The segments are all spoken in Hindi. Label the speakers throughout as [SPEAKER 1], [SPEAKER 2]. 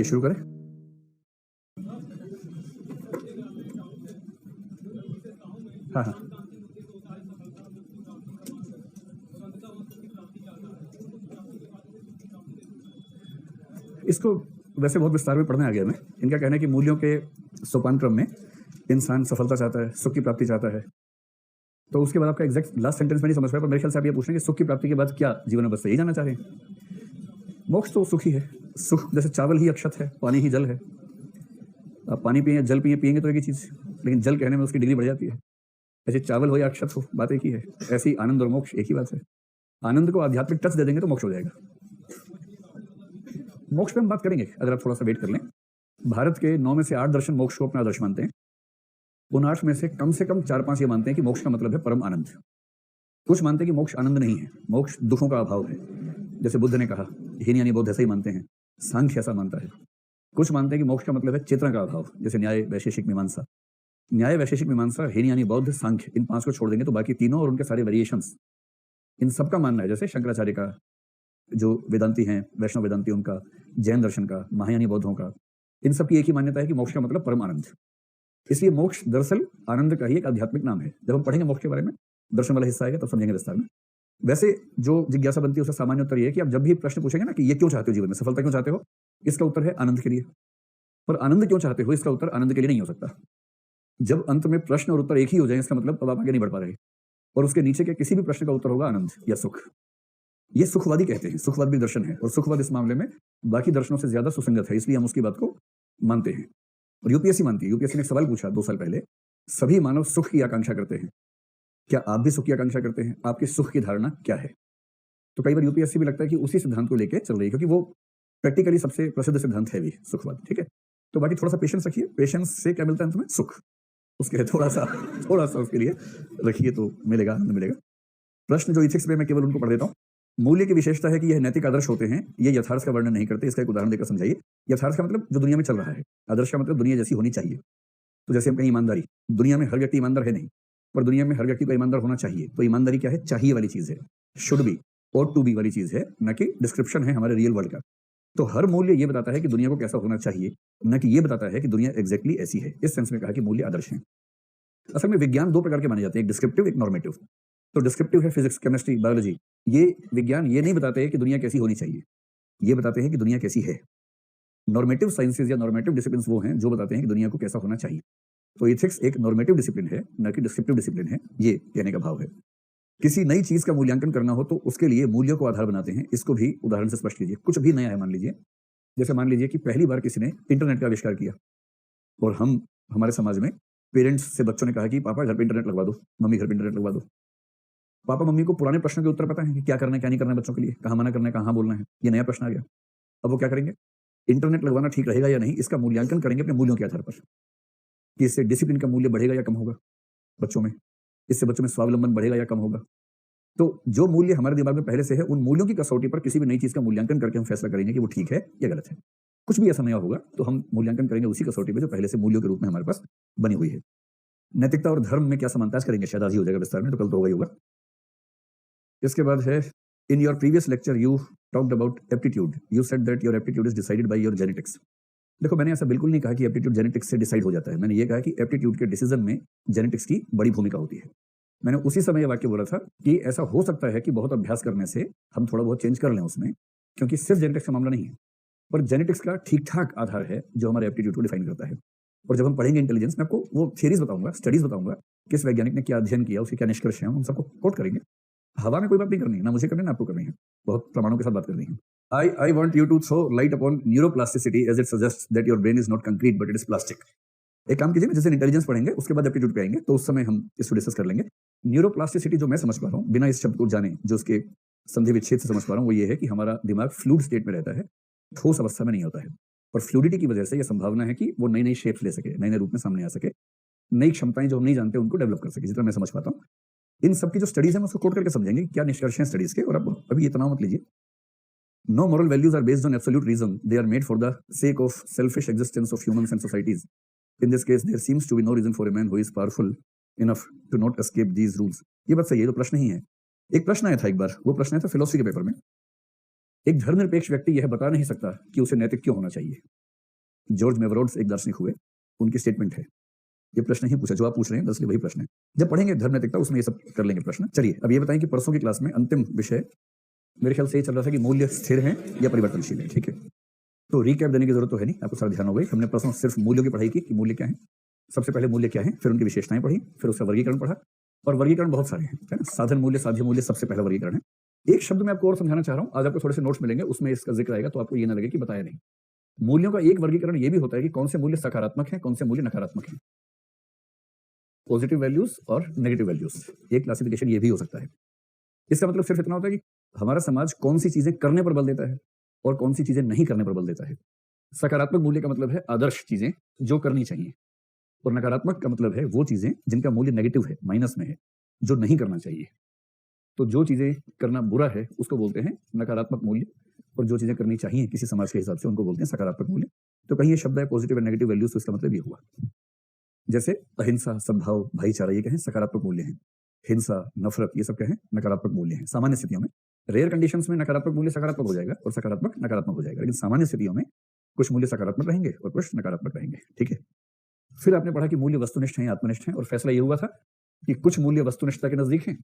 [SPEAKER 1] शुरू करें? हाँ, हाँ। इसको वैसे बहुत विस्तार में पढ़ने आ गया मैं। इनका कहना है कि मूल्यों के सोपान क्रम में इंसान सफलता चाहता है, सुख की प्राप्ति चाहता है। तो उसके बाद आपका एग्जैक्ट लास्ट सेंटेंस में नहीं समझ पाया, पर मेरे ख्याल से आप ये पूछ रहे हैं कि सुख की प्राप्ति के बाद क्या जीवन में बचता है, यही जानना चाह रहे हैं? मोक्ष तो सुख ही है। सुख जैसे चावल ही अक्षत है, पानी ही जल है। आप पानी पिए, जल पिएंगे तो एक ही चीज़, लेकिन जल कहने में उसकी डिग्री बढ़ जाती है। ऐसे चावल हो या अक्षत हो, बात एक ही है। ऐसी आनंद और मोक्ष एक ही बात है। आनंद को आध्यात्मिक टच दे देंगे तो मोक्ष हो जाएगा। मोक्ष पे हम बात करेंगे, अगर आप थोड़ा सा वेट कर लें। भारत के 9 में से 8 दर्शन मोक्ष को अपना आदर्श मानते हैं। उन 8 में से कम 4-5 ये मानते हैं कि मोक्ष का मतलब है परम आनंद। कुछ मानते हैं कि मोक्ष आनंद नहीं है, मोक्ष दुखों का अभाव है। जैसे बुद्ध ने कहा, हीनयानी बौद्ध ऐसा ही मानते हैं, सांख्य ऐसा मानता है। कुछ मानते हैं कि मोक्ष का मतलब है चेतना का अभाव, जैसे न्याय, वैशेषिक, मीमांसा। न्याय, वैशेषिक, मीमांसा, हीनयानी, बौद्ध, सांख्य, इन 5 को छोड़ देंगे तो बाकी तीनों और उनके सारे वेरिएशंस, इन सबका मानना है। जैसे शंकराचार्य का, जो वेदांती हैं, वैष्णव वेदांती उनका, जैन दर्शन का, महायानी बौद्धों का, इन सब की एक ही मान्यता है कि मोक्ष का मतलब परम आनंद। इसलिए मोक्ष दरअसल आनंद का ही एक आध्यात्मिक नाम है। जब हम पढ़ेंगे मोक्ष के बारे में, दर्शन वाला हिस्सा आएगा तब समझेंगे विस्तार में। वैसे जो जिज्ञासा बनती है उसका सामान्य उत्तर ये है कि आप जब भी प्रश्न पूछेंगे ना कि ये क्यों चाहते हो जीवन में, सफलता क्यों चाहते हो, इसका उत्तर है आनंद के लिए। पर आनंद क्यों चाहते हो, इसका उत्तर आनंद के लिए नहीं हो सकता। जब अंत में प्रश्न और उत्तर एक ही हो जाए, इसका मतलब अब आप आगे नहीं बढ़ पा रहे, और उसके नीचे के किसी भी प्रश्न का उत्तर होगा आनंद या सुख। ये सुखवादी कहते हैं, सुखवाद भी दर्शन है, और सुखवाद इस मामले में बाकी दर्शनों से ज्यादा सुसंगत है, इसलिए हम उसकी बात को मानते हैं। और यूपीएससी मानती है। यूपीएससी ने एक सवाल पूछा 2 साल पहले, सभी मानव सुख की आकांक्षा करते हैं, क्या आप भी सुख की आकांक्षा करते हैं? आपकी सुख की धारणा क्या है? तो कई बार यूपीएससी भी लगता है कि उसी सिद्धांत को लेकर चल रही है, क्योंकि वो प्रैक्टिकली सबसे प्रसिद्ध सिद्धांत है भी सुखवाद। ठीक है, तो बाकी थोड़ा सा पेशेंस रखिए। पेशेंस से क्या मिलता है तुम्हें? सुख। उसके लिए थोड़ा सा उसके लिए रखिए तो मिलेगा, आनंद मिलेगा। प्रश्न जो इथिक्स में, मैं केवल उनको पढ़ देता हूँ। मूल्य की विशेषता है कि यह नैतिक आदर्श होते हैं, ये यथार्थ का वर्णन नहीं करते। इसका एक उदाहरण देकर समझाइए। यथार्थ का मतलब जो दुनिया में चल रहा है, आदर्श का मतलब दुनिया जैसी होनी चाहिए। तो जैसे हम कहीं ईमानदारी, दुनिया में हर व्यक्ति ईमानदार है नहीं, पर दुनिया में हर व्यक्ति को ईमानदार होना चाहिए। तो ईमानदारी क्या है? चाहिए वाली चीज है, शुड बी और टू बी वाली चीज है, न कि डिस्क्रिप्शन है हमारे रियल वर्ल्ड का। तो हर मूल्य ये बताता है कि दुनिया को कैसा होना चाहिए, न कि ये बताता है कि दुनिया एग्जैक्टली ऐसी है। इस सेंस में कहा कि मूल्य आदर्श है। असल में विज्ञान 2 प्रकार के माने जाते हैं, एक डिस्क्रिप्टिव, एक नॉर्मेटिव। तो डिस्क्रिप्टिव है फिजिक्स, केमिस्ट्री, बायोलॉजी। ये विज्ञान ये नहीं बताते हैं कि दुनिया कैसी होनी चाहिए, ये बताते हैं कि दुनिया कैसी है। नॉर्मेटिव साइंसेज या नॉर्मेटिव डिसिप्लिन वो हैं जो बताते हैं कि दुनिया को कैसा होना चाहिए। तो इथिक्स एक नॉर्मेटिव डिसिप्लिन है, न कि डिस्क्रिप्टिव डिसिप्लिन है, ये कहने का भाव है। किसी नई चीज का मूल्यांकन करना हो तो उसके लिए मूल्यों को आधार बनाते हैं। इसको भी उदाहरण से स्पष्ट कीजिए। कुछ भी नया है, मान लीजिए, जैसे मान लीजिए कि पहली बार किसी ने इंटरनेट का आविष्कार किया, और हमारे समाज में पेरेंट्स से बच्चों ने कहा कि पापा घर पे इंटरनेट लगवा दो, मम्मी घर पे इंटरनेट लगवा दो। पापा मम्मी को पुराने प्रश्नों के उत्तर पता है कि क्या करना है, क्या नहीं करना है बच्चों के लिए, कहाँ मना करना है, कहाँ बोलना है। ये नया प्रश्न आ गया। अब वो क्या करेंगे? इंटरनेट लगवाना ठीक रहेगा या नहीं, इसका मूल्यांकन करेंगे अपने मूल्यों के आधार पर, कि इससे डिसिप्लिन का मूल्य बढ़ेगा या कम होगा बच्चों में, इससे बच्चों में स्वावलंबन बढ़ेगा या कम होगा। तो जो मूल्य हमारे दिमाग में पहले से है, उन मूल्यों की कसौटी पर किसी भी नई चीज का मूल्यांकन करके हम फैसला करेंगे कि वो ठीक है या गलत है। कुछ भी ऐसा नया होगा तो हम मूल्यांकन करेंगे उसी कसौटी पर जो पहले से मूल्यों के रूप में हमारे पास बनी हुई है। नैतिकता और धर्म में क्या समानता करेंगे, शायद आज ही हो जाएगा विस्तार में, तो कल तो होगा ही होगा। इसके बाद है, in your previous lecture you talked about aptitude, you said that your aptitude is decided by your genetics. देखो, मैंने ऐसा बिल्कुल नहीं कहा कि एप्टीट्यूड जेनेटिक्स से डिसाइड हो जाता है। मैंने ये कहा कि एप्टीट्यूड के डिसीजन में जेनेटिक्स की बड़ी भूमिका होती है। मैंने उसी समय ये वाक्य बोला था कि ऐसा हो सकता है कि बहुत अभ्यास करने से हम थोड़ा बहुत चेंज कर लें उसमें, क्योंकि सिर्फ जेनेटिक्स का मामला नहीं है, पर जेनेटिक्स का ठीक ठाक आधार है जो हमारे एप्टीट्यूड को डिफाइन करता है। और जब हम पढ़ेंगे इंटेलिजेंस, मैं आपको वो थियरीज बताऊंगा, स्टडीज बताऊंगा, किस वैज्ञानिक ने क्या अध्ययन किया, उसके क्या निष्कर्ष हैं, हम सबको कोट करेंगे। हवा में कोई बात नहीं करनी है, ना मुझे करनी है ना आपको करनी है, बहुत प्रमाणों के साथ बात करनी है। I want you to throw light upon neuroplasticity as it suggests that your brain is not concrete but it is plastic. एक काम कीजिए ना, जैसे इंटेलिजेंस पढ़ेंगे उसके बाद एप्टीट्यूड पे आएंगे, तो उस समय हम इसको डिस्कस कर लेंगे। न्यूरोप्लास्टिसिटी जो मैं समझ पा रहा हूँ, बिना इस शब्द को जाने, जो उसके संधि विच्छेद से समझ पा रहा हूँ, वो ये है कि हमारा दिमाग फ्लूइड स्टेट में रहता है, ठोस अवस्था में नहीं होता है। और फ्लूइडिटी की वजह से यह संभावना है कि वो नई नई शेप्स ले सके, नए नए रूप में सामने आ सके, नई क्षमताएं जो हम नहीं जानते उनको डेवलप कर सके, जितना मैं समझ पाता हूँ। इन सबकी जो स्टडीज है, उसको कोट करके समझेंगे क्या निष्कर्ष हैं स्टडीज के। और अब अभी ये तनाव मत लीजिए। No moral values are based on absolute reason. They are made for the sake of selfish existence of humans and societies. In this case, there seems to be no reason for a man who is powerful enough to not escape these rules. ये बात सही है, तो प्रश्न ही है। एक प्रश्न आया था एक बार, वो प्रश्न आया था फिलोसफी के पेपर में। एक धर्मनिरपेक्ष व्यक्ति यह बता नहीं सकता कि उसे नैतिक क्यों होना चाहिए। जॉर्ज मेवरोड्स एक दार्शनिक हुए, उनकी स्टेटमेंट है। ये प्रश्न ही पूछा जो आप पूछ रहे हैं, दरअसल वही प्रश्न है। जब पढ़ेंगे धर्म नैतिकता उसमें ये सब कर लेंगे प्रश्न। चलिए अब ये बताएं कि परसों की क्लास में अंतिम विषय मेरे ख्याल से ये चल रहा था कि मूल्य स्थिर हैं या परिवर्तनशील है, ठीक है। तो रिकैप देने की जरूरत तो है नहीं, आपको सारा ध्यान हो गई। हमने परसों सिर्फ मूल्यों की पढ़ाई की कि मूल्य क्या है, सबसे पहले मूल्य क्या है, फिर उनकी विशेषताएं पढ़ी, फिर उसका वर्गीकरण पढ़ा। और वर्गीकरण बहुत सारे हैं, है ना। साधन मूल्य, साध्य मूल्य सबसे पहला वर्गीकरण है। एक शब्द मैं आपको और समझाना चाह रहा हूं, आज आपको थोड़े से नोट्स मिलेंगे, उसमें इसका जिक्र आएगा, तो आपको ये ना लगे कि बताया नहीं। मूल्यों का एक वर्गीकरण ये भी होता है कि कौन से मूल्य सकारात्मक है, कौन से मूल्य नकारात्मक है, पॉजिटिव वैल्यूज और नेगेटिव वैल्यूज, एक क्लासिफिकेशन ये भी हो सकता है। इसका मतलब सिर्फ इतना होता है कि हमारा समाज कौन सी चीजें करने पर बल देता है और कौन सी चीजें नहीं करने पर बल देता है। सकारात्मक मूल्य का मतलब है आदर्श चीजें जो करनी चाहिए, और नकारात्मक का मतलब है वो चीजें जिनका मूल्य नेगेटिव है, माइनस में है, जो नहीं करना चाहिए। तो जो चीजें करना बुरा है उसको बोलते हैं नकारात्मक मूल्य, और जो चीजें करनी चाहिए किसी समाज के हिसाब से उनको बोलते हैं सकारात्मक मूल्य। तो कहीं ये शब्द है पॉजिटिव और नेगेटिव वैल्यूज, तो इसका मतलब ये हुआ जैसे अहिंसा, सद्भाव, भाईचारा, ये कहें सकारात्मक मूल्य हैं। हिंसा, नफरत, ये सब कहें नकारात्मक मूल्य हैं सामान्य स्थितियों में। रेयर कंडीशंस में नकारात्मक मूल्य सकारात्मक हो जाएगा और सकारात्मक नकारात्मक हो जाएगा, लेकिन सामान्य स्थितियों में कुछ मूल्य सकारात्मक रहेंगे और कुछ नकारात्मक रहेंगे, ठीक है। फिर आपने पढ़ा कि मूल्य वस्तुनिष्ठ हैं या आत्मनिष्ठ हैं, और फैसला ये हुआ था कि कुछ मूल्य वस्तुनिष्ठता के नजदीक हैं,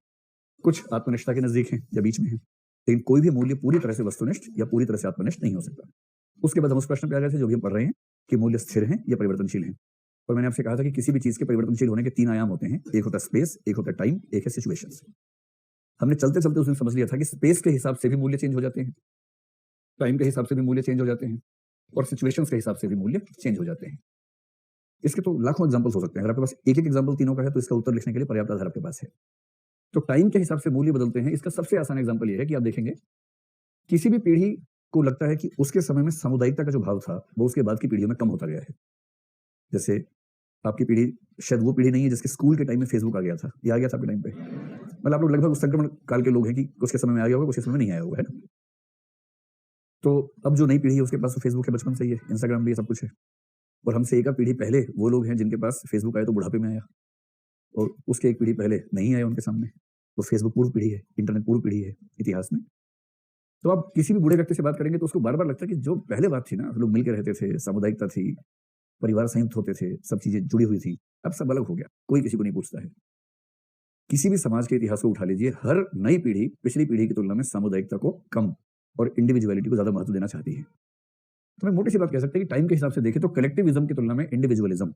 [SPEAKER 1] कुछ आत्मनिष्ठता के नजदीक हैं या बीच में हैं, लेकिन कोई भी मूल्य पूरी तरह से वस्तुनिष्ठ या पूरी तरह से आत्मनिष्ठ नहीं हो सकता। उसके बाद हम उस प्रश्न पे आ गए थे जो भी हम पढ़ रहे हैं कि मूल्य स्थिर हैं या परिवर्तनशील हैं। और मैंने आपसे कहा था कि किसी भी चीज के परिवर्तनशील होने के तीन आयाम होते हैं, एक होता है स्पेस, एक होता है टाइम, एक है सिचुएशंस। हमने चलते चलते उस दिन समझ लिया था कि स्पेस के हिसाब से भी मूल्य चेंज हो जाते हैं, टाइम के हिसाब से भी मूल्य चेंज हो जाते हैं, और सिचुएशंस के हिसाब से भी मूल्य चेंज हो जाते हैं। इसके तो लाखों एग्जांपल्स हो सकते हैं, अगर आपके पास एक एक एग्जांपल तीनों का है तो इसका उत्तर लिखने के लिए पर्याप्त आधार आपके पास है। तो टाइम के हिसाब से मूल्य बदलते हैं, इसका सबसे आसान एग्जांपल ये है कि आप देखेंगे किसी भी पीढ़ी को लगता है कि उसके समय में सामुदायिकता का जो भाव था वो उसके बाद की पीढ़ियों में कम होता गया है। जैसे आपकी पीढ़ी शायद वो पीढ़ी नहीं है जिसके स्कूल के टाइम में फेसबुक आ गया था, ये आ गया था आपके टाइम पे, मतलब आप लोग लगभग उस संक्रमण काल के लोग हैं कि उसके समय में आ गया होगा, उसके समय में नहीं आया होगा, है ना। तो अब जो नई पीढ़ी है उसके पास तो फेसबुक है बचपन से ही है, इंस्टाग्राम भी है, सब कुछ है। और हमसे एक पीढ़ी पहले वो लोग हैं जिनके पास फेसबुक आया तो बुढ़ापे में आया, और उसके एक पीढ़ी पहले नहीं आया उनके सामने, तो फेसबुक पूर्व पीढ़ी है, इंटरनेट पूर्व पीढ़ी है इतिहास में। तो आप किसी भी बूढ़े व्यक्ति से बात करेंगे तो उसको बार बार लगता है कि जो पहले बात थी ना, लोग मिलकर रहते थे, सामुदायिकता थी, परिवार संयुक्त होते थे, सब चीजें जुड़ी हुई थी, अब सब अलग हो गया, कोई किसी को नहीं पूछता है। किसी भी समाज के इतिहास को उठा लीजिए, हर नई पीढ़ी पिछली पीढ़ी की तुलना में सामुदायिकता को कम और इंडिविजुअलिटी को ज्यादा महत्व देना चाहती है। तो मैं मोटी सी बात कह सकते हैं कि टाइम के हिसाब से देखें तो कलेक्टिविज्म की तुलना में इंडिविजुअलिज्म,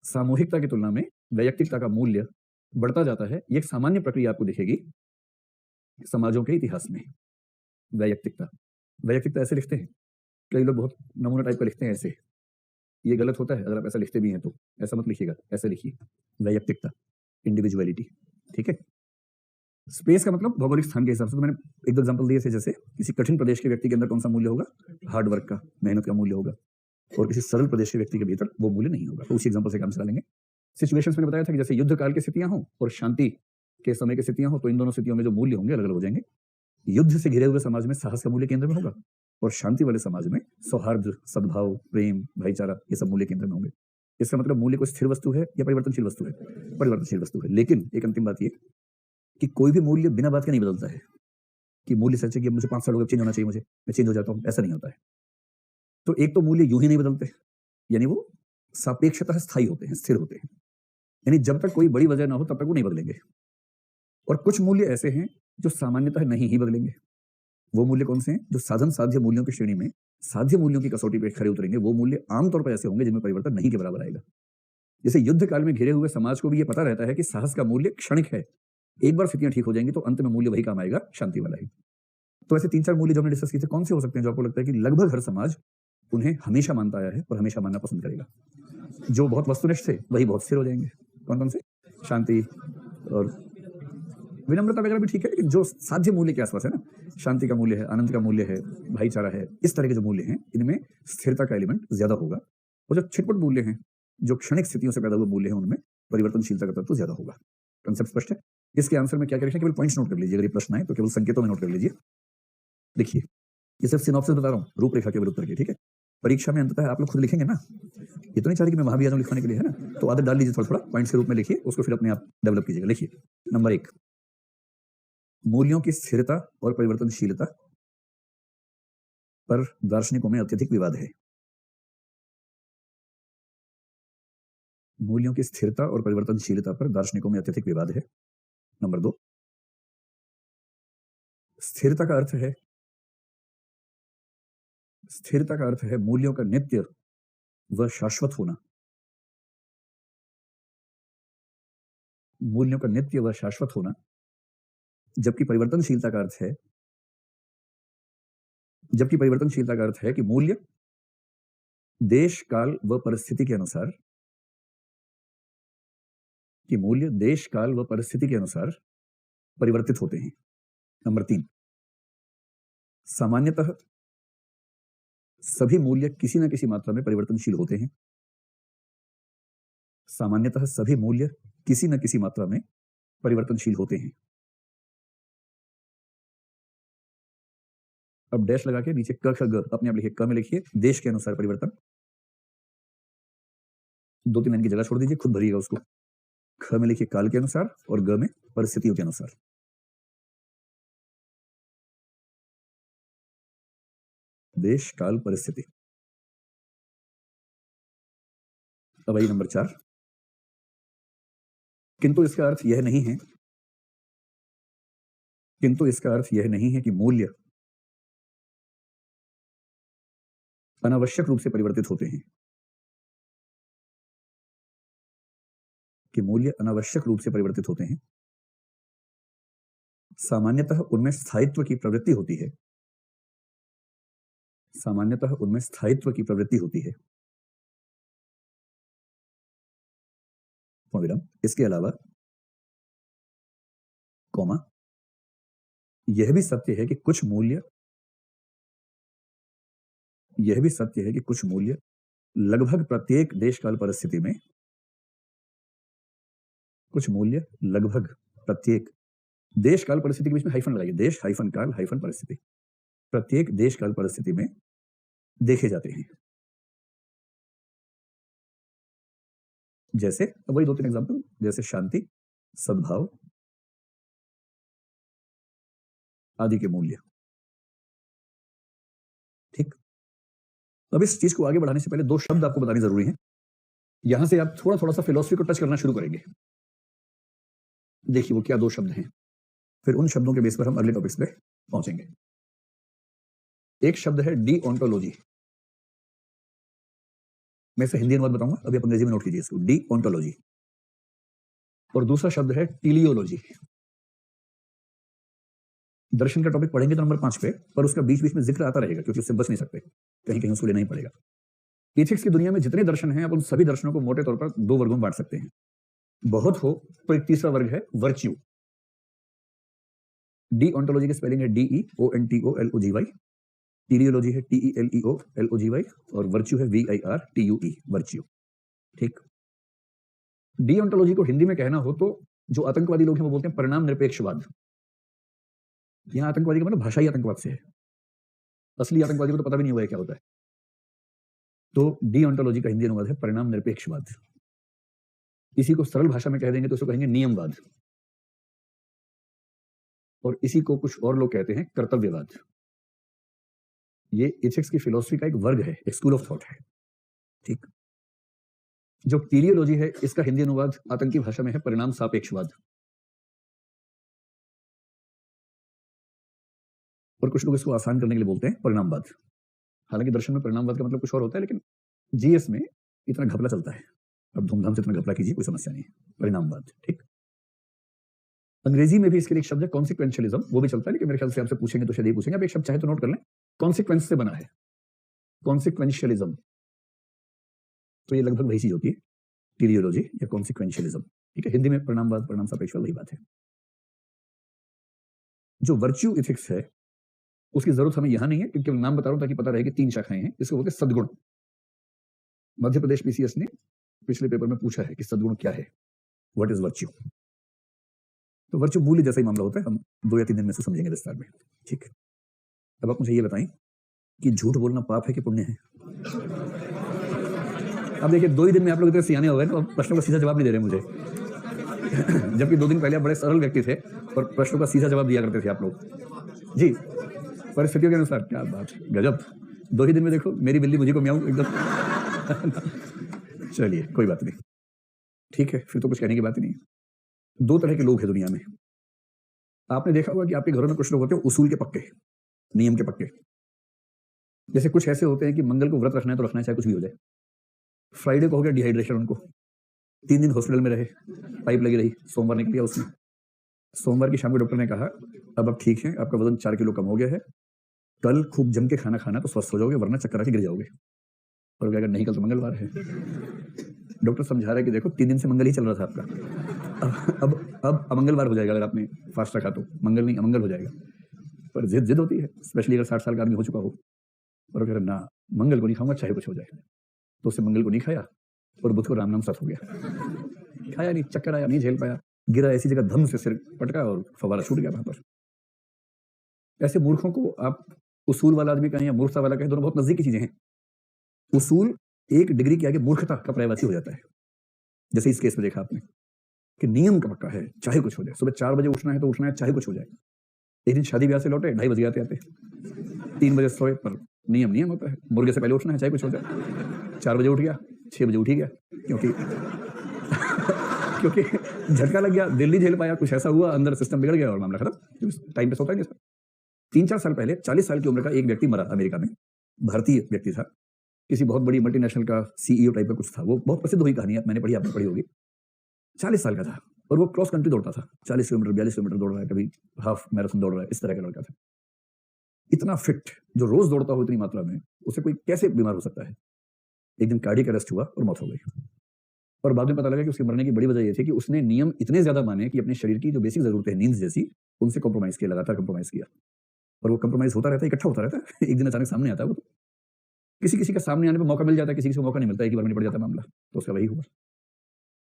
[SPEAKER 1] सामूहिकता की तुलना में वैयक्तिकता का मूल्य बढ़ता जाता है। ये एक सामान्य प्रक्रिया आपको दिखेगी समाजों के इतिहास में। वैयक्तिकता, वैयक्तिकता ऐसे लिखते हैं, कई लोग बहुत नमूना टाइप का लिखते हैं ऐसे, ये गलत होता है, अगर आप ऐसा लिखते भी हैं तो ऐसा मत लिखिएगा, ऐसे लिखिए वैयक्तिकता, इंडिविजुअलिटी, ठीक है। स्पेस का मतलब भौगोलिक स्थान के हिसाब से, तो मैंने एक दो एग्जांपल दिए थे, जैसे किसी कठिन प्रदेश के व्यक्ति के अंदर कौन सा मूल्य होगा, हार्ड वर्क का, मेहनत का मूल्य होगा, और किसी सरल प्रदेश के व्यक्ति के भीतर वो मूल्य नहीं होगा। तो उसी एग्जांपल से काम चला लेंगे। सिचुएशंस मैंने बताया था कि जैसे युद्ध काल की स्थितियां हो और शांति के समय की स्थितियां हो, तो इन दोनों स्थितियों में जो मूल्य होंगे अलग अलग हो जाएंगे। युद्ध से घिरे हुए समाज में साहस का मूल्य केंद्र में होगा, और शांति वाले समाज में सौहार्द, सद्भाव, प्रेम, भाईचारा, ये सब मूल्य केंद्र में होंगे। इसका मतलब मूल्य कोई स्थिर वस्तु है या परिवर्तनशील वस्तु है, परिवर्तनशील वस्तु है। लेकिन एक अंतिम बात ये कि कोई भी मूल्य बिना बात के नहीं बदलता है कि मूल्य सच है कि मुझे 5 साल हो गए चेंज होना चाहिए, मुझे मैं चेंज हो जाता हूं, ऐसा नहीं होता है। तो एक तो मूल्य यूं ही नहीं बदलते, यानी वो सापेक्षतः स्थायी होते हैं, स्थिर होते हैं, यानी जब तक कोई बड़ी वजह ना हो तब तक वो नहीं बदलेंगे। और कुछ मूल्य ऐसे हैं जो सामान्यतः नहीं ही बदलेंगे। वो मूल्य कौन से हैं, जो साधन साध्य मूल्यों की श्रेणी में साध्य मूल्यों की कसौटी पर खड़े उतरेंगे। वो मूल्य आमतौर पर ऐसे होंगे जिनमें परिवर्तन नहीं के बराबर आएगा। जैसे युद्ध काल में घिरे हुए समाज को भी ये पता रहता है कि साहस का मूल्य क्षणिक है, एक बार स्थितियां ठीक हो जाएंगी तो अंत में मूल्य वही काम आएगा, शांति वाला ही। तो ऐसे 3-4 मूल्य जो हमने डिस्कस किए थे, कौन से हो सकते हैं जो आपको लगता है कि लगभग हर समाज उन्हें हमेशा मानता आया है और हमेशा मानना पसंद करेगा। जो बहुत वस्तुनिष्ठ थे वही बहुत स्थिर हो जाएंगे। कौन कौन से, शांति और विनम्रता वगैरह भी ठीक है, लेकिन जो साध्य मूल्य के आसपास है ना, शांति का मूल्य है, आनंद का मूल्य है, भाईचारा है, इस तरह के जो मूल्य हैं इनमें स्थिरता का एलिमेंट ज्यादा होगा। और जो छिटपुट मूल्य हैं, जो क्षणिक स्थितियों से पैदा हुए मूल्य हैं, उनमें परिवर्तनशीलता का तत्व ज्यादा होगा। कंसेप्ट स्पष्ट है। इसके आंसर में क्या क्या लिखना है, केवल पॉइंट्स नोट कर लीजिए, अगर ये प्रश्न आए तो केवल संकेतों में नोट कर लीजिए। देखिए ये सिर्फ सिनॉप्सिस बता रहा हूँ, रूपरेखा केवल उत्तर की, ठीक है। परीक्षा में अंततः आप लोग खुद लिखेंगे ना, ये तो नहीं चाह रही कि मैं वहां भी आ जाऊं लिखवाने के लिए, है ना। तो आदत डाल लीजिए, थोड़ा थोड़ा पॉइंट्स के रूप में लिखिए, उसको फिर अपने आप डेवलप कीजिएगा। लिखिए नंबर 1, मूल्यों की स्थिरता और परिवर्तनशीलता पर दार्शनिकों में अत्यधिक विवाद है। मूल्यों की स्थिरता और परिवर्तनशीलता पर दार्शनिकों में अत्यधिक विवाद है। नंबर 2, स्थिरता का अर्थ है मूल्यों का नित्य व शाश्वत होना। मूल्यों का नित्य व शाश्वत होना, जबकि परिवर्तनशीलता का अर्थ है कि मूल्य देश काल व परिस्थिति के अनुसार परिवर्तित होते हैं। नंबर 3, सामान्यतः सभी मूल्य किसी न किसी मात्रा में परिवर्तनशील होते हैं। सामान्यतः सभी मूल्य किसी न किसी मात्रा में परिवर्तनशील होते हैं। अब डैश लगा के नीचे क ख ग अपने आप लिखिए। क में लिखिए देश के अनुसार परिवर्तन, 2-3 लाइन की जगह छोड़ दीजिए, खुद भरिएगा उसको। ख में लिखिए काल के अनुसार और ग में परिस्थितियों के अनुसार। देश काल परिस्थिति। अब आई नंबर 4, किंतु इसका अर्थ यह नहीं है कि मूल्य अनावश्यक रूप से परिवर्तित होते हैं। सामान्यतः उनमें स्थायित्व की प्रवृत्ति होती है। इसके अलावा यह भी सत्य है कि कुछ मूल्य लगभग प्रत्येक देशकाल परिस्थिति में के बीच में हाइफन लगाइए। देश हाइफन काल हाइफन परिस्थिति, प्रत्येक देशकाल परिस्थिति में देखे जाते हैं। जैसे अब वही 2-3 एग्जांपल, जैसे शांति, सद्भाव आदि के मूल्य। ठीक, अब इस चीज को आगे बढ़ाने से पहले 2 शब्द आपको बताने जरूरी है। यहां से आप थोड़ा सा फिलॉसफी को टच करना शुरू करेंगे। देखिए वो क्या 2 शब्द हैं, फिर उन शब्दों के बेस पर हम अगले टॉपिक्स पे पहुंचेंगे। एक शब्द है डीओंटोलॉजी। मैं इसे हिंदी अनुवाद बताऊंगा, अभी आप अंग्रेजी में नोट कीजिए इसको, डीओंटोलॉजी। और दूसरा शब्द है टीलियोलॉजी। दर्शन का टॉपिक पढ़ेंगे तो नंबर 5 पे, पर उसका बीच बीच में जिक्र आता रहेगा क्योंकि उससे बच नहीं सकते, कहीं कहीं उसको लेना ही पड़ेगा। एथिक्स की दुनिया में जितने दर्शन हैं, आप उन सभी दर्शनों को मोटे तौर पर 2 वर्गों में बांट सकते हैं। बहुत हो तो एक तीसरा वर्ग है वर्च्यू। डीओंटोलॉजी की स्पेलिंग है DEONTOLOGY, टीलियोलॉजी है TELEOLOGY और वर्च्यू है VIRTUE, वर्च्यू। ठीक, डीओंटोलॉजी को हिंदी में कहना हो तो जो आतंकवादी लोग हैं वो बोलते हैं परिणाम निरपेक्षवाद। यहां आतंकवादी का मतलब भाषाई आतंकवाद से है, असली आतंकवादी को तो पता भी नहीं हुआ है क्या होता है। तो डीओंटोलॉजी का हिंदी अनुवाद है परिणाम निरपेक्षवाद। इसी को सरल भाषा में कह देंगे तो इसको कहेंगे नियमवाद, और इसी को कुछ और लोग कहते हैं कर्तव्यवाद। ये एथिक्स की फिलॉसफी का एक वर्ग है, एक स्कूल ऑफ थॉट है। ठीक, जो टीलियोलॉजी है इसका हिंदी अनुवाद आतंकी भाषा में है परिणाम सापेक्षवाद। और कुछ लोग इसको आसान करने के लिए बोलते हैं परिणामवाद। हालांकि दर्शन में परिणामवाद का मतलब कुछ और होता है, लेकिन जीएस में इतना घपला चलता है। अब धूमधाम से इतना घपला कीजिए, कोई समस्या नहीं है, परिणामवाद। ठीक, अंग्रेजी में भी इसके लिए एक शब्द है कॉन्सिक्वेंशियलिज्म, वो भी चलता है, लेकिन मेरे ख्याल से आपसे पूछेंगे तो शायद ये पूछेंगे। आप एक शब्द चाहे तो नोट कर लें, कॉन्सिक्वेंस से बना है, कॉन्सिक्वेंशियलिज्म। तो ये लगभग वही चीज होती है, टीलियोलॉजी या कॉन्सिक्वेंशियलिज्म। ठीक है, हिंदी में परिणामवाद, परिणाम सापेक्षवाद, वही बात है। जो वर्च्यू एथिक्स है उसकी जरूरत हमें यहां नहीं है, क्योंकि नाम बता रहा हूं ताकि पता रहे कि 3 शाखाएं हैं। इसको बोलते हैं सद्गुण। मध्य प्रदेश पीसीएस ने पिछले पेपर में पूछा है कि सद्गुण क्या है, व्हाट इज वर्च्यू। तो वर्च्यू मूल्य जैसा ही मामला होता है, हम 2 या 3 दिन में से समझेंगे विस्तार में। ठीक, अब आप मुझे ये बताएं कि झूठ बोलना पाप है कि पुण्य है। अब देखिए 2 ही दिन में आप लोग इतने सियाने हो गए ना, प्रश्नों का सीधा जवाब नहीं दे रहे मुझे। जबकि 2 दिन पहले आप बड़े सरल व्यक्ति थे और प्रश्नों का सीधा जवाब दिया करते थे आप लोग। जी, परिस्थितियों के अनुसार, क्या बात, गजब। 2 ही दिन में देखो, मेरी बिल्ली मुझे को म्याऊं एकदम। चलिए कोई बात नहीं। ठीक है, फिर तो कुछ कहने की बात ही नहीं है। दो तरह के लोग हैं दुनिया में। आपने देखा होगा कि आपके घरों में कुछ लोग होते हैं उसूल के पक्के, नियम के पक्के। जैसे कुछ ऐसे होते हैं कि मंगल को व्रत रखना है तो रखना है, चाहे कुछ भी हो जाए। फ्राइडे को हो गया डिहाइड्रेशन उनको, 3 दिन हॉस्पिटल में रहे, पाइप लगी रही, सोमवार निकल गया उसमें। सोमवार की शाम को डॉक्टर ने कहा अब आप ठीक है, आपका वजन 4 किलो कम हो गया है, कल खूब जम के खाना खाना तो स्वस्थ हो जाओगे, वरना चक्कर आके गिर जाओगे। और क्या, अगर नहीं कल तो मंगलवार है। डॉक्टर समझा रहा है कि देखो 3 दिन से मंगल ही चल रहा था आपका, अब अमंगलवार हो जाएगा अगर आपने फास्ट रखा तो, मंगल नहीं अमंगल हो जाएगा। पर जिद होती है, स्पेशली अगर 60 साल का आदमी हो चुका हो। और कह रहा ना, मंगल को नहीं खाऊंगा चाहे कुछ हो जाए। तो उससे मंगल को नहीं खाया और बुध को राम नाम साथ हो गया। खाया नहीं, चक्कर आया, नहीं झेल पाया, गिरा ऐसी जगह, धम से सिर पटका और फवारा छूट गया वहां पर। ऐसे मूर्खों को आप उसूल वाला आदमी कहें या मूर्खता वाला कहें, दोनों बहुत नजदीक की चीजें हैं। उसूल एक डिग्री के आगे मूर्खता का पर्यायवाची हो जाता है। जैसे इस केस में देखा आपने कि नियम का पक्का है, चाहे कुछ हो जाए। सुबह 4 बजे उठना है तो उठना है, चाहे कुछ हो जाए। एक दिन शादी ब्याह से लौटे, 2:30 बजे आते 3 बजे सोए, पर नियम होता है, मुर्गे से पहले उठना है चाहे कुछ हो जाए। 4 बजे उठ गया, 6 बजे उठ ही गया, क्योंकि क्योंकि झटका लग गया, दिल नहीं झेल पाया, कुछ ऐसा हुआ, अंदर सिस्टम बिगड़ गया और मामला खत्म। टाइम पे सोता ही नहीं था। 3-4 साल पहले 40 साल की उम्र का एक व्यक्ति मरा अमेरिका में, भारतीय व्यक्ति था, किसी बहुत बड़ी मल्टीनेशनल का सीईओ टाइप का कुछ था। वो बहुत प्रसिद्ध हुई कहानी, मैंने पढ़ी, आपने पढ़ी होगी। 40 साल का था और वो क्रॉस कंट्री दौड़ता था, 40 किलोमीटर 42 किलोमीटर दौड़ रहा है, कभी हाफ मैराथन दौड़ रहा है, इस तरह का लड़का था। इतना फिट, जो रोज दौड़ता हो इतनी मात्रा में, उसे कोई कैसे बीमार हो सकता है। एक दिन कार्डियक अरेस्ट हुआ और मौत हो गई। और बाद में पता लगा कि उसके मरने की बड़ी वजह यह थी कि उसने नियम इतने ज्यादा माने कि अपने शरीर की जो बेसिक जरूरतें हैं, नींद जैसी, उनसे कॉम्प्रोमाइज किया, लगातार कॉम्प्रोमाइज किया। और वो कॉम्प्रोमाइज होता रहता है, इकट्ठा होता रहता है, एक दिन अचानक सामने आता है वो। तो किसी का सामने आने पर मौका मिल जाता है, किसी को मौका नहीं मिलता, एक ही बार में निपट जाता है मामला। तो उसका वही हुआ।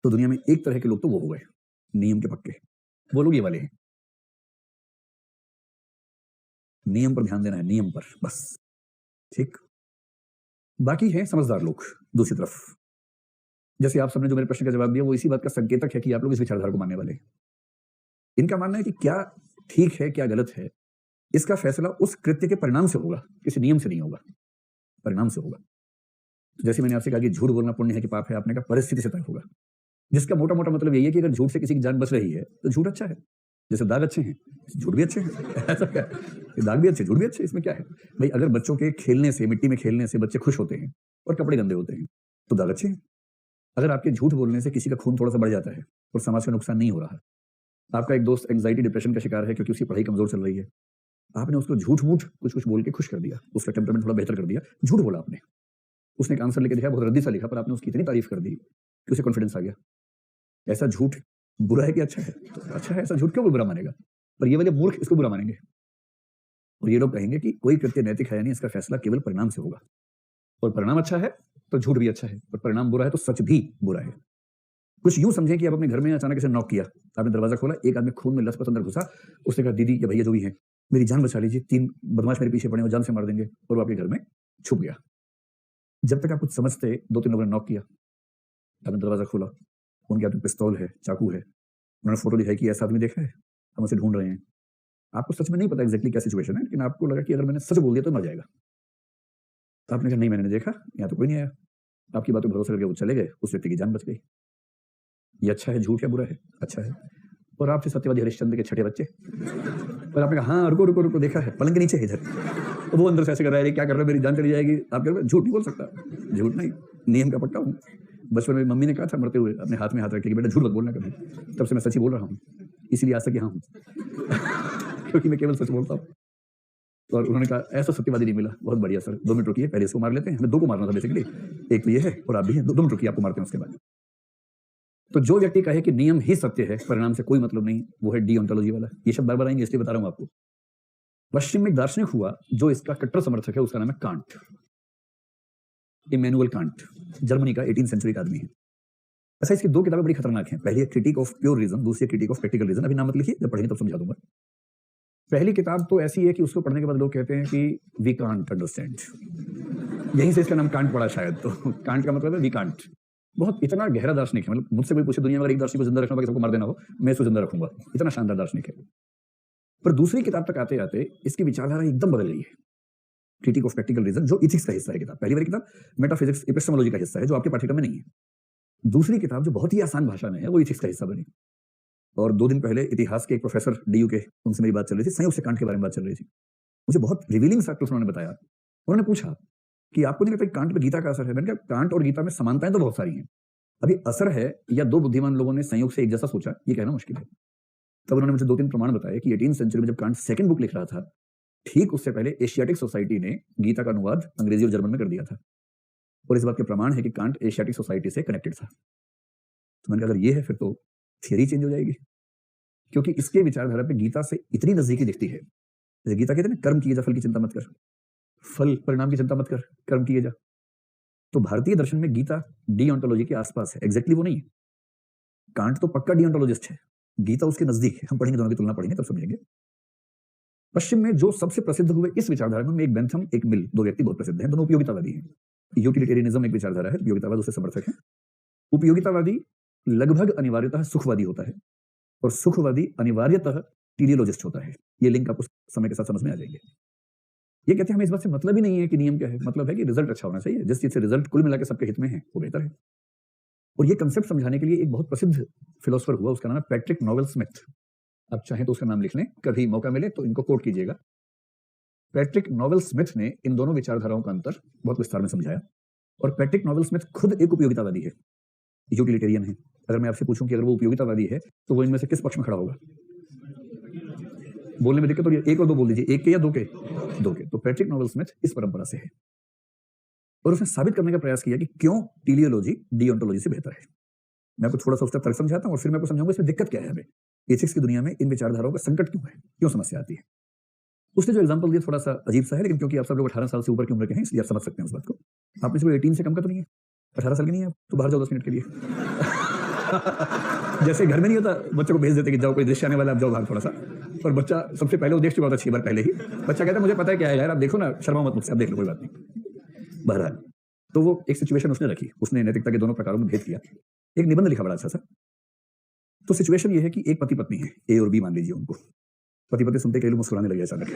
[SPEAKER 1] तो दुनिया में एक तरह के लोग तो वो हो गए नियम के पक्के, वो लोग ये वाले हैं। नियम पर ध्यान देना है, नियम पर बस, ठीक। बाकी है समझदार लोग दूसरी तरफ। जैसे आप सबने जो मेरे प्रश्न का जवाब दिया, वो इसी बात का संकेतक है कि आप लोग इस विचारधारा को मानने वाले हैं। इनका मानना है कि क्या ठीक है क्या गलत है, इसका फैसला उस कृत्य के परिणाम से होगा, किसी नियम से नहीं होगा, परिणाम से होगा। तो जैसे मैंने आपसे कहा कि झूठ बोलना पुण्य है कि पाप है, आपने कहा परिस्थिति से तय होगा, जिसका मोटा मोटा मतलब यही है कि अगर झूठ से किसी की जान बच रही है तो झूठ अच्छा है। जैसे दाग अच्छे हैं, झूठ भी अच्छे हैं। ऐसा क्या है, दाग भी अच्छे, झूठ भी अच्छे, इसमें क्या है भाई। अगर बच्चों के खेलने से, मिट्टी में खेलने से बच्चे खुश होते हैं और कपड़े गंदे होते हैं तो दाग अच्छे हैं। अगर आपके झूठ बोलने से किसी का खून थोड़ा सा बढ़ जाता है और समाज का नुकसान नहीं हो रहा, आपका एक दोस्त एंग्जाइटी डिप्रेशन का शिकार है क्योंकि उसकी पढ़ाई कमजोर चल रही है, आपने उसको झूठ मूठ कुछ बोल के खुश कर दिया, उसका टेम्परामेंट थोड़ा बेहतर कर दिया, झूठ बोला आपने। उसने एक आंसर लेके दिया, बहुत रद्दी सा लिखा, पर आपने उसकी इतनी तारीफ कर दी कि उसे कॉन्फिडेंस आ गया। ऐसा झूठ बुरा है कि अच्छा है? तो अच्छा है, ऐसा झूठ क्यों बुरा मानेगा? पर ये वाले मूर्ख इसको बुरा मानेंगे और ये लोग कहेंगे कि कोई कृत्य नैतिक है नहीं, इसका फैसला केवल परिणाम से होगा। और परिणाम अच्छा है तो झूठ भी अच्छा है, और परिणाम बुरा है तो सच भी बुरा है। कुछ यूं समझें कि आप अपने घर में अचानक से नॉक किया, आपने दरवाजा खोला, एक आदमी खून में लथपथ अंदर घुसा, उसने कहा दीदी या भैया जो भी है, मेरी जान बचा लीजिए, 3 बदमाश मेरे पीछे पड़े हो, जान से मार देंगे, और वो आपके घर में छुप गया। जब तक आप कुछ समझते, 2-3 लोगों ने नॉक किया, आपने दरवाजा खोला, उनके हाथ में पिस्तौल है, चाकू है, उन्होंने फोटो दिखाई कि ऐसा आदमी देखा है, हम उसे ढूंढ रहे हैं। आपको सच में नहीं पता एग्जैक्टली क्या सिचुएशन है, लेकिन आपको लगा कि अगर मैंने सच बोल दिया तो मर जाएगा। तो आपने कहा नहीं मैंने नहीं देखा, यहाँ तो कोई नहीं आया। आपकी बात पर भरोसा करके वो चले गए, उस व्यक्ति की जान बच गई। ये अच्छा है झूठ या बुरा है? अच्छा है। और आपसे सत्यवादी हरिश्चंद्र के छठे बच्चे, और आपने कहा हाँ रुको रुको रुको, देखा है पलंग के नीचे है इधर। तो वो अंदर से ऐसे कर रहा है, क्या कर रहे हो, मेरी जान चली जाएगी। आप कह रहे हो झूठ नहीं बोल सकता, झूठ नहीं, नियम का पक्का हूँ। बचपन में मम्मी ने कहा था मरते हुए अपने हाथ में हाथ रखे कि बेटा झूठ मत बोलना कभी, तब से मैं सच ही बोल रहा हूँ, इसीलिए आज तक यहाँ हूँ। क्योंकि मैं केवल सच बोलता हूँ। और उन्होंने कहा ऐसा सत्यवादी नहीं मिला। बहुत बढ़िया सर, 2 मिनट रुकिए, पहले इसको मार लेते हैं, हमें 2 को मारना था बेसिकली, एक तो ये है और आप भी हैं, 2 मिनट रुकिए, आपको मारते हैं उसके बाद। तो जो व्यक्ति कहे कि नियम ही सत्य है, परिणाम से कोई मतलब नहीं, वो है डीओंटोलॉजी वाला। ये शब्द बार बार आएंगे इसलिए बता रहा हूं आपको। पश्चिम में एक दार्शनिक हुआ जो इसका कट्टर समर्थक है, उसका नाम है कांट, इमैनुअल कांट, जर्मनी का 18वीं सेंचुरी का आदमी है। अच्छा, इसकी 2 किताबें बड़ी खतरनाक हैं। पहली है क्रिटिक ऑफ प्योर रीजन, दूसरी क्रिटिक ऑफ प्रैक्टिकल रीजन। अभी नाम मत लिखिए, जब पढ़ेंगे तब समझा दूंगा। पहली किताब तो ऐसी है कि उसको पढ़ने के बाद लोग कहते हैं कि वी कांट अंडरस्टैंड, यहीं से इसका नाम कांट पड़ा शायद। तो कांट का मतलब है वी कांट। बहुत इतना गहरा दार्शनिक है, मतलब मुझसे कोई पूछे दुनिया में अगर एक दार्शनिक को जिंदा रखना होगा, सबको मार देना हो, मैं इसको जिंदा रखूंगा, इतना शानदार दार्शनिक है। पर दूसरी किताब तक आते आते इसकी विचारधारा एकदम बदल गई है। क्रिटिक ऑफ प्रैक्टिकल रीजन, जो इथिक्स का हिस्सा है किताब। पहली वाली किताब मेटाफिजिक्स एपिस्टेमोलॉजी का हिस्सा है, जो आपके पाठ्यक्रम में नहीं है। दूसरी किताब जो बहुत ही आसान भाषा में है वो इथिक्स का हिस्सा बनी। और 2 दिन पहले इतिहास के एक प्रोफेसर डीयू के, उनसे मेरी बात चल रही थी, संयोग से कांट के बारे में बात चल रही थी। मुझे बहुत रिवीलिंग फैक्टर्स उन्होंने बताया। उन्होंने पूछा कि आपको नहीं लगता कांट पे गीता का असर है? मैंने कहा कांट और गीता में समानताएं तो बहुत सारी हैं, अभी असर है या 2 बुद्धिमान लोगों ने संयोग से एक जैसा सोचा, ये कहना मुश्किल है। तब उन्होंने मुझे 2-3 प्रमाण बताए कि 18th सेंचुरी में जब कांट सेकंड बुक लिख रहा था, ठीक उससे पहले एशियाटिक सोसाइटी ने गीता का अनुवाद अंग्रेजी और जर्मन में कर दिया था। और इस बात के प्रमाण है कि कांट एशियाटिक सोसाइटी से कनेक्टेड था। तो मैंने कहा अगर ये है फिर तो थियरी चेंज हो जाएगी, क्योंकि इसके विचारधारा पे गीता से इतनी नजदीकी दिखती है। जैसे गीता कहते हैं ना, कर्म किए जा, फल की चिंता मत कर, फल परिणाम की चिंता मत कर, कर्म किए जा। तो भारतीय दर्शन में गीता डीओंटोलॉजी के आसपास है, एग्जैक्टली वो नहीं है। कांट तो पक्का डीओंटोलॉजिस्ट है, गीता उसके नजदीक है। हम पढ़ेंगे, दोनों की तुलना पढ़ेंगे तब समझेंगे। पश्चिम में जो सबसे प्रसिद्ध हुए इस विचारधारा में एक बेंथम, एक मिल, 2 व्यक्ति बहुत प्रसिद्ध हैं, दोनों उपयोगितावादी हैं। यूटिलिटेरियनिज्म एक विचारधारा है, उपयोगितावाद उससे समर्थक है। उपयोगितावादी लगभग अनिवार्यतः सुखवादी होता है और सुखवादी अनिवार्यतः टीलियोलॉजिस्ट होता है। ये लिंक आपको समय के साथ समझ में आ जाएंगे। ये कहते हैं हमें इस बात से मतलब ही नहीं है कि नियम क्या है, मतलब है कि रिजल्ट अच्छा होना चाहिए। जिस चीज से रिजल्ट कुल मिलाकर सबके हित में है वो बेहतर है। और ये कंसेप्ट समझाने के लिए एक बहुत प्रसिद्ध फिलोसोफर हुआ, उसका नाम है पैट्रिक नोवेल स्मिथ। आप चाहें तो उसका नाम लिख लें, कभी मौका मिले तो इनको कोट कीजिएगा। पैट्रिक नोवेल स्मिथ ने इन दोनों विचारधाराओं का अंतर बहुत विस्तार में समझाया। और पैट्रिक नोवेल स्मिथ खुद एक उपयोगितावादी है, यूटिलिटेरियन है। अगर मैं आपसे पूछूं कि अगर वो उपयोगितावादी है तो वो इनमें से किस पक्ष में खड़ा होगा? बोलने में दिक्कत हो रही है, 1 और 2 बोल दीजिए, 1 के या 2 के? 2 के। तो पैट्रिक नोवेल स्मिथ इस परंपरा से है और उसने साबित करने का प्रयास किया कि क्यों टीलियोलॉजी डीओंटोलॉजी से बेहतर है। मैं आपको थोड़ा सा उसका तर्क समझाता हूं और फिर मैं आपको समझाऊंगा इसमें दिक्कत क्या है, हमें एथिक्स की दुनिया में इन विचारधाराओं का संकट क्यों है, क्यों समस्या आती है। उसने जो एग्जांपल दिया थोड़ा सा अजीब सा है, लेकिन क्योंकि आप सब लोग 18 साल से ऊपर की उम्र के हैं इसलिए आप समझ सकते हैं उस बात को। आप में से कोई 18 से कम का तो नहीं है? 18 साल के नहीं है आप? तो बाहर जाओ 10 मिनट के लिए। जैसे घर में नहीं होता, बच्चों को भेज देते कि जाओ कोई दृश्य आने वाला, आप जाओ बाहर थोड़ा सा। और बच्चा सबसे पहले वो देख चुका होता 6 बार पहले ही। बच्चा कहता है मुझे पता है क्या है यार, आप देखो ना, शर्मा मत मुझसे, आप देख लो, कोई बात नहीं। बहरहाल तो वो एक सिचुएशन उसने रखी, उसने नैतिकता के दोनों प्रकारों में भेद किया, एक निबंध लिखा बड़ा अच्छा सा। तो सिचुएशन ये है कि एक पति पत्नी है, ए और बी मान लीजिए उनको। पति पत्नी सुनते के लोग मुस्कुराने लगे अचानक।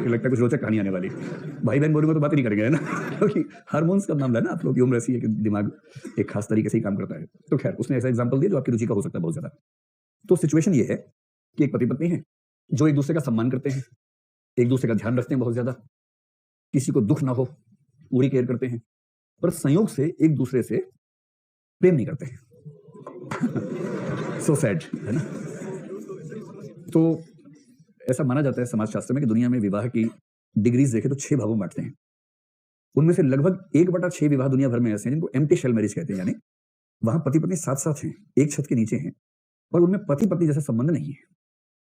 [SPEAKER 1] लगता है कुछ रोचक कहानी आने वाली। भाई बहन बोलूंगा तो बात ही नहीं करेंगे, है ना? क्योंकि हार्मोन्स का मामला है ना, आप लोग की उम्र ऐसी है कि दिमाग एक खास तरीके से ही काम करता है। तो खैर उसने ऐसा एग्जाम्पल दिया जो आपकी रुचि का हो सकता है बहुत ज्यादा। तो सिचुएशन ये है कि एक पति पत्नी है जो एक दूसरे का सम्मान करते हैं, एक दूसरे का ध्यान रखते हैं बहुत ज्यादा, किसी को दुख ना हो पूरी केयर करते हैं, पर संयोग से एक दूसरे से प्रेम नहीं करते हैं। सो सैड, है ना? तो ऐसा माना जाता है समाजशास्त्र में कि दुनिया में विवाह की डिग्रीज देखे तो 6 भागों में बांटते हैं। उनमें से लगभग 1/6 विवाह दुनिया भर में ऐसे हैं जिनको एम्प्टी शेल मैरिज कहते हैं, यानी वहां पति पत्नी साथ साथ हैं, एक छत के नीचे हैं, और उनमें पति पत्नी जैसा संबंध नहीं है।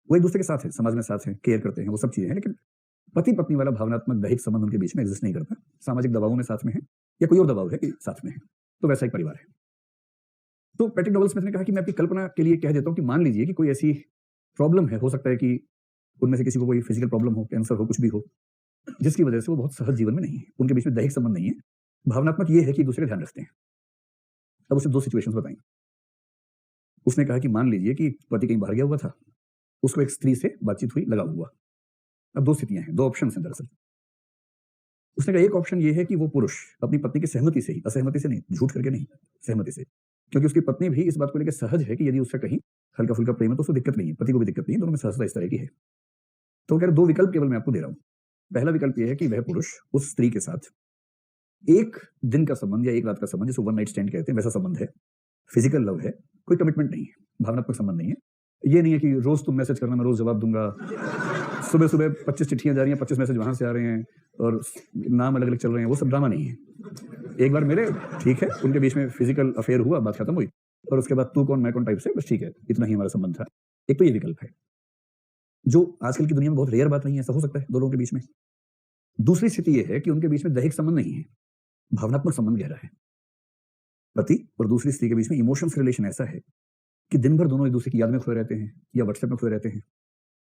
[SPEAKER 1] वो एक दूसरे के साथ है, समाज में साथ है, केयर करते हैं, वो सब चीजें हैं, लेकिन पति पत्नी वाला भावनात्मक दैहिक संबंध उनके बीच में एग्जिस्ट नहीं करता। सामाजिक दबावों में साथ में है या कोई और दबाव है कि साथ में है, तो वैसा एक परिवार है। तो पैट्रिक नोवेल स्मिथ ने कहा कि मैं अपनी कल्पना के लिए कह देता हूं कि मान लीजिए कि कोई ऐसी प्रॉब्लम है, हो सकता है कि उनमें से किसी को कोई फिजिकल प्रॉब्लम हो, कैंसर हो, कुछ भी हो, जिसकी वजह से वो बहुत सहज जीवन में नहीं है, उनके बीच में दैहिक संबंध नहीं है, भावनात्मक ये है कि दूसरे का ध्यान रखते हैं। अब उसे 2 सिचुएशंस बताई। उसने कहा कि मान लीजिए कि पति कहीं बाहर गया हुआ था, उसको एक स्त्री से बातचीत हुई, लगा हुआ। अब 2 स्थितियां हैं, 2 ऑप्शन हैं दरअसल। उसने कहा एक ऑप्शन ये है कि वो पुरुष अपनी पत्नी की सहमति से ही, असहमति से नहीं, झूठ करके नहीं, सहमति से, क्योंकि उसकी पत्नी भी इस बात को लेकर सहज है कि यदि उसका कहीं हल्का फुल्का प्रेम है तो उसको दिक्कत नहीं है, पति को भी दिक्कत नहीं है, दोनों में सहजता इस तरह की है। तो कह रहे 2 विकल्प केवल मैं आपको दे रहा हूं। पहला विकल्प यह है कि वह पुरुष उस स्त्री के साथ एक दिन का संबंध या एक रात का संबंध, जिसको वन नाइट स्टैंड कहते हैं, वैसा संबंध है, फिजिकल लव है, कोई कमिटमेंट नहीं है, भावनात्मक संबंध नहीं है। ये नहीं है कि रोज तुम मैसेज करना, मैं रोज जवाब दूंगा, सुबह सुबह 25 चिट्ठियां जा रही हैं, 25 मैसेज वहां से आ रहे हैं और नाम अलग अलग चल रहे हैं, वो सब ड्रामा नहीं है। एक बार मिले, ठीक है, उनके बीच में फिजिकल अफेयर हुआ, बात खत्म हुई, और उसके बाद तू कौन मैं कौन टाइप से, बस ठीक है, इतना ही हमारा संबंध था। एक तो ये विकल्प है जो आजकल की दुनिया में बहुत रेयर बात नहीं है, ऐसा हो सकता है 2 लोगों के बीच में। दूसरी स्थिति यह है कि उनके बीच में दैहिक संबंध नहीं है, भावनात्मक संबंध गहरा है। पति और दूसरी स्त्री के बीच में इमोशंस रिलेशन ऐसा है कि दिन भर दोनों एक दूसरे की याद में खोए रहते हैं या व्हाट्सएप में खोए रहते हैं,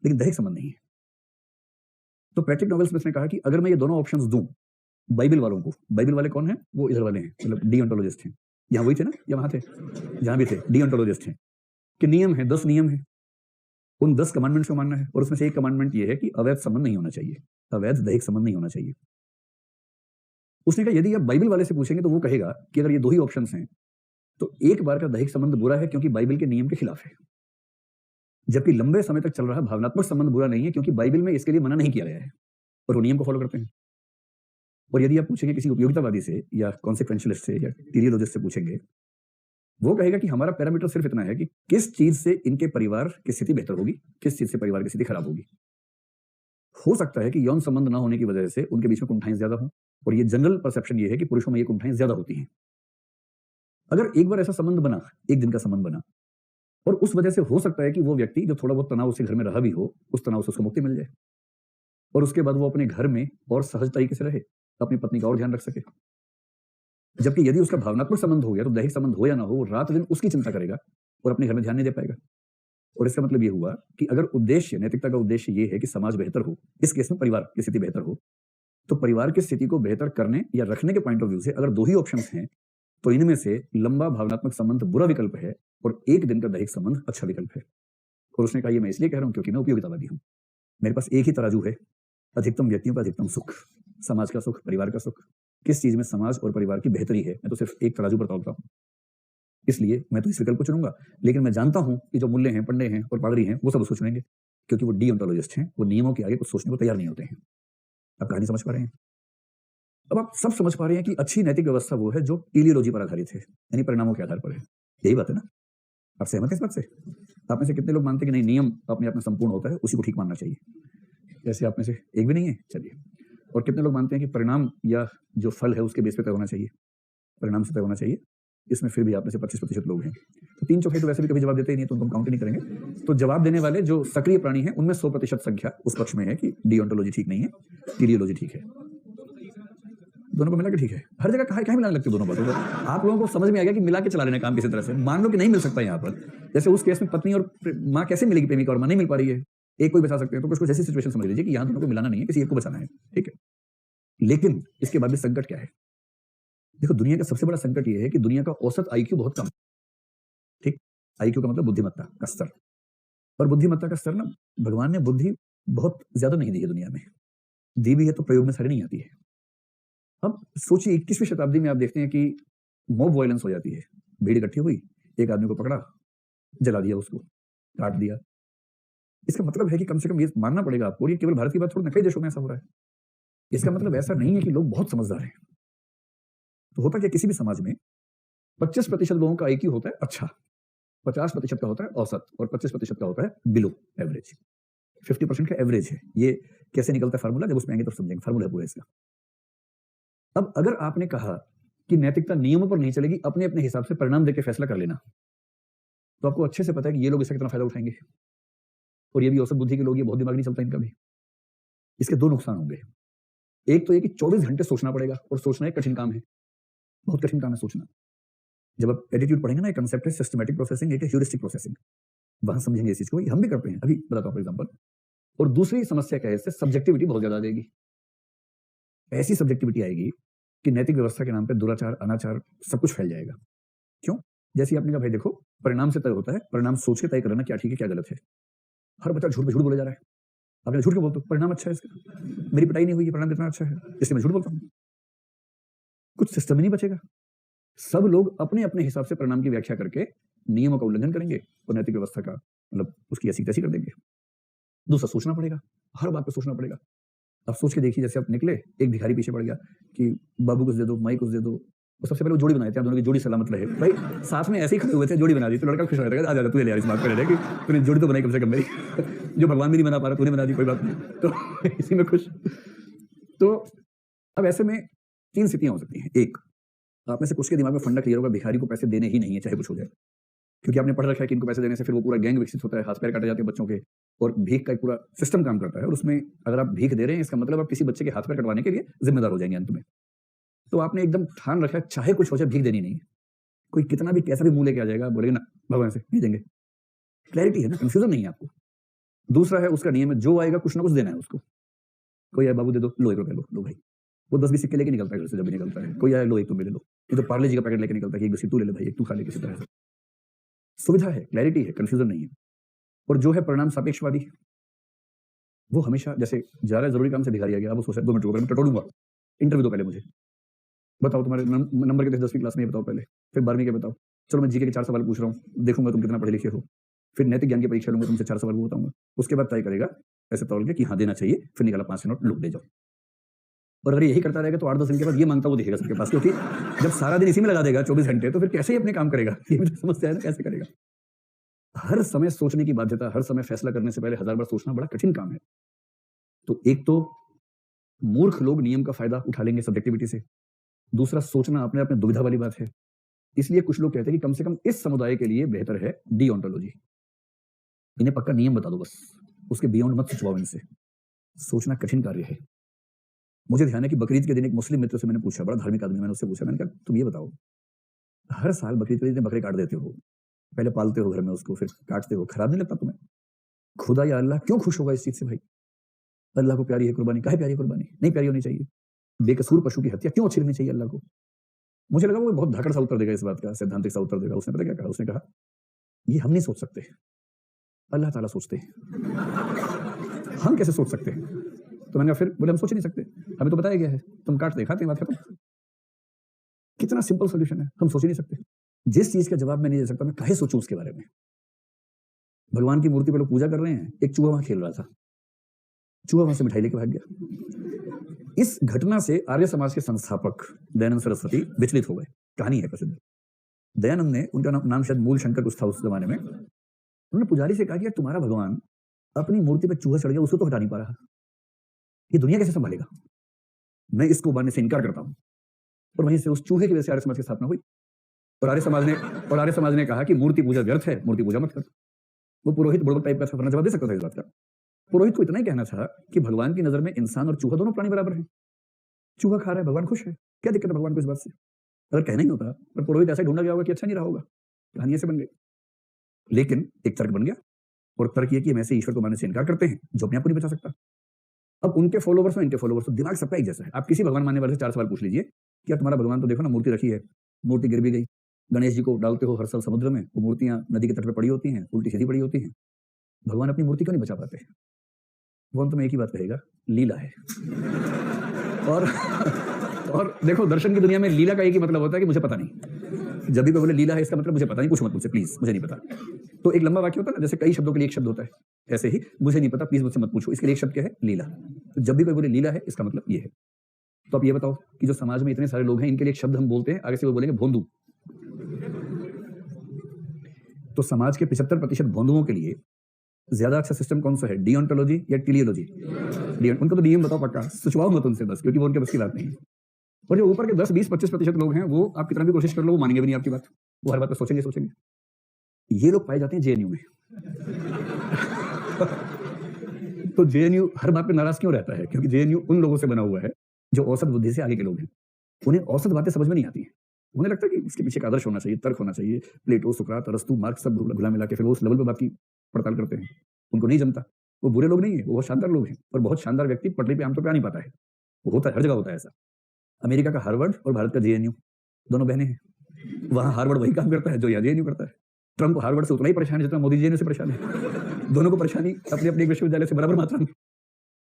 [SPEAKER 1] लेकिन दैहिक संबंध नहीं है। तो पैट्रिक नोवेल स्मिथ ने कहा कि अगर मैं ये दोनों ऑप्शंस दूं बाइबल वालों को, बाइबल वाले कौन है? वो इधर वाले हैं, मतलब डीओंटोलॉजिस्ट हैं। यहाँ वही थे ना या वहां थे? जहां भी थे डीओंटोलॉजिस्ट हैं कि नियम है, 10 नियम है, उन 10 कमांडमेंट्स को मानना है, और उसमें से एक कमांडमेंट ये है कि अवैध संबंध नहीं होना चाहिए, अवैध दैहिक संबंध नहीं होना चाहिए। उसने कहा यदि आप बाइबल वाले से पूछेंगे तो वो कहेगा कि अगर ये 2 ही ऑप्शंस हैं तो एक बार का दैहिक संबंध बुरा है क्योंकि बाइबल के नियम के खिलाफ है, जबकि लंबे समय तक चल रहा भावनात्मक संबंध बुरा नहीं है क्योंकि बाइबल में इसके लिए मना नहीं किया गया है और वो नियम को फॉलो करते हैं। और यदि आप पूछेंगे किसी उपयोगितावादी से या कॉन्सिक्वेंशियलिस्ट से या टेलियोलॉजिस्ट से पूछेंगे, वो कहेगा कि हमारा पैरामीटर सिर्फ इतना है कि किस चीज से इनके परिवार की स्थिति बेहतर होगी, किस चीज से परिवार की स्थिति खराब होगी। हो सकता है कि यौन संबंध ना होने की वजह से उनके बीच में कुंठाएं ज्यादा हों, और ये जनरल परसेप्शन ये है कि पुरुषों में ये कुंठाएं ज्यादा होती हैं। अगर एक बार ऐसा संबंध बना, एक दिन का संबंध बना, और उस वजह से हो सकता है कि वो व्यक्ति जो थोड़ा बहुत तनाव उसके घर में रहा भी हो, उस तनाव से उसको मुक्ति मिल जाए और उसके बाद वो अपने घर में और सहज तरीके से रहे, अपनी पत्नी का और ध्यान रख सके। जबकि यदि उसका भावनात्मक संबंध हो गया तो दैहिक संबंध हो या ना हो, वो रात दिन उसकी चिंता करेगा और अपने घर में ध्यान नहीं दे पाएगा। और इसका मतलब ये हुआ कि अगर उद्देश्य, नैतिकता का उद्देश्य ये है कि समाज बेहतर हो, इस केस में परिवार की स्थिति बेहतर हो, तो परिवार की स्थिति को बेहतर करने या रखने के पॉइंट ऑफ व्यू से अगर दो ही ऑप्शंस हैं, तो इनमें से लंबा भावनात्मक संबंध बुरा विकल्प है और एक दिन का दैहिक संबंध अच्छा विकल्प है। और उसने कहा ये मैं इसलिए कह रहा हूं क्योंकि मैं उपयोगितावादी हूं, मेरे पास एक ही तराजू है, अधिकतम व्यक्तियों का अधिकतम सुख, समाज का सुख, परिवार का सुख। किस चीज में समाज और परिवार की बेहतरी है, मैं तो सिर्फ एक तराजू पर तौलता हूं, इसलिए मैं तो इस विकल्प को चुनूंगा। लेकिन मैं जानता हूं कि जो मूल्य हैं, पंडे हैं और पादरी हैं, वो सब उसको चुनेंगे क्योंकि वो डीओन्टोलॉजिस्ट हैं, वो नियमों के आगे कुछ सोचने को तैयार नहीं होते हैं। आप कहानी समझ पा रहे हैं? अब आप सब समझ पा रहे हैं कि अच्छी नैतिक व्यवस्था वो है जो टेलियोलॉजी पर आधारित है, यानी परिणामों के आधार पर है। यही बात है ना? आप सहमत हैं इस बात से? आप में से कितने लोग मानते हैं कि नहीं, नियम अपने आप में संपूर्ण होता है, उसी को ठीक मानना चाहिए? ऐसे आप में से एक भी नहीं है? चलिए। और कितने लोग मानते हैं कि परिणाम या जो फल है उसके बेस पे तय होना चाहिए, परिणाम से तय होना चाहिए? इसमें फिर भी आप में से 25% लोग हैं। तो 3/4 तो वैसे भी कभी जवाब देते ही नहीं, तो उनको हम काउंट ही नहीं करेंगे। तो जवाब देने वाले जो सक्रिय प्राणी हैं उनमें 100% संख्या उस पक्ष में है कि डिओन्टोलॉजी ठीक नहीं है, टेलियोलॉजी ठीक है। दोनों को मिला के ठीक है। हर जगह कहाँ मिलाने लगते दोनों बातों को? आप लोगों को समझ में आ गया कि मिला के चला लेना काम किसी तरह से। मान लो कि नहीं मिल सकता यहाँ पर, जैसे उस केस में पत्नी और माँ कैसे मिलेगी, प्रेमिका और माँ नहीं मिल पा रही है, एक को ही बचा सकते हैं, तो कुछ ऐसी सिचुएशन समझ लीजिए कि यहाँ दोनों को मिलाना नहीं है, किसी एक को बचाना है, ठीक है। लेकिन इसके बाद भी संकट क्या है? देखो, दुनिया का सबसे बड़ा संकट ये है कि दुनिया का औसत आईक्यू बहुत कम, ठीक। आईक्यू का मतलब बुद्धिमत्ता का स्तर, और बुद्धिमत्ता का स्तर ना, भगवान ने बुद्धि बहुत ज्यादा नहीं दी है दुनिया में, दी भी है तो प्रयोग में सारी नहीं आती है। अब सोचिए 21वीं शताब्दी में आप देखते हैं कि मॉब वायलेंस हो जाती है, भीड़ इकट्ठी हुई, एक आदमी को पकड़ा, जला दिया, उसको काट दिया। इसका मतलब है कि कम से कम ये मानना पड़ेगा आपको, ये केवल भारत की बात थोड़ी ना, कई देशों में ऐसा हो रहा है। इसका मतलब ऐसा नहीं है कि लोग बहुत समझदार हैं। तो होता क्या, किसी भी समाज में 25% लोगों का आईक्यू होता है अच्छा, 50% का होता है औसत, और 25% का होता है बिलो एवरेज। 50% का एवरेज है। ये कैसे निकलता है फार्मूला, जब उसमें आएंगे तो समझेंगे, फार्मूला पूरा इसका। अब अगर आपने कहा कि नैतिकता नियमों पर नहीं चलेगी, अपने अपने हिसाब से परिणाम देकर फैसला कर लेना, तो आपको अच्छे से पता है कि ये लोग इसका कितना फायदा उठाएंगे, और ये भी औसत बुद्धि के लोग, ये बहुत दिमाग नहीं चलता इनका भी। इसके दो नुकसान होंगे। एक तो ये कि 24 घंटे सोचना पड़ेगा, और सोचना एक कठिन काम है, बहुत कठिन काम है सोचना। जब आप एटीट्यूड पढ़ेंगे ना, एक कंसेप्ट है सिस्टमैटिक प्रोसेसिंग, एक है ह्यूरिस्टिक प्रोसेसिंग, वहां समझेंगे इस चीज को, हम भी करते हैं, अभी बताता हूं फॉर एग्जांपल। और दूसरी समस्या क्या है, इससे सब्जेक्टिविटी बहुत ज्यादा आ जाएगी। ऐसी सब्जेक्टिविटी आएगी कि नैतिक व्यवस्था के नाम पे दुराचार, अनाचार सब कुछ फैल जाएगा। क्यों? जैसे आपने कहा भाई देखो, परिणाम से तय होता है, परिणाम सोच के तय करना क्या ठीक है क्या गलत है। हर बच्चा झूठ पे झूठ बोले जा रहा है, आपने झूठ क्यों बोलते हो? परिणाम अच्छा है इसका, मेरी पिटाई नहीं हुई है, परिणाम कितना अच्छा है, इसलिए मैं झूठ बोलता हूँ। कुछ सिस्टम ही नहीं बचेगा। सब लोग अपने अपने हिसाब से परिणाम की व्याख्या करके नियमों का उल्लंघन करेंगे और नैतिक व्यवस्था का मतलब उसकी ऐसी तैसी कर देंगे। दूसरा, सोचना पड़ेगा, हर बात पे सोचना पड़ेगा। अब सोच के देखिए, जैसे आप निकले, एक भिखारी पीछे पड़ गया कि बाबू कुछ दे दो, माई कुछ दे दो, तो सबसे पहले वो जोड़ी बनाए थे, आप दोनों की जोड़ी सलामत रहे। भाई साथ में ऐसे ही खड़े हुए थे, जोड़ी बना दी, तो लड़का खुश हो जाएगा, आ जा तू ले यार, इस बात पर कि तूने जोड़ी तो बनाई कम से कम मेरी जो भगवान भी नहीं बना पा रहा, तूने बना दी, कोई बात नहीं, तो इसी में खुश। तो अब ऐसे में 3 स्थितियां हो सकती हैं। एक, आप में से कुछ के दिमाग में फंडा क्लियर होगा, भिखारी को पैसे देने ही नहीं है चाहे कुछ हो जाए, क्योंकि आपने पढ़ रखा है कि इनको पैसे देने से फिर वो पूरा गैंग विकसित होता है, हाथ पैर काटे जाते हैं बच्चों के, और भीख का एक पूरा सिस्टम काम करता है। और उसमें अगर आप भीख दे रहे हैं, इसका मतलब आप किसी बच्चे के हाथ पैर कटवाने के लिए जिम्मेदार हो जाएंगे अंत में। तो आपने एकदम ठान रखा है, चाहे कुछ हो जाए भीख देनी नहीं है। कोई कितना भी कैसा भी मुंह लेके आ जाएगा, बोलेगा ना भगवान से नहीं देंगे। क्लैरिटी है ना, कंफ्यूजन नहीं है आपको। दूसरा है, उसका नियम है, जो आएगा कुछ ना कुछ देना है उसको। कोई आए, बाबू दे दो, लो 1 रुपया लो भाई, वो 10-20 सिक्के लेके निकलता है घर से, जब भी निकलता है। कोई आए, लो 1 तुम ले लो, ये तो पार्ले जी का पैकेट लेके निकलता है कि 1 बिस्किट तू ले ले भाई, 1 तू खा ले, किसी तरह से। सुविधा है, क्लैरिटी है, कंफ्यूजन नहीं है। और जो है परिणाम सापेक्षवादी, वो हमेशा जैसे जा रहा है जरूरी काम से भिखारी आ गया, अब वो सोच रहा है 2 मिनट रुको, मैं टटोलूंगा, इंटरव्यू दो पहले मुझे, बताओ तुम्हारे नंबर कितने 10वीं क्लास में, ये बताओ पहले, फिर 12वीं के बताओ, चलो मैं जीके के 4 सवाल पूछ रहा हूँ, देखूंगा तुम कितना पढ़े लिखे हो, फिर नैतिक ज्ञान की परीक्षा लूंगा, तुमसे 4 सवाल वो बताऊंगा, उसके बाद तय करेगा ऐसे तौल के कि हाँ देना चाहिए, फिर निकाला 5 नोट, लो ले जाओ। और अगर यही करता रहेगा तो 8-10 दिन के बाद ये मांगता वो दिखेगा सबके पास, क्योंकि जब सारा दिन इसी में लगा देगा 24 घंटे, तो फिर कैसे ही अपने काम करेगा? ये भी तो समस्या है ना, कैसे करेगा? हर समय सोचने की बाध्यता, हर समय फैसला करने से पहले 1000 बार सोचना बड़ा कठिन काम है। तो एक तो मूर्ख लोग नियम का फायदा उठा लेंगे सब्जेक्टिविटी से, दूसरा सोचना अपने आप में दुविधा वाली बात है। इसलिए कुछ लोग कहते हैं कि कम से कम इस समुदाय के लिए बेहतर है डीओंटोलॉजी। इन्हें पक्का नियम बता दो बस, उसके बियॉन्ड मत सोचवाओ इनसे। सोचना कठिन कार्य है। मुझे ध्यान है कि बकरीद के दिन एक मुस्लिम मित्र से मैंने पूछा, बड़ा धार्मिक आदमी, मैंने उससे पूछा, मैंने कहा तुम ये बताओ, हर साल बकरीद के दिन बकरे काट देते हो, पहले पालते हो घर में उसको, फिर काटते हो, खराब नहीं लगता तुम्हें? खुदा या अल्लाह क्यों खुश होगा इस चीज से भाई? अल्लाह को प्यारी है कुर्बानी, काहे प्यारी है कुर्बानी? नहीं प्यारी होनी चाहिए। बेकसूर पशु की हत्या क्यों अच्छी लगनी चाहिए अल्लाह को? मुझे लगा वो बहुत धाकड़ सा उत्तर देगा इस बात का, सैद्धांतिक सा उत्तर देगा। उसने पता क्या कहा? उसने कहा ये हम नहीं सोच सकते, अल्लाह ताला सोचते हैं। हम कैसे सोच सकते हैं? तो मैंने कहा फिर? बोले हम सोच ही नहीं सकते, हमें तो बताया गया है, तुम काट दे खाते हैं, बात खत्म। कितना सिंपल सॉल्यूशन है, हम सोच ही नहीं सकते। जिस चीज का जवाब मैं नहीं दे सकता, मैं काहे सोचूं उसके बारे में? भगवान की मूर्ति पे लोग पूजा कर रहे हैं, एक चूहा वहां खेल रहा था, चूहा वहां से मिठाई लेके भाग गया। इस घटना से आर्य समाज के संस्थापक दयानंद सरस्वती विचलित हो गए। कहानी है प्रसिद्ध। दयानंद ने, उनका नाम शायद मूल शंकर कुछ था उस जमाने में, उन्होंने पुजारी से कहा कि यार तुम्हारा भगवान अपनी मूर्ति पे चूहा चढ़ गया, उसको तो हटा नहीं पा रहा, ये दुनिया कैसे संभालेगा? मैं इसको मानने से इनकार करता हूं। और वहीं से उस चूहे की वजह से आर्य समाज की स्थापना हुई। और आर्य समाज ने कहा कि मूर्ति पूजा व्यर्थ है, मूर्ति पूजा मत कर। वो पुरोहित बुड़बक टाइप का था, वरना जवाब दे सकता था इस बात का। पुरोहित को इतना ही कहना था कि भगवान की नजर में इंसान और चूहा दोनों प्राणी बराबर हैं। चूहा खा रहा है, भगवान खुश है, क्या दिक्कत है भगवान को इस बात से? अगर कहना ही होता, पर पुरोहित ऐसा ढूंढा गया होगा कि अच्छा नहीं रहा होगा, कहानी ऐसे बन गई। लेकिन एक तर्क बन गया, और तर्क ये कि हम ऐसे ईश्वर को मानने से इनकार करते हैं जो अपने आप को नहीं बचा सकता। अब उनके फॉलोवर्स और इनके फॉलोवर्स, दिमाग सबका एक जैसा है। आप किसी भगवान मानने वाले से 4 सवाल पूछ लीजिए कि यार तुम्हारा भगवान तो देखो ना, मूर्ति रखी है, मूर्ति गिर भी गई, गणेश जी को डालते हो हर साल समुद्र में, वो मूर्तियां नदी के तट पर पड़ी होती हैं, उल्टी सीधी पड़ी होती हैं, भगवान अपनी मूर्ति क्यों नहीं बचा पाते? वो अंत में एक ही बात कहेगा, लीला है। और और देखो, दर्शन की दुनिया में लीला का एक ही मतलब होता है कि मुझे पता नहीं। जब भी कोई बोले लीला है, इसका मतलब मुझे पता नहीं, कुछ मत मुझसे प्लीज, मुझे नहीं पता। तो एक लंबा वाक्य होता है ना, जैसे कई शब्दों के लिए एक शब्द होता है, ऐसे ही मुझे नहीं पता, प्लीज मुझसे मत पूछो, इसके लिए एक शब्द क्या है? लीला। तो जब भी कोई बोले लीला है, इसका मतलब ये है। तो आप ये बताओ कि जो समाज में इतने सारे लोग हैं, इनके लिए एक शब्द हम बोलते हैं, आगे से वो बोलेंगे भोंदू। तो समाज के 75% भोंदुओं के लिए ज्यादा अच्छा सिस्टम कौन सा है? डिओंटोलॉजी या टेलियोलॉजी? उनको तो नियम बताओ पक्का, सोचवाओ मत उनसे बस, क्योंकि वो उनके बस की बात नहीं है। और जो ऊपर के 10-20-25% लोग हैं, वो आप कितना भी कोशिश कर लो, वो मानेंगे भी नहीं आपकी बात, वो हर बात पर सोचेंगे। ये लोग पाए जाते हैं जेएनयू में। तो जेएनयू हर बात पे नाराज क्यों रहता है? क्योंकि जेएनयू उन लोगों से बना हुआ है जो औसत बुद्धि से आगे के लोग हैं। उन्हें औसत बातें समझ में नहीं आती है। उन्हें लगता है कि इसके पीछे एक आदर्श होना चाहिए, तर्क होना चाहिए, प्लेटो, सुकरात, अरस्तु, मार्क्स सब घुला मिला के फिर वो उस लेवल पे बात की पड़ताल करते हैं। उनको नहीं जमता। वो बुरे लोग नहीं है, वो बहुत शानदार लोग हैं, और बहुत शानदार व्यक्ति पटरी पे आमतौर पे आ नहीं पाता है। वो होता है, हर जगह होता है ऐसा। अमेरिका का हार्वर्ड और भारत का जेएनयू, दोनों बहनें हैं। वहां हार्वर्ड वही काम करता है जो यहाँ जेएनयू करता है। ट्रंप हार्वर्ड से उतना ही परेशान है जितना मोदी जेएनयू से परेशान है। दोनों को परेशानी अपने अपने विश्वविद्यालय से बराबर मात्रा में,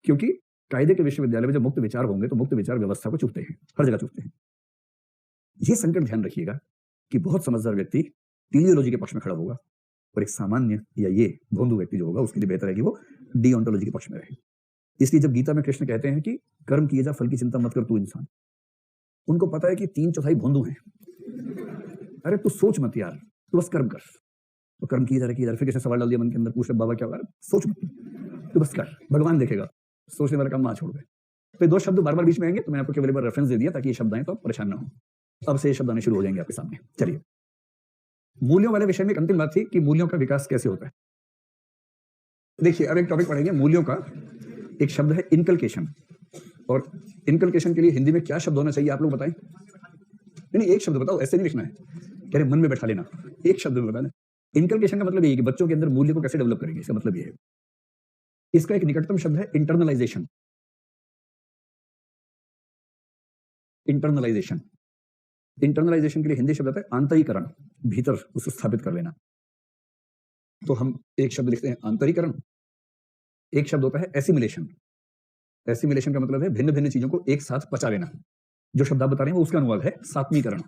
[SPEAKER 1] क्योंकि कायदे के विश्वविद्यालय में जब मुक्त विचार होंगे तो मुक्त विचार व्यवस्था को चुभते हैं, हर जगह चुभते हैं। ये संकट ध्यान रखिएगा कि बहुत समझदार व्यक्ति टेलियोलॉजी के पक्ष में खड़ा होगा, और एक सामान्य या ये भोंदू व्यक्ति जो होगा, उसके लिए बेहतर है कि वो डीओंटोलॉजी के पक्ष में रहे। इसलिए जब गीता में कृष्ण कहते हैं कि कर्म किए जा, फल की चिंता मत कर तू इंसान, उनको पता है कि 3/4 भोंदू हैं। अरे तू सोच मत यार, तू बस कर्म कर। तो कर्म किए जा रहे, फिर किसी सवाल डाल दिया मन के अंदर, पूछ रहे बाबा क्या होगा? सोच मत, तू बस कर, भगवान देखेगा। सोचने वाला काम मां छोड़ दे। तो 2 शब्द बार बार बीच में आएंगे, तो मैंने आपको केवल एक बार रेफरेंस दे दिया ताकि ये शब्द आए तो आप परेशान ना हो। अब से ये शब्द आने शुरू हो जाएंगे आपके सामने। चलिए, मूल्यों वाले विषय में एक अंतिम बात थी कि मूल्यों का विकास कैसे होता है। देखिए, अब एक टॉपिक पढ़ेंगे मूल्यों का। एक शब्द है इनकलकेशन, और इनकलकेशन के लिए हिंदी में क्या शब्द होना चाहिए आप लोग बताएं? नहीं, एक शब्द बताओ, ऐसे नहीं लिखना है, कह रहे मन में बैठा लेना, एक शब्द में बताना। इनकलकेशन का मतलब ये है कि बच्चों के अंदर मूल्य को कैसे डेवलप करेंगे, इसका मतलब ये है। इसका एक निकटतम शब्द है इंटरनलाइजेशन। इंटरनलाइजेशन इंटरनलाइजेशन के लिए हिंदी शब्द आता है आंतरीकरण, भीतर उसको स्थापित कर लेना। तो हम एक शब्द लिखते हैं आंतरीकरण, एक शब्द होता है एसिमिलेशन। एसिमिलेशन का मतलब है भिन्न भिन्न चीजों को एक साथ पचा लेना। जो शब्द आप बता रहे हैं वो उसका अनुवाद है सात्मीकरण।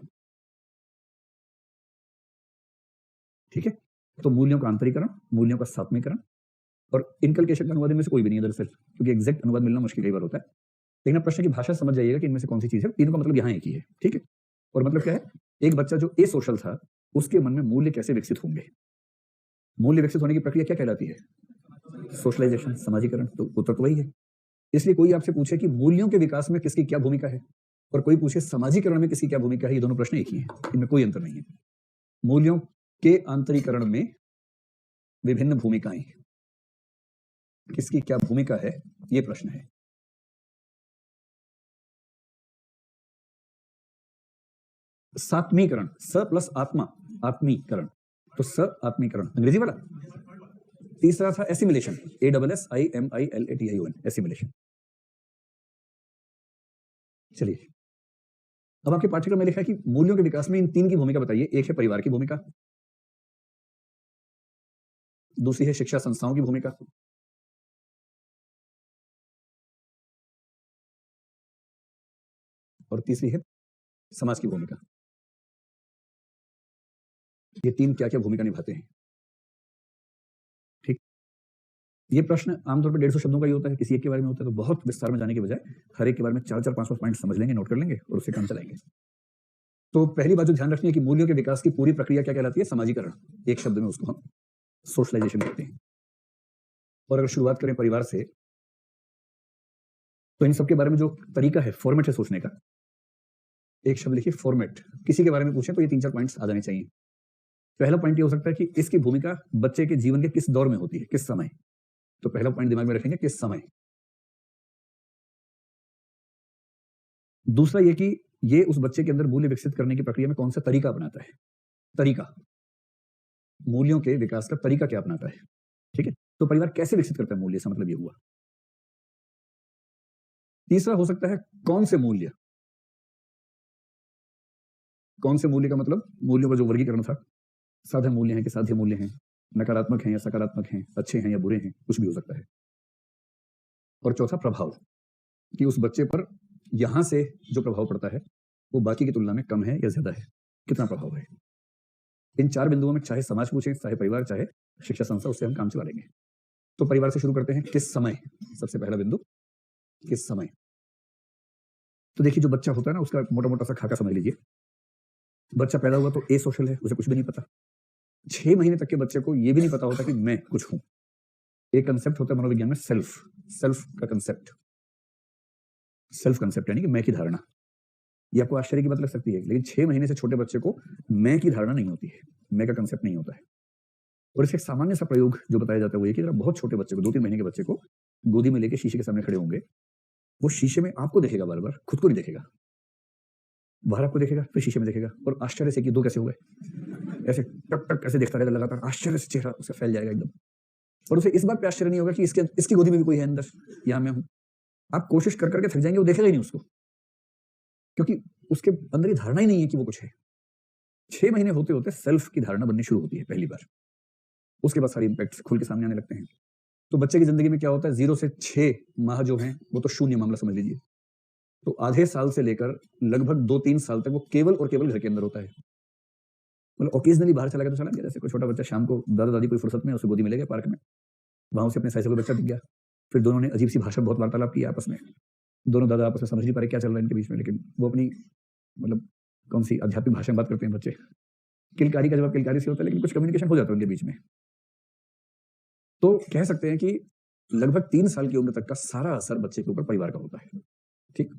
[SPEAKER 1] ठीक है। तो मूल्यों का आंतरीकरण, मूल्यों का सात्मीकरण और इनकलकेशन का अनुवाद इनमें से कोई भी नहीं है दरअसल, क्योंकि एग्जैक्ट अनुवाद मिलना मुश्किल कई बार होता है। लेकिन आप प्रश्न की भाषा समझ जाइएगा कि इनमें से कौन सी चीज है, तीनों का मतलब यहाँ एक ही है। ठीक है। और मतलब क्या है, एक बच्चा जो ए सोशल था उसके मन में मूल्य कैसे विकसित होंगे, मूल्य विकसित होने की प्रक्रिया क्या कहलाती है, सोशलाइजेशन, समाजीकरण। तो उत्तर तो वही है। इसलिए कोई आपसे पूछे कि मूल्यों के विकास में किसकी क्या भूमिका है और कोई पूछे समाजीकरण में किसकी क्या भूमिका है, ये दोनों प्रश्न एक ही हैं, इनमें कोई अंतर नहीं है। मूल्यों के आंतरीकरण में विभिन्न भूमिकाएं, किसकी क्या भूमिका है, ये प्रश्न है। सात्मीकरण, स प्लस आत्मा, आत्मीकरण, तो स आत्मीकरण अंग्रेजी वाला। तीसरा था एसिमिलेशन, ASSIMILATION, एसिमिलेशन। चलिए, अब आपके पाठ्यक्रम में लिखा है कि मूल्यों के विकास में इन तीन की भूमिका बताइए। एक है परिवार की भूमिका, दूसरी है शिक्षा संस्थाओं की भूमिका, और तीसरी है समाज की भूमिका। ये तीन क्या क्या भूमिका निभाते हैं। ठीक। ये प्रश्न आमतौर पर 150 शब्दों का ही होता है, किसी एक के बारे में होता है, तो बहुत विस्तार में जाने के बजाय हर एक के बारे में 4-4, 5-5 पॉइंट समझ लेंगे, नोट कर लेंगे और उससे काम चलाएंगे। तो पहली बात जो ध्यान रखनी है कि मूल्यों के विकास की पूरी प्रक्रिया क्या कहलाती है, समाजीकरण। एक शब्द में उसको हम सोशलाइजेशन कहते हैं। और अगर शुरुआत करें परिवार से, तो इन सबके बारे में जो तरीका है, फॉर्मेट है सोचने का, एक शब्द लिखिए फॉर्मेट। किसी के बारे में पूछें तो ये 3-4 पॉइंट्स आ जाने चाहिए। पहला पॉइंट ये हो सकता है कि इसकी भूमिका बच्चे के जीवन के किस दौर में होती है, किस समय। तो पहला पॉइंट दिमाग में रखेंगे, किस समय। दूसरा ये कि ये उस बच्चे के अंदर मूल्य विकसित करने की प्रक्रिया में कौन सा तरीका अपनाता है, तरीका, मूल्यों के विकास का तरीका क्या अपनाता है। ठीक है। तो परिवार कैसे विकसित करता है मूल्य, इसका मतलब ये हुआ। तीसरा हो सकता है कौन से मूल्य, कौन से मूल्य का मतलब मूल्यों का जो वर्गीकरण था, साधन मूल्य हैं कि साध्य मूल्य हैं, नकारात्मक हैं या सकारात्मक हैं, अच्छे हैं या बुरे हैं, कुछ भी हो सकता है। और चौथा प्रभाव, कि उस बच्चे पर यहां से जो प्रभाव पड़ता है वो बाकी की तुलना में कम है या ज्यादा है, कितना प्रभाव है। इन 4 बिंदुओं में चाहे समाज पूछे, चाहे परिवार, चाहे शिक्षा संस्था, उससे हम काम चला लेंगे। तो परिवार से शुरू करते हैं, किस समय, सबसे पहला बिंदु किस समय। तो देखिए जो बच्चा होता है ना, उसका मोटा मोटा सा खाका समझ लीजिए। बच्चा पैदा हुआ तो ए सोशल है, उसे कुछ भी नहीं पता। 6 महीने तक के बच्चे को यह भी नहीं पता होता कि मैं कुछ हूं। एक कंसेप्ट होता है मनोविज्ञान में सेल्फ, सेल्फ का कंसेप्ट, सेल्फ कंसेप्ट यानी कि मैं की धारणा। ये आपको आश्चर्य की बात लग सकती है, लेकिन 6 महीने से छोटे बच्चे को मैं की धारणा नहीं होती है, मैं का कंसेप्ट नहीं होता है। और इसका एक सामान्य सा प्रयोग जो बताया जाता है वो ये कि अगर बहुत छोटे बच्चे को, 2-3 महीने के बच्चे को गोदी में लेके शीशे के सामने खड़े होंगे, वो शीशे में आपको देखेगा, बार बार खुद को नहीं देखेगा। बाहर आपको देखेगा, फिर शीशे में देखेगा, और आश्चर्य से कि दो कैसे हुए, ऐसे टक टक ऐसे देखता रहेगा लगातार, आश्चर्य से चेहरा उसका फैल जाएगा एकदम। और उसे इस बात पे आश्चर्य नहीं होगा कि इसकी गोदी में भी कोई है अंदर, यहाँ मैं हूं। आप कोशिश कर करके थक जाएंगे, वो देखेगा ही नहीं उसको, क्योंकि उसके अंदर ये धारणा ही नहीं है कि वो कुछ है। 6 महीने होते होते सेल्फ की धारणा बननी शुरू होती है पहली बार, उसके बाद सारे इंपैक्ट्स खुल के सामने आने लगते हैं। तो बच्चे की जिंदगी में क्या होता है, 0 से 6 माह जो हैं वो तो शून्य मामला समझ लीजिए। तो आधे साल से लेकर लगभग 2-3 साल तक वो केवल और केवल घर के अंदर होता है। मतलब ओकेजनली बाहर चला गया तो चला गया, जैसे कोई छोटा बच्चा शाम को दादा दादी कोई फुर्सत में उसे गोदी में ले गए पार्क में, वहां उसे अपने साइज का कोई बच्चा दिख गया, फिर दोनों ने अजीब सी भाषा बहुत वार्तालाप किया आपस में। दोनों दादा आपस में समझ नहीं पा रहे क्या चल रहा है इनके बीच में, लेकिन वो अपनी मतलब कौन सी आध्यात्मिक भाषा में बात करते हैं बच्चे। किलकारी का जवाब किलकारी से होता है, लेकिन कुछ कम्युनिकेशन हो जाता है उनके बीच में। तो कह सकते हैं कि लगभग 3 साल की उम्र तक का सारा असर बच्चे के ऊपर परिवार का होता है। ठीक।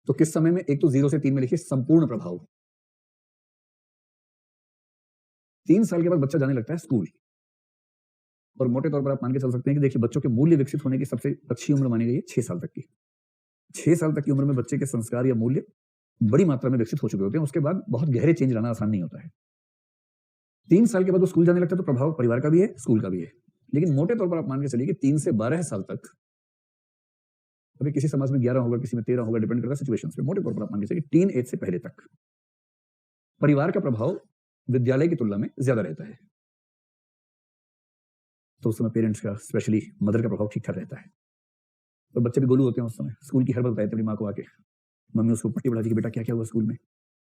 [SPEAKER 1] तो किस समय में, एक तो 0 से 3 में लिखिए संपूर्ण प्रभाव। 3 साल के बाद बच्चा जाने लगता है स्कूल, और मोटे तौर पर आप मान के चल सकते हैं कि देखिए बच्चों के मूल्य विकसित होने की सबसे अच्छी उम्र मानी गई है 6 साल तक की। 6 साल तक की उम्र में बच्चे के संस्कार या मूल्य बड़ी मात्रा में विकसित हो चुके होते हैं, उसके बाद बहुत गहरे चेंज लाना आसान नहीं होता है। 3 साल के बाद वो स्कूल जाने लगता है, तो प्रभाव परिवार का भी है, स्कूल का भी है। लेकिन मोटे तौर पर आप मान के चलिए कि 3 से 12 साल तक, अभी किसी समाज में 11 होगा, किसी में 13 होगा, डिपेंड करता है सिचुएशंस पे। मोटे तौर पर आप मान के चलिए टीन एज से पहले तक परिवार का प्रभाव विद्यालय की तुलना में ज्यादा रहता है। तो उस समय पेरेंट्स का, स्पेशली मदर का प्रभाव ठीक ठाक रहता है। और बच्चे भी गोलू होते हैं उस समय, स्कूल की हर बात बताते अपनी माँ को आके, मम्मी उसको पट्टी बढ़ाती कि बेटा क्या क्या हुआ स्कूल में,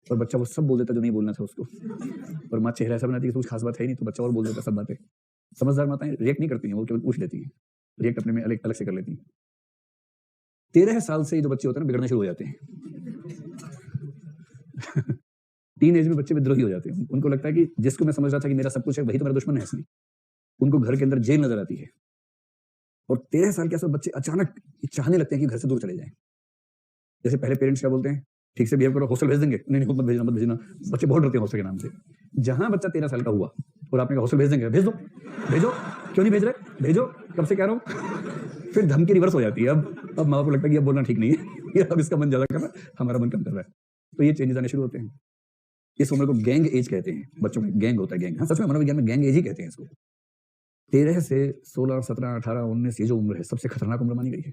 [SPEAKER 1] और बच्चा वो सब बोल देता जो नहीं बोलना था उसको, और माँ चेहरा ऐसा बनाती है कि कुछ खास बात है ही नहीं, तो बच्चा और बोल देता सब बातें। समझदार माताएं रिएक्ट नहीं करती हैं, वो केवल पूछ लेती हैं, रिएक्ट अपने में अलग अलग से कर लेती हैं। 13 साल से ये जो बच्चे होते हैं ना बिगड़ने शुरू हो जाते हैं। टीन एज में बच्चे विद्रोही हो जाते हैं, उनको लगता है कि जिसको मैं समझ रहा था कि मेरा सब कुछ है वही तो मेरा दुश्मन है असली। उनको घर के अंदर जेल नजर आती है, और 13 साल के आसपास बच्चे अचानक चाहने लगते हैं कि घर से दूर चले जाएं। जैसे पहले पेरेंट्स क्या बोलते हैं, ठीक से बिहेव करो, हॉस्टल भेज देंगे, नहीं नहीं मत भेजना मत भेजना, बच्चे बहुत डरते हैं हॉस्टल के नाम से। जहां बच्चा 13 साल का हुआ और आपने कहा हॉस्टल भेज देंगे, भेज दो, भेजो, क्यों नहीं भेज रहे, भेजो, कब से कह रहा हूं। फिर धमकी रिवर्स हो जाती है। अब माँ बाप को लगता है कि अब बोलना ठीक नहीं है, अब इसका मन ज्यादा कर रहा है, हमारा मन कम कर रहा है, तो ये चेंजेस आने शुरू होते हैं। इस उम्र को गैंग एज कहते हैं, बच्चों में गैंग होता है, गैंग, हाँ सच में मनोविज्ञान में गैंग एज ही कहते हैं इसको। 13 से 16, 17, 18, 19 ये जो उम्र है सबसे खतरनाक उम्र मानी गई है।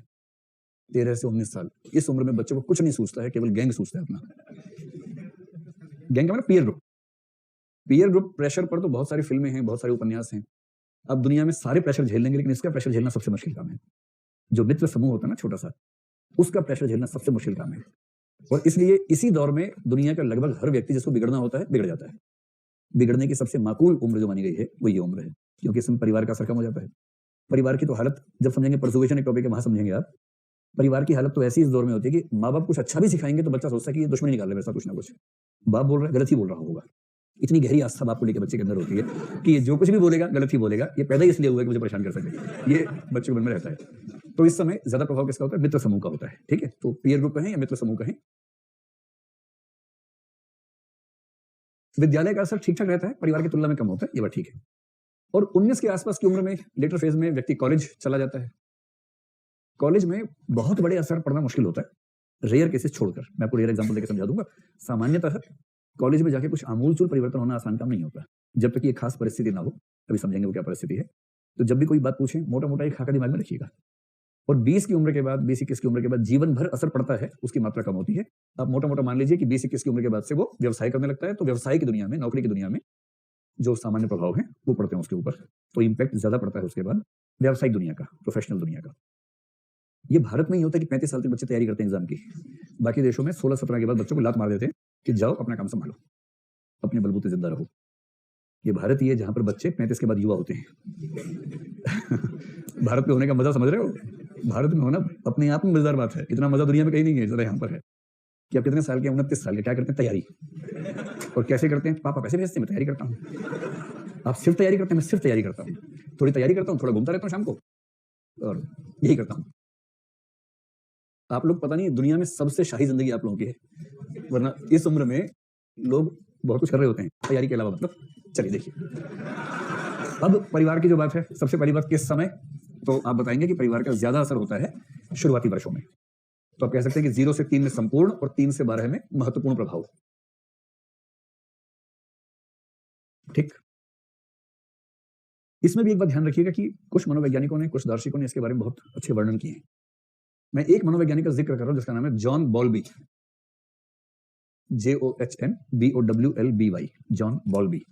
[SPEAKER 1] 13 से 19 साल, इस उम्र में बच्चे को कुछ नहीं सोचता है, केवल गैंग सोचता है अपना। गैंग का मतलब peer group. Peer group pressure पर तो बहुत सारी फिल्में हैं, बहुत सारे उपन्यास हैं। अब दुनिया में सारे प्रेशर झेल लेंगे, लेकिन इसका प्रेशर झेलना सबसे मुश्किल काम है। जो मित्र समूह होता है ना छोटा सा, उसका प्रेशर झेलना सबसे मुश्किल काम है। और इसलिए इसी दौर में दुनिया का लगभग हर व्यक्ति जिसको बिगड़ना होता है बिगड़ जाता है। बिगड़ने की सबसे माकूल उम्र जो मानी गई है वो ये उम्र है, क्योंकि इसमें परिवार का असर कम हो जाता है। परिवार की तो हालत जब समझेंगे, परसुएशन एक टॉपिक है, वहां समझेंगे आप। परिवार की हालत तो ऐसी इस दौर में होती है कि माँ बाप कुछ अच्छा भी सिखाएंगे तो बच्चा सोचता है कि ये दुश्मनी निकाल रहे मेरे साथ कुछ ना कुछ, बाप बोल रहा है गलत ही बोल रहा होगा। इतनी गहरी आस्था बाप को लेकर बच्चे के अंदर होती है कि ये जो कुछ भी बोलेगा गलत ही बोलेगा, ये पैदा ही इसलिए हुआ है कि मुझे परेशान कर सके, ये बच्चे के मन में रहता है। तो इस समय ज्यादा प्रभाव किसका होता है, मित्र समूह का होता है। ठीक है, तो पीयर ग्रुप कहें या मित्र समूह कहें। विद्यालय का असर ठीक ठाक रहता है, परिवार की तुलना में कम होता है, ये बात ठीक है। और 19 के आसपास की उम्र में, लेटर फेज में, व्यक्ति कॉलेज चला जाता है। कॉलेज में बहुत बड़े असर पड़ना मुश्किल होता है, रेयर केसेस छोड़कर। मैं आपको रेयर एग्जांपल देकर समझा दूंगा। सामान्यतः कॉलेज में जाके कुछ आमूलचूल परिवर्तन होना आसान काम नहीं होता, जब तक ये खास परिस्थिति ना हो। अभी समझेंगे वो क्या परिस्थिति है। तो जब भी कोई बात पूछे, मोटा मोटा एक खाका दिमाग में रखिएगा। और 20 की उम्र के बाद, 20-21 की उम्र के बाद जीवन भर असर पड़ता है, उसकी मात्रा कम होती है। आप मोटा मोटा मान लीजिए कि 20-21 की उम्र के बाद से वो व्यवसाय करने लगता है, तो व्यवसाय की दुनिया में, नौकरी की दुनिया में जो सामान्य प्रभाव है वो पड़ते हैं उसके ऊपर, तो इम्पैक्ट ज्यादा पड़ता है उसके बाद व्यावसायिक दुनिया का, प्रोफेशनल दुनिया का। ये भारत में ही होता है कि 35 साल तक बच्चे तैयारी करते हैं एग्जाम की। बाकी देशों में 16-17 के बाद बच्चों को लात मार देते हैं कि जाओ अपना काम संभालो, अपने बलबूते जिंदा रहो। ये भारत ही है जहां पर बच्चे 35 के बाद युवा होते हैं। भारत में होने का मजा समझ रहे हो? भारत में होना अपने आप में मजेदार बात है, इतना मजा दुनिया में कहीं नहीं है जरा यहाँ पर है। कि आप कितने साल के, 29 साल के, क्या करते हैं, तैयारी। और कैसे करते हैं, पापा पैसे भेजते हैं, मैं तैयारी करता हूँ। आप सिर्फ तैयारी करते हैं, मैं सिर्फ तैयारी करता हूँ। थोड़ी तैयारी करता हूँ, थोड़ा घूमता रहता हूँ शाम को, और यही करता हूँ। आप लोग पता नहीं दुनिया में सबसे शाही जिंदगी आप लोगों की है, वरना इस उम्र में लोग बहुत कुछ कर रहे होते हैं तैयारी के अलावा। मतलब चलिए देखिए, अब परिवार की जो बात है, सबसे पहली बात किस समय, तो आप बताएंगे कि परिवार का ज्यादा असर होता है शुरुआती वर्षों में। तो आप कह सकते हैं कि 0 से 3 में संपूर्ण और 3 से 12 में महत्वपूर्ण प्रभाव। ठीक, इसमें भी एक बात ध्यान रखिएगा कि कुछ मनोवैज्ञानिकों ने, कुछ दार्शनिकों ने इसके बारे में बहुत अच्छे वर्णन किए हैं। मैं एक मनोवैज्ञानिक का जिक्र कर रहा हूं जिसका नाम है जॉन बॉल्बी, JOHNBOWLBY, जॉन बॉल्बी।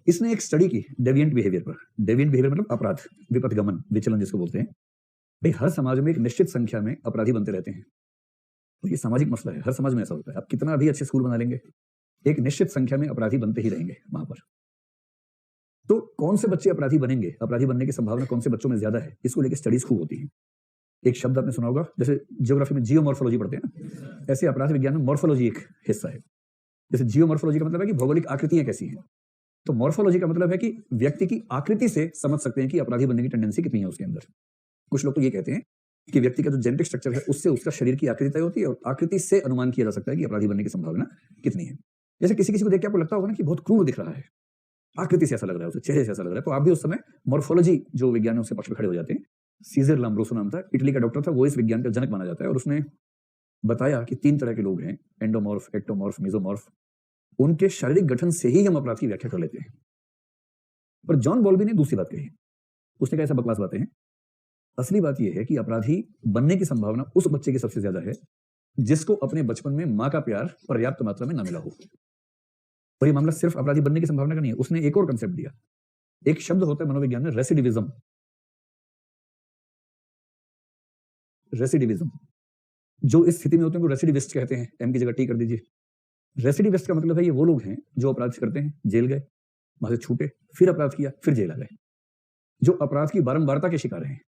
[SPEAKER 1] इसने एक स्टडी की डेविएंट बिहेवियर पर। डेविएंट बिहेवियर मतलब अपराध, विपथगमन, विचलन जिसको बोलते हैं। भाई हर समाज में एक निश्चित संख्या में अपराधी बनते रहते हैं, तो ये सामाजिक मसला है, हर समाज में ऐसा होता है। आप कितना भी अच्छे स्कूल बना लेंगे, एक निश्चित संख्या में अपराधी बनते ही रहेंगे वहां पर। तो कौन से बच्चे अपराधी बनेंगे, अपराधी बनने की संभावना कौन से बच्चों में ज्यादा है, इसको लेकर स्टडीज खूब होती है। एक शब्द आपने सुना होगा, जैसे ज्योग्राफी में जियोमॉर्फोलॉजी पढ़ते हैं ना, ऐसे अपराध विज्ञान में मॉर्फोलॉजी एक हिस्सा है। जैसे जियोमॉर्फोलॉजी का मतलब है कि भौगोलिक आकृतियां कैसी हैं, तो मॉर्फोलॉजी का मतलब है कि व्यक्ति की आकृति से समझ सकते हैं कि अपराधी बनने की टेंडेंसी कितनी है उसके अंदर। कुछ लोग तो ये कहते हैं कि व्यक्ति का जो जेनेटिक स्ट्रक्चर है उससे उसका शरीर की आकृति तय होती है, और आकृति से अनुमान किया जा सकता है कि अपराधी बनने की संभावना कितनी है। जैसे किसी किसी को देख के आपको लगता होगा ना कि बहुत क्रूर दिख रहा है, आकृति से ऐसा लग रहा है, उसे चेहरे से ऐसा लग रहा है, तो आप भी उस समय मॉर्फोलॉजी जो विज्ञान है उसके पक्ष में खड़े हो जाते हैं। सीजर लाम्ब्रोसो नाम था, इटली का डॉक्टर था, वो इस विज्ञान का जनक माना जाता है। और उसने बताया कि 3 तरह के लोग हैं, एंडोमॉर्फ, एक्टोमॉर्फ, मेसोमॉर्फ। उनके शारीरिक गठन से ही हम अपराध की व्याख्या कर लेते हैं। पर जॉन बॉल्बी ने दूसरी बात कही। उसने कहा ऐसा बकवास बातें हैं, असली बात यह है कि अपराधी बनने की संभावना उस बच्चे की सबसे ज्यादा है जिसको अपने बचपन में मां का प्यार पर्याप्त मात्रा में न मिला हो। और ये मामला सिर्फ अपराधी बनने की संभावना का नहीं है, उसने एक और कंसेप्ट दिया। एक शब्द होता है मनोविज्ञान में, रेसिडिविज्म। रेसिडिविज्म, जो इस स्थिति में होते हैं उनको रेसिडिविस्ट कहते हैं, एम की जगह टी कर दीजिए। रेसिडिविस्ट का मतलब है ये वो लोग हैं जो अपराध करते हैं, जेल गए, वहां से छूटे, फिर अपराध किया, फिर जेल आ गए, जो अपराध की बारंबारता के शिकार हैं,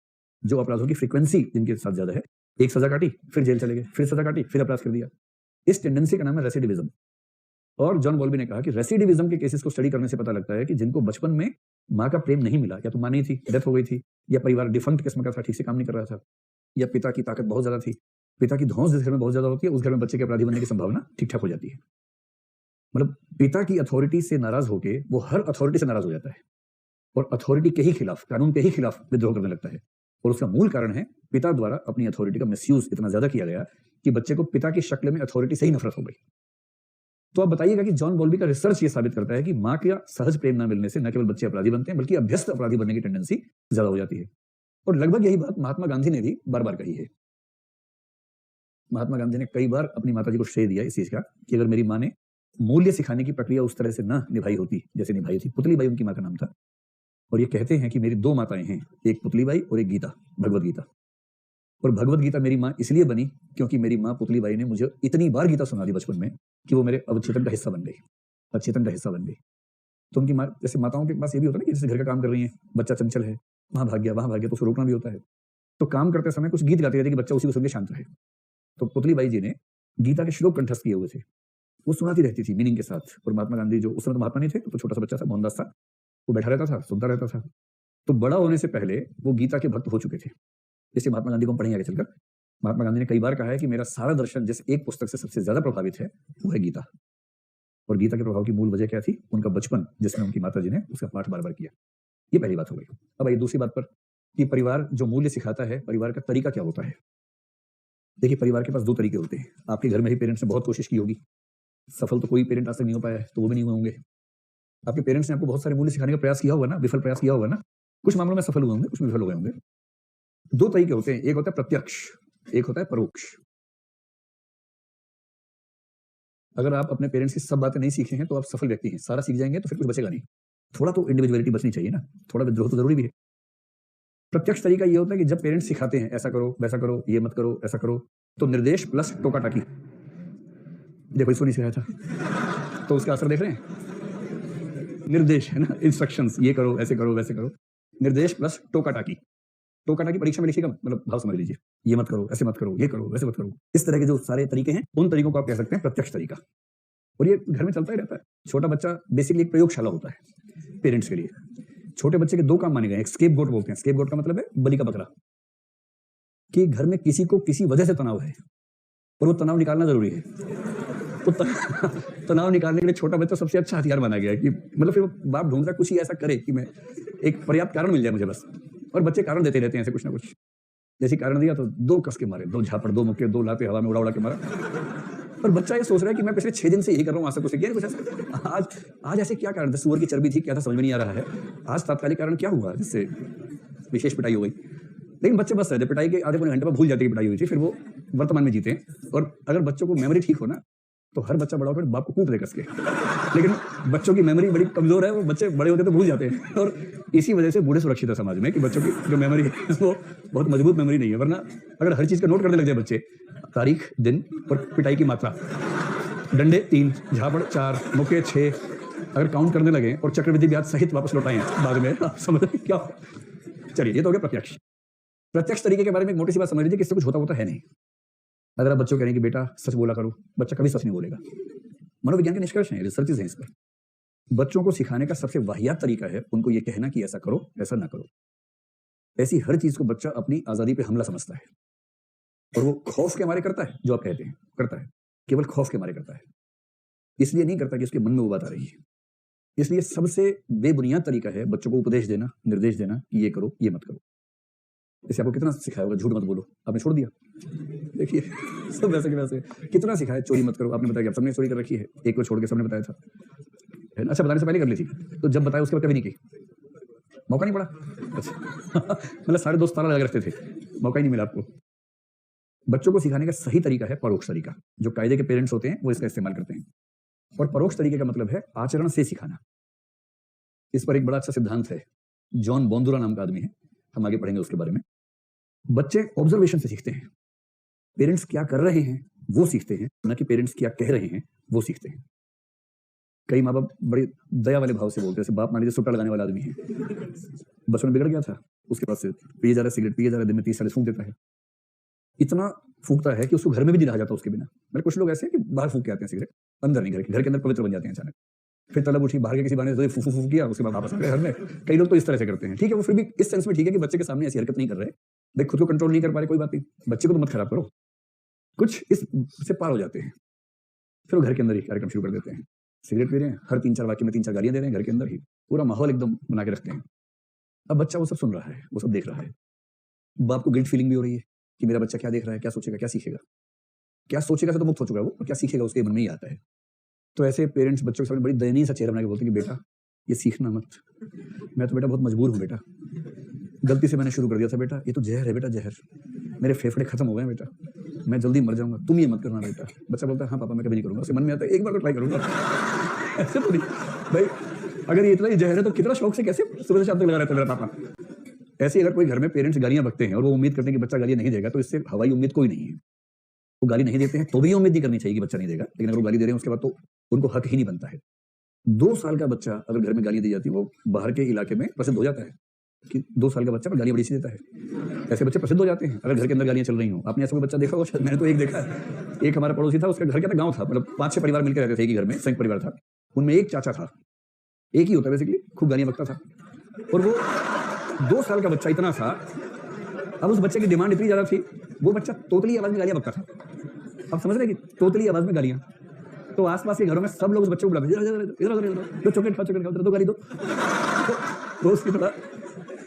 [SPEAKER 1] जो अपराधों की फ्रीक्वेंसी जिनके साथ ज्यादा है, एक सजा काटी फिर जेल चले गए, फिर सजा काटी फिर अपराध कर दिया। इस टेंडेंसी का नाम है रेसिडिविज्म। और जॉन बॉल्बी ने कहा कि रेसिडिविज्म के केसेस को स्टडी करने से पता लगता है कि जिनको बचपन में माँ का प्रेम नहीं मिला, या तो माँ नहीं थी, डेथ हो गई थी, या परिवार डिफंक्ट किस्म का था, ठीक से काम नहीं कर रहा था, या पिता की ताकत बहुत ज्यादा थी, पिता की धौंस जिस घर में बहुत ज्यादा होती है उस घर में बच्चे के अपराधी बनने की संभावना ठीक ठाक हो जाती है। मतलब पिता की अथॉरिटी से नाराज होकर वो हर अथॉरिटी से नाराज हो जाता है और अथॉरिटी के ही खिलाफ, कानून के ही खिलाफ विद्रोह करने लगता है। और उसका मूल कारण है पिता द्वारा अपनी अथॉरिटी का मिसयूज इतना ज्यादा किया गया कि बच्चे को पिता की शक्ल में अथॉरिटी से ही नफरत हो गई। तो आप बताइएगा कि जॉन बॉल्बी का रिसर्च ये साबित करता है कि माँ का सहज प्रेम न मिलने से न केवल बच्चे अपराधी बनते हैं बल्कि अभ्यस्त अपराधी बनने की टेंडेंसी ज्यादा हो जाती है। और लगभग यही बात महात्मा गांधी ने भी बार बार कही है। महात्मा गांधी ने कई बार अपनी माता जी को श्रेय दिया इस चीज का कि अगर मेरी माँ ने मूल्य सिखाने की प्रक्रिया उस तरह से न निभाई होती जैसे निभाई थी, पुतली बाई उनकी माँ का नाम था। और ये कहते हैं कि मेरी दो माताएं हैं, एक पुतली बाई और एक गीता, भगवत गीता। और भगवत गीता मेरी माँ इसलिए बनी क्योंकि मेरी माँ पुतली बाई ने मुझे इतनी बार गीता सुना दी बचपन में कि वो मेरे अवचेतन का हिस्सा बन गई, अचेतन का हिस्सा बन गई। तो उनकी माँ, जैसे माताओं के पास ये भी होता है ना कि जैसे घर का काम कर रही है, बच्चा चंचल है, वहां भाग गया तो उसको रोकना भी होता है। तो काम करते समय कुछ गीत गाती रहती है कि बच्चा उसी को सुन के शांत रहे। तो पुतली बाई जी ने गीता के श्लोक कंठस्थ किए हुए थे, वो सुनाती रहती थी मीनिंग के साथ। और महात्मा गांधी, जो उस समय तो महात्मा नहीं थे, तो छोटा सा बच्चा था, मोहनदास था, वो बैठा रहता था, सुनता रहता था। तो बड़ा होने से पहले वो गीता के भक्त हो चुके थे। इसलिए महात्मा गांधी को हम पढ़ेंगे आगे चलकर। महात्मा गांधी ने कई बार कहा है कि मेरा सारा दर्शन जिस एक पुस्तक से सबसे ज्यादा प्रभावित है वो है गीता। और गीता के प्रभाव की मूल वजह क्या थी? उनका बचपन, जिसमें उनकी माता जी ने उसका पाठ बार बार किया। ये पहली बात हो गई। अब आइए दूसरी बात पर कि परिवार जो मूल्य सिखाता है, परिवार का तरीका क्या होता है। देखिए, परिवार के पास दो तरीके होते हैं। आपके घर में ही पेरेंट्स ने बहुत कोशिश की होगी, सफल तो कोई पेरेंट आज तक नहीं हो पाया है, तो वो भी नहीं हुए होंगे। आपके पेरेंट्स ने आपको बहुत सारे मूल्य सिखाने का प्रयास किया होगा ना, विफल प्रयास किया होगा ना। कुछ मामलों में सफल हुए होंगे, कुछ में विफल हो गए होंगे। दो तरीके होते हैं, एक होता है प्रत्यक्ष, एक होता है परोक्ष। अगर आप अपने पेरेंट्स की सब बातें नहीं सीखे हैं तो आप सफल व्यक्ति हैं, सारा सीख जाएंगे तो फिर कुछ बचेगा नहीं। थोड़ा तो इंडिविजुअलिटी बचनी चाहिए ना, थोड़ा विद्रोह तो जरूरी भी है। प्रत्यक्ष तरीका ये होता है कि जब पेरेंट्स सिखाते हैं ऐसा करो, वैसा करो, ये मत करो, ऐसा करो, तो निर्देश प्लस टोका टाकी। देखो, इसको नहीं सिखाया था तो उसका असर देख रहे हैं। निर्देश है ना, इंस्ट्रक्शंस, ये करो, ऐसे करो, वैसे करो, निर्देश प्लस टोका टाकी। टोका टाकी परीक्षा में लिखिएगा, मतलब भाव समझ लीजिए, ये मत करो, ऐसे मत करो, ये करो, वैसे मत करो। इस तरह के जो सारे तरीके हैं, उन तरीकों को आप कह सकते हैं प्रत्यक्ष तरीका। और ये घर में चलता ही रहता है। छोटा बच्चा बेसिकली एक प्रयोगशाला होता है पेरेंट्स के लिए। छोटे बच्चे के दो काम माने गए, एक स्केप गोट बोलते हैं। स्केप गोट का मतलब है बलि का बकरा, कि घर में किसी को किसी वजह से तनाव है और वो तनाव निकालना जरूरी है। तो तनाव निकालने के लिए छोटा बच्चा सबसे अच्छा हथियार माना गया है कि मतलब फिर बाप ढूंढ रहा कुछ ही ऐसा करे कि मैं एक पर्याप्त कारण मिल जाए मुझे बस। और बच्चे कारण देते रहते हैं ऐसे कुछ ना कुछ। जैसे कारण दिया तो दो कस के मारे, दो झापड़, दो मुक्के, दो लाते हवा में उड़ा उड़ा के मारा। और बच्चा ये सोच रहा है कि मैं पिछले 6 दिन से यही कर रहा हूँ, आज तक कुछ किया कुछ ऐसा। आज ऐसे क्या कारण था? सुअर की चर्बी थी, क्या था समझ में नहीं आ रहा है। आज तात्कालिक कारण क्या हुआ जिससे विशेष पिटाई हो गई? लेकिन बच्चे बस रहते, पिटाई के आधे पौने घंटे में भूल जाते कि पिटाई हुई थी, फिर वो वर्तमान में जीते हैं। और अगर बच्चों को मेमोरी ठीक हो ना तो हर बच्चा बड़ा होकर बाप को कूट दे कस के। लेकिन बच्चों की मेमोरी बड़ी कमजोर है, वो बच्चे बड़े होते तो भूल जाते हैं। और इसी वजह से बूढ़े सुरक्षित है समाज में कि बच्चों की जो मेमोरी है वो बहुत मजबूत मेमोरी नहीं है। वरना अगर हर चीज का नोट करने लग जाए बच्चे, तारीख, दिन और पिटाई की मात्रा, डंडे 3, झापड़ 4, मुक्के 6, अगर काउंट करने लगे और चक्रवृद्धि ब्याज सहित वापस लौटाएं बाद में, आप समझ क्या। चलिए, ये तो हो गया प्रत्यक्ष। प्रत्यक्ष तरीके के बारे में एक मोटी सी बात समझ लीजिए कि इससे कुछ होता है नहीं। अगर आप बच्चों कह रहे हैं कि बेटा सच बोला करो, बच्चा कभी सच नहीं बोलेगा। मनोविज्ञान के निष्कर्ष हैं, रिसर्चेस हैं इस पर। बच्चों को सिखाने का सबसे वाहियात तरीका है उनको ये कहना कि ऐसा करो, ऐसा ना करो। ऐसी हर चीज को बच्चा अपनी आजादी पे हमला समझता है और वो खौफ के मारे करता है। जो आप कहते हैं करता है, केवल खौफ के मारे करता है, इसलिए नहीं करता कि उसके मन में वो बात आ रही है। इसलिए सबसे बेबुनियाद तरीका है बच्चों को उपदेश देना, निर्देश देना कि ये करो, ये मत करो। इसे आपको कितना सिखाया होगा, झूठ मत बोलो, आपने छोड़ दिया। देखिए, सब वैसे के वैसे कितना सिखाया, चोरी मत करो, आपने बताया कि आप सबने चोरी कर रखी है, एक को छोड़ के सबने बताया था। अच्छा, बताने से पहले कर ली थी, तो जब बताया उसके बाद कभी नहीं की, मौका नहीं पड़ा। अच्छा मतलब सारे दोस्त ताला लगा रखते थे, मौका ही नहीं मिला आपको। बच्चों को सिखाने का सही तरीका है परोक्ष तरीका। जो कायदे के पेरेंट्स होते हैं वो इसका इस्तेमाल करते हैं। और परोक्ष तरीके का मतलब है आचरण से सिखाना। इस पर एक बड़ा अच्छा सिद्धांत है, जॉन बोंदुरा नाम का आदमी है, हम आगे पढ़ेंगे उसके बारे में। बच्चे ऑब्जर्वेशन से सीखते हैं। पेरेंट्स क्या कर रहे हैं वो सीखते हैं, ना कि पेरेंट्स क्या कह रहे हैं वो सीखते हैं। कई माँ बाप बड़े दया वाले भाव से बोलते हैं, जैसे बाप मान लीजिए सुट्टा लगाने वाला आदमी है, बचपन में बिगड़ गया था, उसके बाद से पिए जा रहा है, सिगरेट पिए जा रहा है, दिन में 30-40 फूंक देता है, इतना फूंकता है कि उसको घर में भी नहीं रहा जाता उसके बिना। मेरे कुछ लोग ऐसे हैं कि बाहर फूंक के आते हैं सिगरेट, अंदर नहीं, घर के अंदर पवित्र बन जाते हैं अचानक। फिर तलब उठी, बाहर के किसी बहाने से फू फू फू किया, उसके बाद वापस आ गए घर में। कई लोग तो इस तरह से करते हैं, ठीक है, वो फिर भी इस सेंस में ठीक है कि बच्चे के सामने ऐसी हरकत नहीं कर रहे, देख खुद को कंट्रोल नहीं कर पा रहे, कोई बात नहीं, बच्चे को तो मत खराब करो, कुछ इस से पार हो जाते हैं। फिर वो घर के अंदर ही कार्यक्रम शुरू कर देते हैं, सिगरेट पी रहे हैं, हर 3-4 वाक्य में 3-4 गालियां दे रहे हैं, घर के अंदर ही पूरा माहौल एकदम बना के रखते हैं। अब बच्चा वो सब सुन रहा है, वो सब देख रहा है, बाप को गिल्ट फीलिंग भी हो रही है कि मेरा बच्चा क्या देख रहा है, क्या सोचेगा, क्या सीखेगा। क्या सोचेगा से तो मुक्त हो चुका है वो, और क्या सीखेगा उसके मन में ही आता है। तो ऐसे पेरेंट्स बच्चों के सामने बड़ी दयनीय सा चेहरा बना के बोलते हैं कि बेटा ये सीखना मत, मैं तो बेटा बहुत मजबूर हूँ बेटा, गलती से मैंने शुरू कर दिया था बेटा, ये तो जहर है बेटा, जहर, मेरे फेफड़े खत्म हो गए बेटा, मैं जल्दी मर जाऊंगा, तुम ये मत करना बेटा। बच्चा बोलता है हाँ पापा मैं कभी नहीं करूंगा, उसके मन में आता है एक बार तो ट्राई करूंगा। ऐसे तो नहीं भाई, अगर ये इतना ही जहर है तो कितना शौक से कैसे सुबह से शाम तक लगा रहता है मेरा पापा। ऐसे अगर कोई घर में पेरेंट्स गालियां बकते हैं और वो उम्मीद करते हैं कि बच्चा गालियां नहीं देगा, तो इससे हवाई उम्मीद कोई नहीं है। वो गाली नहीं देते हैं तो भी उम्मीद नहीं करनी चाहिए कि बच्चा नहीं देगा, लेकिन अगर वो गाली दे रहे हैं उसके बाद तो उनको हक ही नहीं बनता है। 2 साल का बच्चा अगर घर में गाली दी जाती है, वो बाहर के इलाके में प्रसिद्ध हो जाता है कि 2 साल का बच्चा पर गालियां बड़ी सी देता है। ऐसे बच्चे प्रसिद्ध हो जाते हैं अगर घर के अंदर गालियां चल रही हो। आपने ऐसा कोई बच्चा देखा होगा? मैंने तो एक देखा है, एक हमारा पड़ोसी था, उसका घर क्या था, गाँव था, मतलब 5-6 परिवार मिलकर रहते थे एक ही घर में, संयुक्त परिवार था। उनमें एक चाचा था, एक ही होता है बेसिकली, खूब गालियां बकता था, और वो 2 साल का बच्चा इतना था। अब उस बच्चे की डिमांड इतनी ज्यादा थी, वो बच्चा तोतली आवाज में गालियां बकता था। आप समझ रहे हैं कि तोतली आवाज में गालियां, तो आसपास के घरों में सब लोग उस बच्चे को बुलाते, इधर चॉकलेट खाओ, चॉकलेट खाओ, दो गाली दो। तो उसकी थोड़ा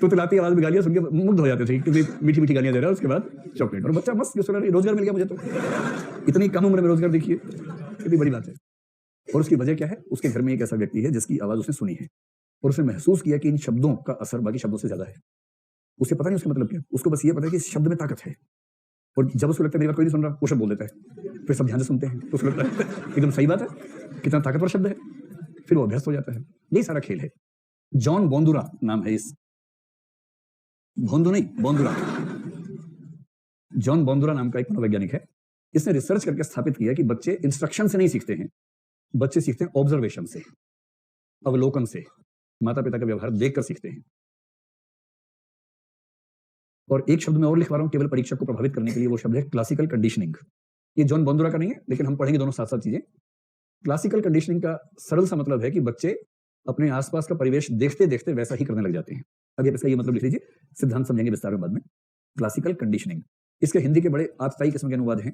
[SPEAKER 1] तुतलाती आवाज में गालियां सुन के मुग्ध हो जाते थे, क्योंकि मीठी मीठी गालियां दे रहा है, उसके बाद चॉकलेट, और बच्चा मस्त सुन रहा, रोजगार मिल गया मुझे तो। इतनी कम उम्र में रोजगार, देखिए कितनी बड़ी बात है। और उसकी वजह क्या है? उसके घर में एक ऐसा व्यक्ति है जिसकी आवाज उसने सुनी है, और उसने महसूस किया कि इन शब्दों का असर बाकी शब्दों से ज्यादा है। उसे पता नहीं उसका मतलब क्या, उसको बस ये पता है कि इस शब्द में ताकत है। और जब उसको लगता है मेरी बात कोई नहीं सुन रहा, वो शब्द बोल देता है, फिर सब ध्यान से सुनते हैं, तो उसको लगता है एकदम सही बात है, कितना ताकतवर शब्द है, फिर वो अभ्यस्त हो जाता है। यही सारा खेल है। जॉन बोंदुरा नाम है इस, बोंदू नहीं, बोंदुरा, जॉन बोंदुरा नाम का एक मनोवैज्ञानिक है। इसने रिसर्च करके स्थापित किया कि बच्चे इंस्ट्रक्शन से नहीं सीखते हैं, बच्चे सीखते हैं ऑब्जर्वेशन से, अवलोकन से, माता पिता का व्यवहार देखकर सीखते हैं। और एक शब्द मैं और लिखवा रहा हूं केवल परीक्षक को प्रभावित करने के लिए, वो शब्द है क्लासिकल कंडीशनिंग। ये जॉन बोंदुरा का नहीं है, लेकिन हम पढ़ेंगे दोनों साथ साथ चीजें। क्लासिकल कंडीशनिंग का सरल सा मतलब है कि बच्चे अपने आसपास का परिवेश देखते देखते वैसा ही करने लग जाते हैं। अब इसका ये मतलब लिख लीजिए, सिद्धांत समझेंगे विस्तार में बाद में। क्लासिकल कंडीशनिंग, इसके हिंदी के बड़े आतताई किस्म के अनुवाद हैं।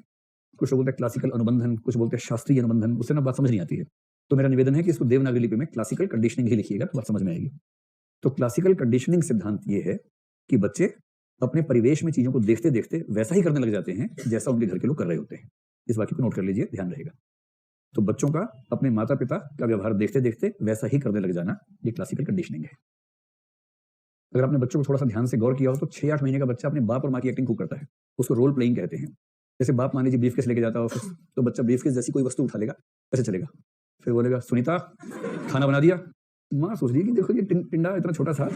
[SPEAKER 1] कुछ लोग बोलते हैं क्लासिकल अनुबंधन, कुछ बोलते हैं शास्त्रीय अनुबंधन, उससे ना बात समझ नहीं आती है। तो मेरा निवेदन है कि इसको देवनागरी लिपि में क्लासिकल कंडीशनिंग ही लिखिएगा, तो बात समझ में आएगी। तो क्लासिकल कंडीशनिंग सिद्धांत ये है कि बच्चे अपने परिवेश में चीजों को देखते देखते वैसा ही करने लग जाते हैं जैसा उनके घर के लोग कर रहे होते हैं। इस वाक्य को नोट कर लीजिए, ध्यान रहेगा। तो बच्चों का अपने माता पिता का व्यवहार देखते देखते वैसा ही करने लग जाना, ये क्लासिकल कंडीशनिंग है। अगर आपने बच्चों को थोड़ा सा ध्यान से गौर किया हो तो 6-8 महीने का बच्चा अपने बाप और माँ की एक्टिंग खूब करता है, उसको रोल प्लेइंग कहते हैं। जैसे बाप मान लीजिए ब्रीफकेस लेके जाता है ऑफिस, तो बच्चा ब्रीफकेस जैसी कोई वस्तु उठा लेगा, ऐसे चलेगा, फिर बोलेगा सुनीता खाना बना दिया। माँ सोच रही है कि देखो ये टिंडा इतना छोटा सा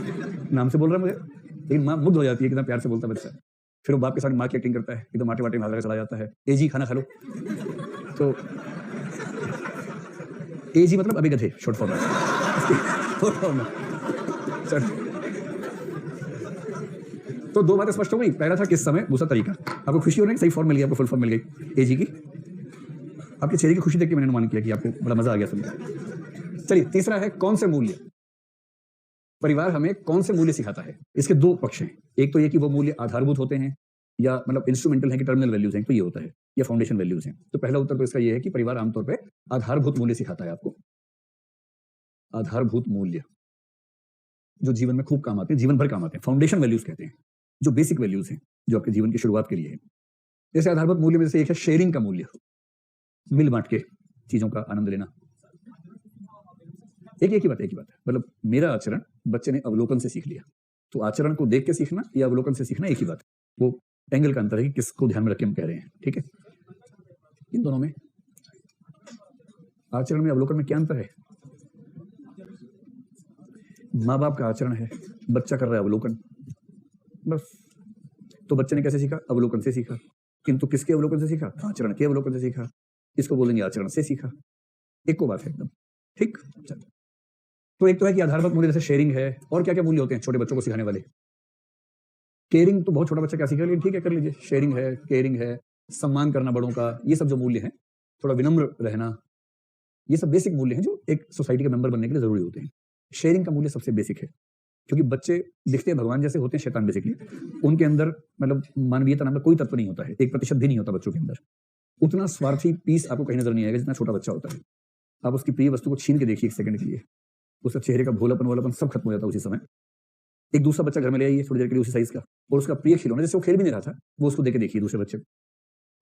[SPEAKER 1] नाम से बोल रहा है मुझे, लेकिन माँ मुग्ध हो जाती है, कितना प्यार से बोलता है बच्चा। फिर वो बाप के साथ माँ की एक्टिंग करता है, एकदम आटे वाटे में हाथ चला जाता है, एजी खाना खा लो। तो एजी मतलब अभी गधे, शॉर्ट फॉर्म में। तो 2 बातें स्पष्ट हो गई, पहला था किस समय, दूसरा तरीका। आपको खुशी हो रही है, सही फॉर्म मिल गया, आपको फुल फॉर्म मिल गई एजी की। आपके चेहरे की खुशी देख के मैंने अनुमान किया कि आपको बड़ा मजा आ गया सुनकर। चलिए, तीसरा है कौन से मूल्य, परिवार हमें कौन से मूल्य सिखाता है। इसके 2 पक्ष हैं, एक तो ये कि वो मूल्य आधारभूत होते हैं या मतलब इंस्ट्रूमेंटल है कि टर्मिनल वैल्यूज हैं, तो ये होता है, या फाउंडेशन वैल्यूज हैं। तो पहला उत्तर तो इसका ये है कि परिवार आमतौर पे आधारभूत मूल्य सिखाता है आपको। आधारभूत मूल्य जो जीवन में खूब काम आते हैं, जीवन भर काम आते हैं, फाउंडेशन वैल्यूज कहते हैं, जो बेसिक वैल्यूज हैं, जो आपके जीवन की शुरुआत के लिए है। जैसे आधारभूत मूल्य में से एक है शेयरिंग का मूल्य, मिल बांट के चीजों का आनंद लेना। एक ही बात है, मतलब मेरा आचरण बच्चे ने अवलोकन से सीख लिया, तो आचरण को देख के सीखना या अवलोकन से सीखना एक ही बात है। वो एंगल का अंतर है कि किसको ध्यान में रख के हम कह रहे हैं, ठीक है। इन दोनों में आचरण में अवलोकन में क्या अंतर है? माँ बाप का आचरण है, बच्चा कर रहा है अवलोकन, बस। तो बच्चे ने कैसे सीखा? अवलोकन से सीखा। किंतु किसके अवलोकन से सीखा? आचरण के अवलोकन से सीखा। इसको बोलेंगे आचरण से सीखा। एक को बात है एकदम ठीक। चलो, तो एक तो है कि आधारभूत मूल्य जैसे शेयरिंग है, और क्या क्या मूल्य होते हैं छोटे बच्चों को सिखाने वाले? केयरिंग तो बहुत छोटा बच्चा क्या सीखेगा, लेकिन ठीक है कर लीजिए। शेयरिंग है, केयरिंग है, सम्मान करना बड़ों का, ये सब जो मूल्य हैं, थोड़ा विनम्र रहना, ये सब बेसिक मूल्य हैं जो एक सोसाइटी के मेंबर बनने के लिए जरूरी होते हैं। शेयरिंग का मूल्य सबसे बेसिक है, क्योंकि बच्चे दिखते हैं भगवान जैसे होते हैं, शैतान बेसिकली। उनके अंदर मतलब मानवीयता नाम का कोई तत्व नहीं होता है, 1% भी नहीं होता बच्चों के अंदर। उतना स्वार्थी पीस आपको कहीं नजर नहीं आएगा जितना छोटा बच्चा होता है। आप उसकी प्रिय वस्तु को छीन के देखिए एक सेकंड के लिए, उसका चेहरे का भोलापन वालापन सब खत्म हो जाता है उसी समय। एक दूसरा बच्चा घर में ले आइए थोड़ी देर के लिए उसी साइज का, और उसका प्रिय खिलौना जैसे वो खेल भी नहीं रहा था, वो उसको देके देखिए दूसरे बच्चे को,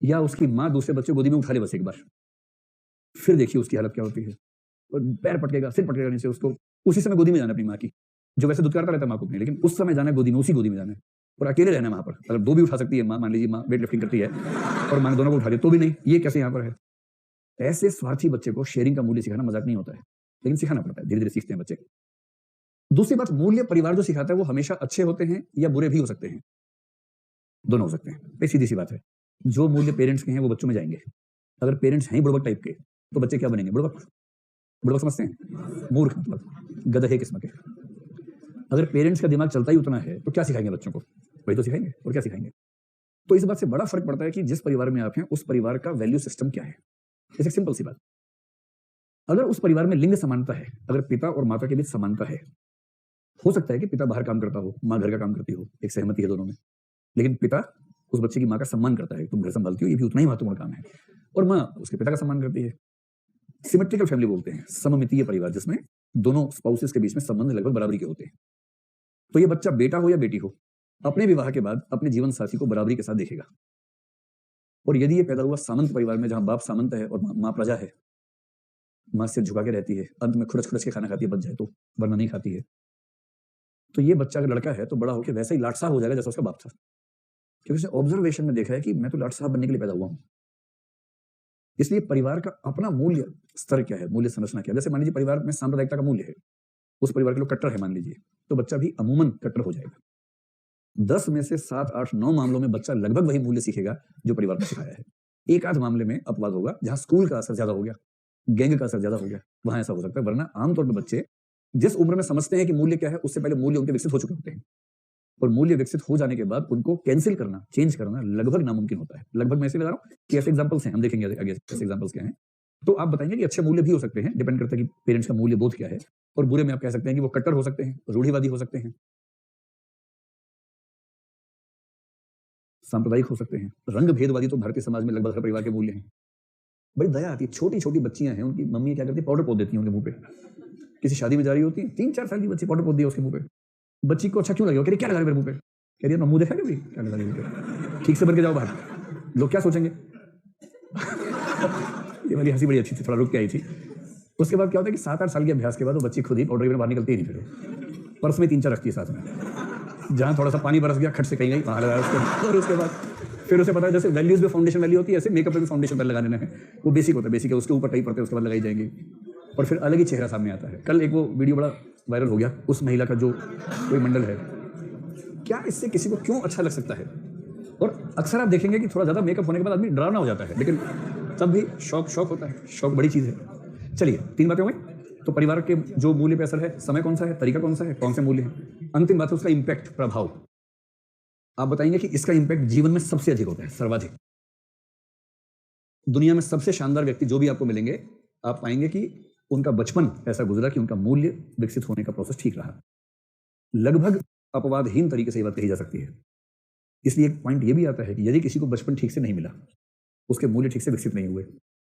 [SPEAKER 1] या उसकी माँ दूसरे बच्चे को गोदी में उठा ले बस एक बार, फिर देखिए उसकी हालत क्या होती है। और पैर पटकेगा, सिर पटकेगा नीचे, उसको उसी समय गोदी में जाना अपनी माँ की, जो वैसे दूध करता रहता है माँ को अपनी, लेकिन उस समय जाना है गोदी में, उसी गोदी में जाना है, और अकेले रहना है वहां पर। अगर दो भी उठा सकती है माँ, मान लीजिए माँ वेट लिफ्टिंग करती है और माँ दोनों को उठा दे तो भी नहीं, ये कैसे यहाँ पर है? ऐसे स्वार्थी बच्चे को शेयरिंग का मूल्य सिखाना मजाक नहीं होता है, लेकिन सिखाना पड़ता है, धीरे धीरे सीखते हैं बच्चे। दूसरी बात, मूल्य परिवार जो सिखाता है वो हमेशा अच्छे होते हैं या बुरे भी हो सकते हैं, दोनों हो सकते हैं। ये सीधी सी बात है। जो मूल्य पेरेंट्स के हैं वो बच्चों में जाएंगे। अगर पेरेंट्स हैं बुड़बक टाइप के, तो बच्चे क्या बनेंगे? बुड़बक। बुड़बक समझते हैं? मूर्ख, मतलब गधे किस्म के। अगर पेरेंट्स का दिमाग चलता ही उतना है तो क्या सिखाएंगे बच्चों को? वही तो सिखाएंगे, और क्या सिखाएंगे? तो इस बात से बड़ा फर्क पड़ता है कि जिस परिवार में आप हैं उस परिवार का वैल्यू सिस्टम क्या है। जैसे सिंपल सी बात, अगर उस परिवार में लिंग समानता है, अगर पिता और माता के बीच समानता है, हो सकता है कि पिता बाहर काम करता हो, माँ घर का काम करती हो, एक सहमति है दोनों में, लेकिन पिता उस बच्चे की माँ का सम्मान करता है, तुम घर संभालती हो, ये भी उतना ही महत्वपूर्ण काम है, और माँ उसके पिता का सम्मान करती है। सिमेट्रिकल फैमिली बोलते हैं, सममितीय परिवार, जिसमें दोनों स्पाउसेस के बीच में संबंध लगभग बराबरी के होते हैं। तो ये बच्चा बेटा हो या बेटी हो, अपने विवाह के बाद अपने जीवन साथी को बराबरी के साथ देखेगा। और यदि ये पैदा हुआ सामंत परिवार में, जहां बाप सामंत है और माँ प्रजा है, माँ सिर झुका के रहती है, अंत में खुरच खुरच के खाना खाती है बच जाए तो, वरना नहीं खाती है, तो ये बच्चा अगर लड़का है तो बड़ा होकर वैसा ही लाट साहब हो जाएगा जैसा उसका बाप था। क्योंकि उसने ऑब्जर्वेशन में देखा है कि मैं तो लाट साहब बनने के लिए पैदा हुआ हूं। इसलिए परिवार का अपना मूल्य स्तर क्या है, मूल्य संरचना क्या है। जैसे मान लीजिए परिवार में सांप्रदायिकता का मूल्य है, उस परिवार के लोग कट्टर है मान लीजिए, तो बच्चा भी अमूमन कट्टर हो जाएगा। 10 में से 7, 8, 9 मामलों में बच्चा लगभग वही मूल्य सीखेगा जो परिवार ने सिखाया है। एक आध मामले में अपवाद होगा, जहां स्कूल का असर ज्यादा हो गया, गैंग का असर ज्यादा हो गया, वहां ऐसा हो सकता है। वरना आमतौर पर बच्चे जिस उम्र में समझते हैं कि मूल्य क्या है, उससे पहले मूल्य उनके विकसित हो चुके होते हैं, और मूल्य विकसित हो जाने के बाद उनको कैंसिल करना, चेंज करना लगभग नामुमकिन होता है। लगभग मैं इसलिए बता रहा हूं कि ऐसे एग्जांपल्स हैं, हम देखेंगे आगे ऐसे एग्जांपल्स क्या हैं। तो आप बताएंगे कि अच्छे मूल्य भी हो सकते हैं, डिपेंड करता है कि पेरेंट्स का मूल्य बोध क्या है, और बुरे में आप कह सकते हैं कि वो कट्टर हो सकते हैं, रूढ़िवादी हो सकते हैं, सांप्रदायिक हो सकते हैं, रंग भेदवादी तो भारतीय समाज में लगभग हर परिवार के मूल्य हैं। बड़ी दया आती है, छोटी छोटी बच्चियां हैं, उनकी मम्मी क्या करती है, पाउडर पोत देती है उनके मुंह पे। किसी शादी में जा रही होती है, 3-4 साल की बच्ची पाउडर पोत दिया उसके मुंह पे। बच्ची को अच्छा क्यों लगेगा, कह रही क्या लगा मेरे मुंह पे, कह रही मुंह देखा कभी, क्या लगा मुंह पे, ठीक से बन के जाओ बाहर। लोग क्या सोचेंगे? ये वाली हंसी बड़ी अच्छी थी, थोड़ा रुक के आई थी। उसके बाद क्या होता है कि 7-8 साल के अभ्यास के बाद वो बच्ची खुद ही पाउडर के बाहर निकलती ही नहीं, फिर पर्स में 3-4 रखती है साथ में, जहां थोड़ा सा पानी बरस गया खट से कहीं गई वहां लगाया उसको। और उसके बाद फिर उसे पता है जैसे वैल्यूज में फाउंडेशन वैल्यू होती है, ऐसे मेकअप में भी फाउंडेशन पहले लगाने है, वो बेसिक होता है, बेसिक है, उसके ऊपर कई परतें उसके बाद लगाई जाएंगी, और फिर अलग ही चेहरा सामने आता है। कल एक वो वीडियो बड़ा वायरल हो गया, उस महिला का जो कोई मंडल है, क्या इससे किसी को क्यों अच्छा लग सकता है? और अक्सर आप देखेंगे कि थोड़ा ज्यादा मेकअप होने के बाद आदमी डरावना हो जाता है, लेकिन तब भी शौक होता है, शौक बड़ी चीज है। चलिए 3 बातें हो गई। तो परिवार के जो मूल्य पे असर है, समय कौन सा है, तरीका कौन सा है, कौन से मूल्य हैं। अंतिम बात है उसका इंपैक्ट, प्रभाव। आप बताएंगे कि इसका इंपैक्ट जीवन में सबसे अधिक होता है, सर्वाधिक। दुनिया में सबसे शानदार व्यक्ति जो भी आपको मिलेंगे, आप पाएंगे कि उनका बचपन ऐसा गुजरा कि उनका मूल्य विकसित होने का प्रोसेस ठीक रहा। लगभग अपवादहीन तरीके से ये बात कही जा सकती है। इसलिए एक पॉइंट ये भी आता है कि यदि किसी को बचपन ठीक से नहीं मिला, उसके मूल्य ठीक से विकसित नहीं हुए,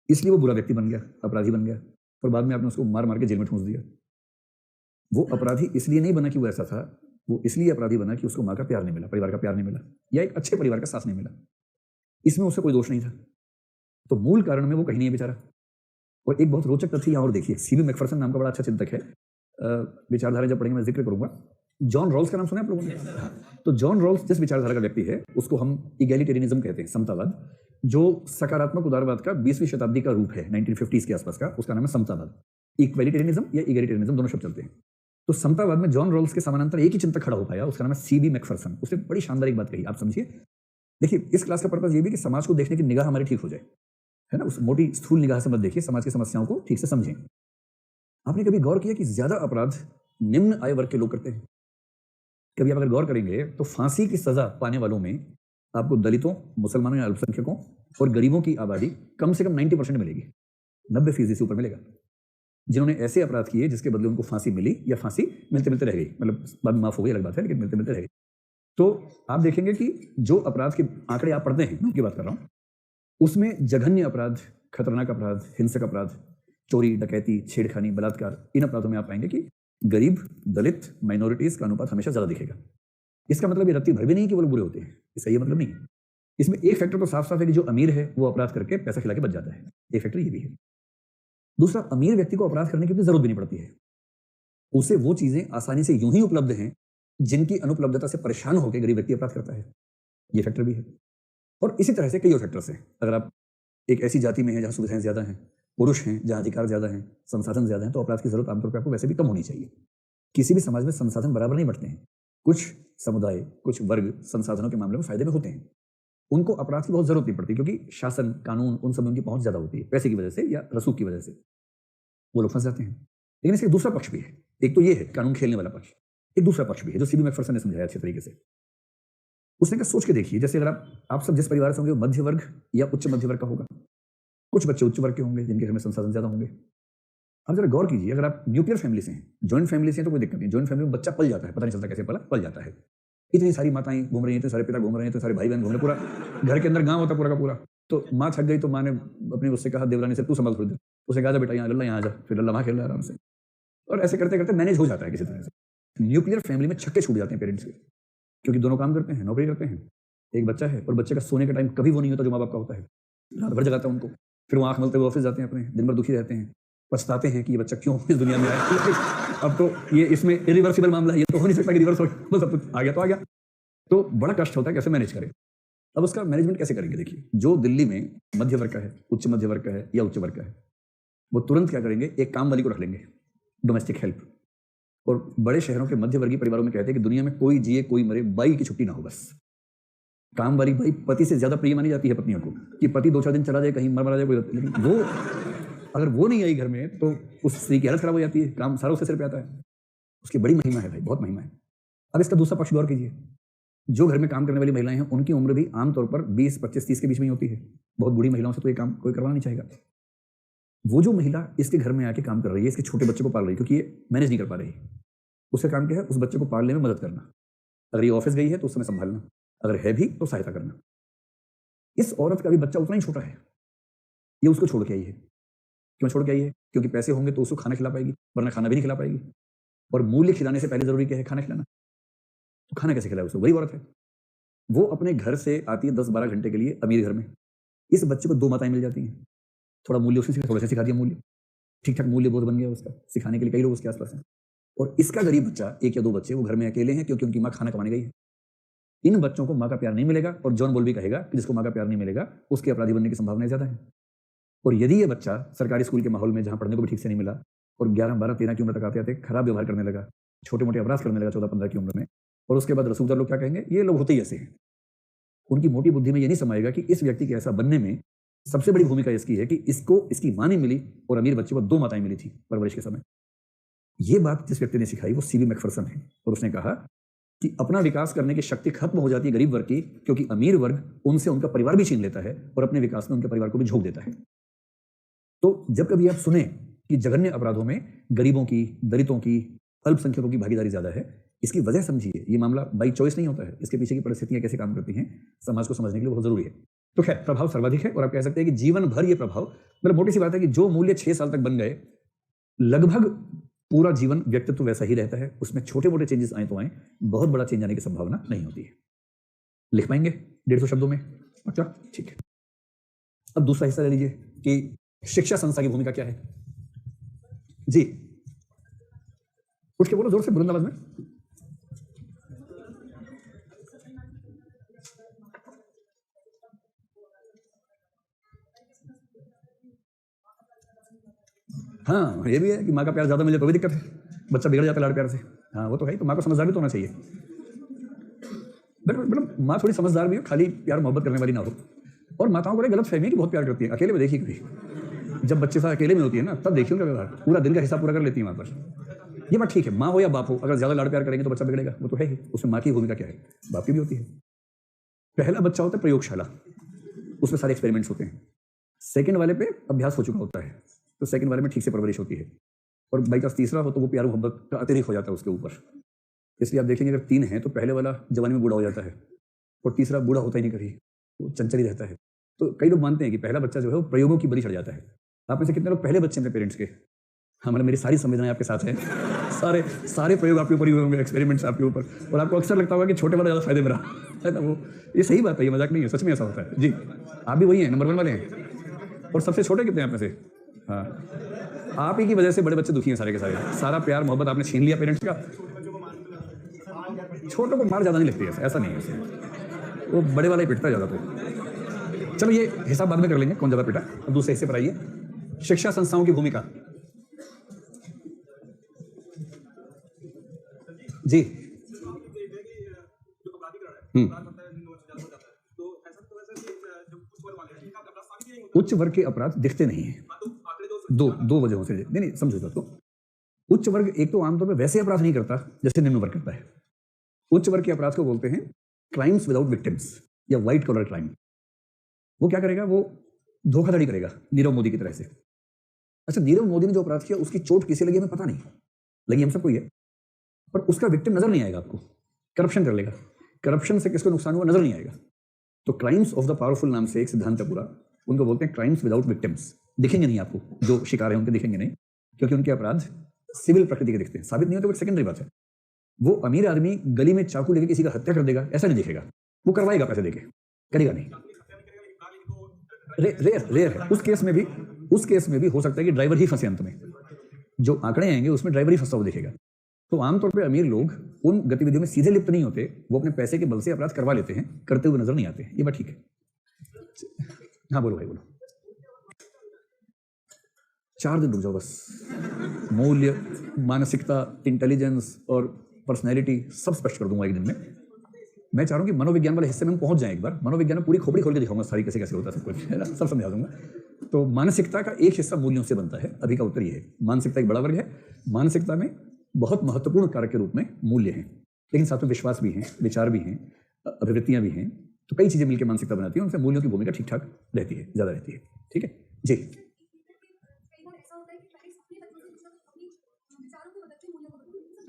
[SPEAKER 1] इसलिए वो बुरा व्यक्ति बन गया, अपराधी बन गया, और बाद में आपने उसको मार मार के जेल में ठूंस दिया। वो अपराधी इसलिए नहीं बना कि वो ऐसा था, वो इसलिए अपराधी बना कि उसको माँ का प्यार नहीं मिला, परिवार का प्यार नहीं मिला, या एक अच्छे परिवार का साथ नहीं मिला। इसमें उससे कोई दोष नहीं था। तो मूल कारण में वो कहीं नहीं है बेचारा। और एक बहुत रोचक तथ्य यहाँ और देखिए, सीबी मैकफरसन नाम का बड़ा अच्छा चिंतक है, विचारधारा जब पढ़ेंगे मैं जिक्र करूंगा। जॉन रॉल्स का नाम सुना है आप लोगों ने? तो जॉन रॉल्स जिस विचारधारा का व्यक्ति है उसको हम इगैलिटेरियनिज्म कहते हैं, समतावाद, जो सकारात्मक उदारवाद का 20वीं शताब्दी का रूप है, 1950s के आसपास का, उसका नाम है समतावाद। इक्वैलिटेरियनिज्म या इगैलिटेरियनिज्म दोनों शब्द चलते हैं। तो समतावाद में जॉन रॉल्स के समानांतर एक ही चिंतक खड़ा हो पाया, उसका नाम है सीबी मैकफरसन। उसने बड़ी शानदार एक बात कही, आप समझिए। देखिए, इस क्लास का पर्पज ये भी कि समाज को देखने की निगाह हमारी ठीक हो जाए, है ना? उस मोटी स्थूल निगाह से मत देखिए, समाज की समस्याओं को ठीक से समझें। आपने कभी गौर किया कि ज्यादा अपराध निम्न आय वर्ग के लोग करते हैं? कभी आप अगर गौर करेंगे तो फांसी की सजा पाने वालों में आपको दलितों, मुसलमानों या अल्पसंख्यकों और गरीबों की आबादी कम से कम 90% मिलेगी, 90% से ऊपर मिलेगा, जिन्होंने ऐसे अपराध किए जिसके बदले उनको फांसी मिली या फांसी मिलते मिलते रह गई, मतलब बाद में माफ हो गई अलग बात है, लेकिन मिलते मिलते रह गई। तो आप देखेंगे कि जो अपराध के आंकड़े आप पढ़ते हैं, मैं उनकी बात कर रहा हूं, उसमें जघन्य अपराध, खतरनाक अपराध, हिंसक अपराध, चोरी, डकैती, छेड़खानी, बलात्कार, इन अपराधों में आप पाएंगे कि गरीब, दलित, माइनॉरिटीज का अनुपात हमेशा ज्यादा दिखेगा। इसका मतलब ये रत्ती भर भी नहीं कि वो लोग बुरे होते हैं, इसका ये मतलब नहीं है। इसमें एक फैक्टर तो साफ साफ है कि जो अमीर है वो अपराध करके पैसा खिला के बच जाता है, एक फैक्टर ये भी है। दूसरा, अमीर व्यक्ति को अपराध करने की भी जरूरत भी नहीं पड़ती है, उसे वो चीजें आसानी से यूं ही उपलब्ध हैं जिनकी अनुपलब्धता से परेशान होकर गरीब व्यक्ति अपराध करता है, ये फैक्टर भी है। और इसी तरह से कई और फैक्टर्स हैं। अगर आप एक ऐसी जाति में हैं जहां सुविधाएं ज्यादा हैं, पुरुष हैं जहां अधिकार ज्यादा हैं, संसाधन ज्यादा हैं, तो अपराध की जरूरत आमतौर पर आपको वैसे भी कम होनी चाहिए। किसी भी समाज में संसाधन बराबर नहीं बढ़ते हैं, कुछ समुदाय, कुछ वर्ग संसाधनों के मामले में फायदे में होते हैं, उनको अपराध की बहुत जरूरत नहीं पड़ती, क्योंकि शासन, कानून, उन सब में उनकी पहुंच ज्यादा होती है, पैसे की वजह से या रसूख की वजह से वो लोग फंस जाते हैं। लेकिन इसका दूसरा पक्ष भी है, एक तो ये है कानून खेलने वाला पक्ष, एक दूसरा पक्ष भी है जो सीबी मैकफरसन ने समझाया अच्छे तरीके से। उसने कहा सोच के देखिए, जैसे अगर आप सब जिस परिवार से होंगे मध्य वर्ग या उच्च मध्य वर्ग का होगा, कुछ बच्चे उच्च वर्ग के होंगे जिनके घर में संसाधन ज्यादा होंगे। अब जरा गौर कीजिए, अगर आप न्यूक्लियर फैमिली से हैं, जॉइंट फैमिली से हैं, तो कोई दिक्कत नहीं, जॉइंट फैमिली में बच्चा पल जाता है, पता नहीं चलता कैसे पल जाता है। इतनी सारी माताएं घूम रही हैं, इतने सारे पिता घूम रहे हैं, इतने सारे भाई बहन घूम रहे, पूरा घर के अंदर गांव होता पूरा का पूरा। तो माँ थक गई तो माँ ने अपनी उससे कहा, देवरानी से, तू संभाल थोड़ी देर, उसने कहा बेटा यहाँ लल्ला यहाँ आ जा, फिर लल्ला वहाँ खेल रहा है आराम से, और ऐसे करते करते मैनेज हो जाता है किसी तरह से। न्यूक्लियर फैमिली में छक्के छूट जाते हैं पेरेंट्स के, क्योंकि दोनों काम करते हैं, नौकरी करते हैं, एक बच्चा है और बच्चे का सोने का टाइम कभी वो नहीं होता जो माँ बाप का होता है, रात भर जगाता है उनको, फिर वो आंख मलते हुए ऑफिस जाते हैं, अपने दिन भर दुखी रहते हैं, पछताते हैं कि ये बच्चा क्यों इस दुनिया में आया। अब तो ये इसमें इरिवर्सिबल मामला है, ये तो हो नहीं सकता कि रिवर्स हो, बस अब तो आ गया तो आ गया, तो बड़ा कष्ट होता है कैसे मैनेज करें। अब उसका मैनेजमेंट कैसे करेंगे? देखिए, जो दिल्ली में मध्य वर्ग का है, उच्च मध्य वर्ग का है या उच्च वर्ग का है, वो तुरंत क्या करेंगे, एक काम वाली को रख लेंगे, डोमेस्टिक हेल्प। और बड़े शहरों के मध्य वर्गीय परिवारों में कहते हैं कि दुनिया में कोई जिए कोई मरे, बाई की छुट्टी ना हो, बस काम वाली बाई पति से ज्यादा प्रिय मानी जाती है पत्नियों को, कि पति 2-4 दिन चला जाए कहीं मर जाए कोई, लेकिन वो अगर वो नहीं आई घर में तो उस स्त्री की हालत खराब हो जाती है, काम सारा उसके सिर पे आता है। उसकी बड़ी महिमा है भाई, बहुत महिमा है। अब इसका दूसरा पक्ष गौर कीजिए, जो घर में काम करने वाली महिलाएं हैं उनकी उम्र भी आमतौर पर 20, 25, 30 के बीच में ही होती है। बहुत बूढ़ी महिलाओं से तो ये काम कोई करवाना नहीं चाहेगा। वो जो महिला इसके घर में आके काम कर रही है, इसके छोटे बच्चे को पाल रही है, क्योंकि ये मैनेज नहीं कर पा रही, उसका काम क्या है, उस बच्चे को पालने में मदद करना। अगर ये ऑफिस गई है तो उस समय संभालना, अगर है भी तो सहायता करना। इस औरत का भी बच्चा उतना ही छोटा है, ये उसको छोड़ के आई है। क्यों छोड़ के आई है? क्योंकि पैसे होंगे तो उसको खाना खिला पाएगी, वरना खाना भी नहीं खिला पाएगी। और मूल्य खिलाने से पहले जरूरी क्या है? खाना खिलाना। तो खाना कैसे खिलाए उसको? वही औरत है। वो अपने घर से आती है 10-12 घंटे के लिए अमीर घर में, इस बच्चे को 2 माताएं मिल जाती हैं, थोड़ा मूल्य उसने थोड़ा सा सिखा दिया, मूल्य ठीक ठाक मूल्य बोध बन गया उसका, सिखाने के लिए कई लोग उसके आसपास हैं। और इसका गरीब बच्चा, 1 या 2 बच्चे, वो घर में अकेले हैं क्योंकि उनकी माँ खाना कमाने गई है। इन बच्चों को माँ का प्यार नहीं मिलेगा, और जॉन बॉल भी कहेगा कि जिसको माँ का प्यार नहीं मिलेगा उसके अपराधी बनने की संभावना ज्यादा है। और यदि ये बच्चा सरकारी स्कूल के माहौल में, जहां पढ़ने को भी ठीक से नहीं मिला, और 11, 12, 13 की उम्र तक आते आते खराब व्यवहार करने लगा, छोटे मोटे अपराध करने लगा 14-15 की उम्र में, और उसके बाद रसूखदार लोग क्या कहेंगे, ये लोग होते ही ऐसे हैं। उनकी मोटी बुद्धि में ये नहीं समाएगा कि इस व्यक्ति के ऐसा बनने में सबसे बड़ी भूमिका इसकी है कि इसको इसकी मां नहीं मिली और अमीर बच्चे को 2 माताएं मिली थी परवरिश के समय। ये बात जिस व्यक्ति ने सिखाई वो सीबी मैकफरसन है, और उसने कहा कि अपना विकास करने की शक्ति खत्म हो जाती है गरीब वर्ग की, क्योंकि अमीर वर्ग उनसे उनका परिवार भी छीन लेता है और अपने विकास में उनके परिवार को भी झोंक देता है। तो जब कभी आप सुने कि जघन्य अपराधों में गरीबों की, दलितों की, अल्पसंख्यकों की भागीदारी ज्यादा है, इसकी वजह समझिए। ये मामला बाई चॉइस नहीं होता है, इसके पीछे की परिस्थितियां कैसे काम करती हैं समाज को समझने के लिए बहुत जरूरी है। तो खैर, प्रभाव सर्वाधिक है, और आप कह सकते हैं कि जीवन भर ये प्रभाव, मतलब मोटी सी बात है कि जो मूल्य 6 साल तक बन गए, लगभग पूरा जीवन व्यक्तित्व वैसा ही रहता है, उसमें छोटे मोटे चेंजेस आए तो आए, बहुत बड़ा चेंज आने की संभावना नहीं होती है। लिख पाएंगे 150 शब्दों में? अच्छा, ठीक है। अब दूसरा हिस्सा ले लीजिए कि शिक्षा संस्था की भूमिका क्या है। जी, उठ के बोलो जोर से, बुलंद आवाज में। हाँ, ये भी है कि माँ का प्यार ज्यादा मिले तो भी दिक्कत है, बच्चा बिगड़ जाता है लाड़ प्यार से। हाँ, वो तो है, तो माँ को समझदार भी तो होना चाहिए। मतलब माँ थोड़ी समझदार भी हो, खाली प्यार मोहब्बत करने वाली ना हो। और माताओं को गलत फहमी है कि बहुत प्यार करती है, अकेले में देखी कभी, जब बच्चे साथ अकेले में होती है ना, तब देखिए उनका व्यवहार, पूरा दिन का हिसाब पूरा कर लेती है वहाँ पर। ये बात ठीक है, माँ हो या बाप हो, अगर ज़्यादा लाड़ प्यार करेंगे तो बच्चा बिगड़ेगा, वो तो है ही, उसमें माँ की भूमिका क्या है, बाप की भी होती है। पहला बच्चा होता है प्रयोगशाला, उसमें सारे एक्सपेरिमेंट्स होते हैं। सेकंड वाले पे अभ्यास हो चुका होता है, तो सेकंड वाले में ठीक से परवरिश होती है। और बाई चांस तीसरा हो तो वो प्यार मोहब्बत का अतिरिक्त हो जाता है उसके ऊपर। इसलिए आप देखेंगे अगर 3 हैं तो पहले वाला जवानी में बूढ़ा हो जाता है और तीसरा बूढ़ा होता ही नहीं कभी, वो चंचल ही रहता है। तो कई लोग मानते हैं कि पहला बच्चा जो है वो प्रयोगों की बलि चढ़ जाता है। आप में से कितने लोग पहले बच्चे अपने पेरेंट्स के? हाँ, मतलब मेरी सारी संवेदनाएं आपके साथ हैं, सारे प्रयोग आपके ऊपर ही होंगे, एक्सपेरिमेंट्स आपके ऊपर, और आपको अक्सर लगता होगा कि छोटे वाला ज़्यादा फायदे में रहा है ना। वो ये सही बात है, ये मजाक नहीं है, सच में ऐसा होता है जी। आप भी वही हैं, नंबर 1 वाले हैं। और सबसे छोटे कितने हैं आप में से? हाँ, आप ही की वजह से बड़े बच्चे दुखी हैं सारे के सारे, सारा प्यार मोहब्बत आपने छीन लिया पेरेंट्स का। छोटों को मार ज़्यादा नहीं लगती है, ऐसा नहीं है, वो बड़े वाला ही पिटता है ज़्यादा। तो चलो ये हिसाब बाद में कर लेंगे कौन ज़्यादा पिटा। अब दूसरे हिस्से पर आइए, शिक्षा संस्थाओं की भूमिका। जी उच्च वर्ग के अपराध दिखते नहीं है, दो वजहों से। नहीं समझो तो, उच्च वर्ग एक तो आमतौर पर वैसे अपराध नहीं करता जैसे निम्न वर्ग करता है। उच्च वर्ग के अपराध को बोलते हैं क्राइम्स विदाउट विक्टिम्स या व्हाइट कॉलर क्राइम। वो क्या करेगा, वो धोखाधड़ी करेगा नीरव मोदी की तरह से। अच्छा, नीरव मोदी ने जो अपराध किया उसकी चोट किसे लगी हमें पता नहीं, लगी हम सबको ही है, पर उसका विक्टिम नजर नहीं आएगा आपको। करप्शन कर लेगा, करप्शन से किसको नुकसान हुआ नजर नहीं आएगा। तो क्राइम्स ऑफ द पावरफुल नाम से एक सिद्धांत है पूरा, उनको बोलते हैं क्राइम्स विदाउट विक्टिम्स। दिखेंगे नहीं आपको, जो शिकार है उनके दिखेंगे नहीं, क्योंकि उनके अपराध सिविल प्रकृति के दिखते हैं। साबित नहीं होते, तो सेकेंडरी बात है। वो अमीर आदमी गली में चाकू लेके किसी का हत्या कर देगा ऐसा नहीं दिखेगा, वो करवाएगा पैसे देके, करेगा नहीं। रेयर है। उस केस में भी हो सकता है कि ड्राइवर ही फंसे अंत में, जो आंकड़े आएंगे उसमें ड्राइवर ही फंसा हुआ दिखेगा। तो आमतौर पे अमीर लोग उन गतिविधियों में सीधे लिप्त नहीं होते, वो अपने पैसे के बल से अपराध करवा लेते हैं, करते हुए नजर नहीं आते। ये बात ठीक है। हाँ बोलो भाई बोलो। 4 दिन रुक जाओ बस। मूल्य, मानसिकता, इंटेलिजेंस और पर्सनैलिटी सब स्पष्ट कर दूंगा एक दिन में। मैं चाह रहा हूँ कि मनोविज्ञान वाले हिस्से में हम पहुंच जाएं एक बार। मनोविज्ञान में पूरी खोपड़ी खोल के दिखाऊंगा सारी, कैसे कैसे होता है सब कुछ, है ना, सब समझा दूंगा। तो मानसिकता का एक हिस्सा मूल्यों से बनता है। अभी का उत्तर ये है, मानसिकता एक बड़ा वर्ग है। मानसिकता में बहुत महत्वपूर्ण कारक के रूप में मूल्य हैं, लेकिन साथ में विश्वास भी हैं, विचार भी हैं, अभिवृत्तियां भी हैं। तो कई चीजें मिलकर मानसिकता बनाती है, उनसे मूल्यों की भूमिका ठीक ठाक रहती है, ज्यादा रहती है। ठीक है जी।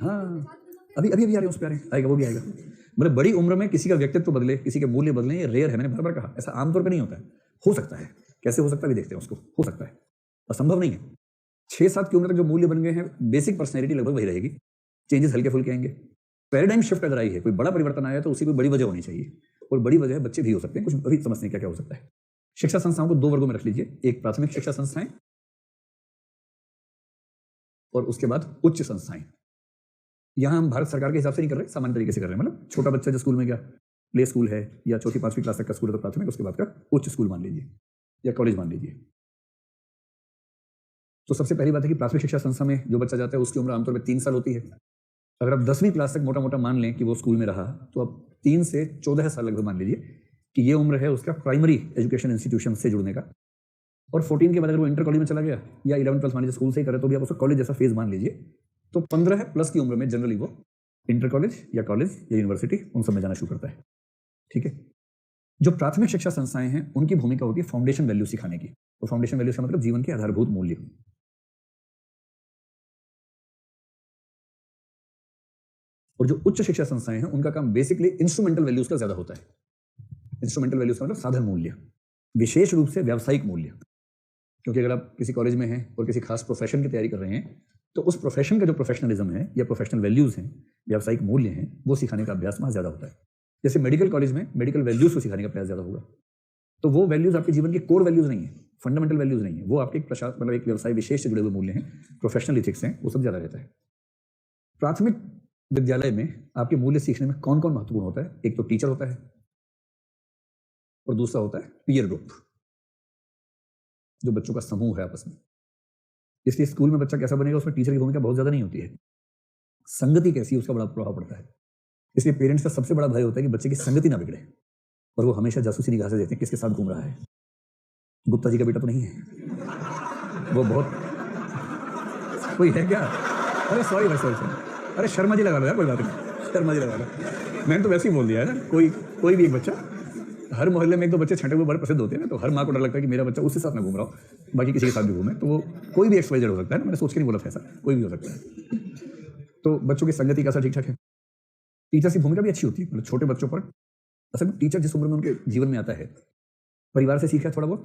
[SPEAKER 1] हाँ, अभी अभी अभी आ रहे हैं, उस पे आ रहे हैं, आएगा, वो भी आएगा। मतलब बड़ी उम्र में किसी का व्यक्तित्व बदले, किसी के मूल्य बदले, ये रेयर है, मैंने बार बार कहा, ऐसा आमतौर पर नहीं होता है। हो सकता है, कैसे हो सकता है भी देखते हैं उसको, हो सकता है, असंभव नहीं है। 6-7 की उम्र तक जो मूल्य बन गए हैं, बेसिक पर्सनैलिटी लगभग वही रहेगी, चेंजेस हल्के फुल्के आएंगे। पैराडाइम शिफ्ट अगर आई है, कोई बड़ा परिवर्तन आया तो उसी कोई बड़ी वजह होनी चाहिए, और बड़ी वजह बच्चे भी हो सकते हैं, कुछ अभी समझते हैं क्या क्या हो सकता है। शिक्षा संस्थाओं को 2 वर्गों में रख लीजिए, एक प्राथमिक शिक्षा संस्थाएं और उसके बाद उच्च संस्थाएं। यहां हम भारत सरकार के हिसाब से नहीं कर रहे, सामान्य तरीके से कर रहे हैं। मतलब छोटा बच्चा जो स्कूल में गया, प्ले स्कूल है या 4वीं-5वीं क्लास तक का स्कूल है तो प्राथमिक, उसके बाद का उच्च स्कूल मान लीजिए या कॉलेज मान लीजिए। तो सबसे पहली बात है कि प्राथमिक शिक्षा संस्था में जो बच्चा जाता है उसकी उम्र आमतौर पर 3 साल होती है। अगर आप 10वीं क्लास तक मोटा मोटा मान लें कि वो स्कूल में रहा, तो अब 3 से 14 साल लगभग मान लीजिए कि ये उम्र है उसका प्राइमरी एजुकेशन इंस्टीट्यूशन से जुड़ने का। और 14 के बाद अगर वो इंटर कॉलेज में चला गया या 11th-12th मान लीजिए स्कूल से ही करे, तो भी आप उसका कॉलेज जैसा फेज मान लीजिए। तो 15 प्लस की उम्र में जनरली वो इंटर कॉलेज या यूनिवर्सिटी उन सब में जाना शुरू करता है। ठीक है, जो प्राथमिक शिक्षा संस्थाएं हैं उनकी भूमिका होती है फाउंडेशन वैल्यू सिखाने की। तो फाउंडेशन वैल्यू का मतलब जीवन के आधारभूत मूल्य। और जो उच्च शिक्षा संस्थाएं हैं उनका काम बेसिकली इंस्ट्रूमेंटल वैल्यूज का ज्यादा होता है। इंस्ट्रूमेंटल वैल्यूज का मतलब साधन मूल्य, विशेष रूप से व्यावसायिक मूल्य। क्योंकि अगर आप किसी कॉलेज में हैं और किसी खास प्रोफेशन की तैयारी कर रहे हैं, तो उस प्रोफेशन का जो प्रोफेशनलिज्म है या प्रोफेशनल वैल्यूज हैं, व्यावसायिक मूल्य हैं, वो सिखाने का अभ्यास वहां ज्यादा होता है। जैसे मेडिकल कॉलेज में मेडिकल वैल्यूज को सिखाने का प्रयास ज्यादा होगा। तो वो वैल्यूज आपके जीवन के कोर वैल्यूज नहीं है, फंडामेंटल वैल्यूज नहीं है, वो आपके मतलब एक व्यवसाय विशेष से जुड़े हुए मूल्य हैं, प्रोफेशनल इथिक्स हैं, वो सब ज्यादा रहता है। प्राथमिक विद्यालय में आपके मूल्य सीखने में कौन कौन महत्वपूर्ण होता है? एक तो टीचर होता है और दूसरा होता है पीयर ग्रुप, जो बच्चों का समूह है आपस में। इसलिए स्कूल में बच्चा कैसा बनेगा उसमें टीचर की भूमिका बहुत ज्यादा नहीं होती है, संगति कैसी है उसका बड़ा प्रभाव पड़ता है। इसलिए पेरेंट्स का सबसे बड़ा भय होता है कि बच्चे की संगति ना बिगड़े, और वो हमेशा जासूसी निगाह से देखते हैं किसके साथ घूम रहा है। गुप्ता जी का बेटा तो नहीं है वो? बहुत कोई है क्या? अरे सॉरी भाई, सॉरी, अरे शर्मा जी लगा लो यार, कोई बात नहीं, शर्मा जी लगा लो। मैंने तो वैसे ही बोल दिया है ना, कोई भी एक बच्चा, हर मोहल्ले में एक दो बच्चे छठे हुए बड़े प्रसिद्ध होते हैं ना, तो हर माँ को डर लगता है कि मेरा बच्चा उसके साथ ना घूम रहा हो, बाकी किसी के साथ भी घूमे, तो वो कोई भी एक्सवाइजेड हो सकता है ना, मैंने सोच के नहीं बोला था ऐसा, कोई भी हो सकता है। तो बच्चों की संगति का असर ठीक ठाक है। टीचर की भूमिका भी अच्छी होती है, मतलब छोटे बच्चों पर। असल में टीचर जिस उम्र में उनके जीवन में आता है, परिवार से सीखा है थोड़ा बहुत,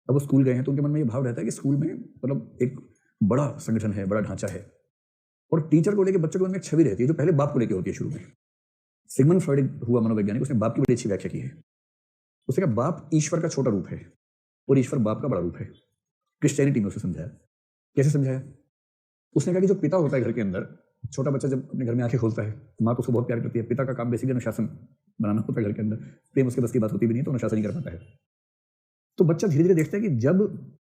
[SPEAKER 1] अब वो स्कूल गए हैं तो उनके मन में ये भाव रहता है कि स्कूल में मतलब एक बड़ा संगठन है, बड़ा ढांचा है, और टीचर को लेकर बच्चों के मन में एक छवि रहती है जो पहले बाप को लेकर होती है शुरू में। सिगमंड फ्रॉइड हुआ मनोवैज्ञानिक, उसने बाप की बड़ी अच्छी व्याख्या की है। उसने कहा बाप ईश्वर का छोटा रूप है और ईश्वर बाप का बड़ा रूप है। क्रिश्चियनिटी में उसे समझाया। कैसे समझाया? उसने कहा कि जो पिता होता है घर के अंदर, छोटा बच्चा जब अपने घर में आंखें खोलता है, माँ तो उसको बहुत प्यार करती है। पिता का काम बेसिकली अनुशासन बनाना होता है घर के अंदर, प्रेम उसके बस की बात होती भी नहीं, तो अनुशासन ही कर पाता है। तो बच्चा धीरे धीरे देखता है कि जब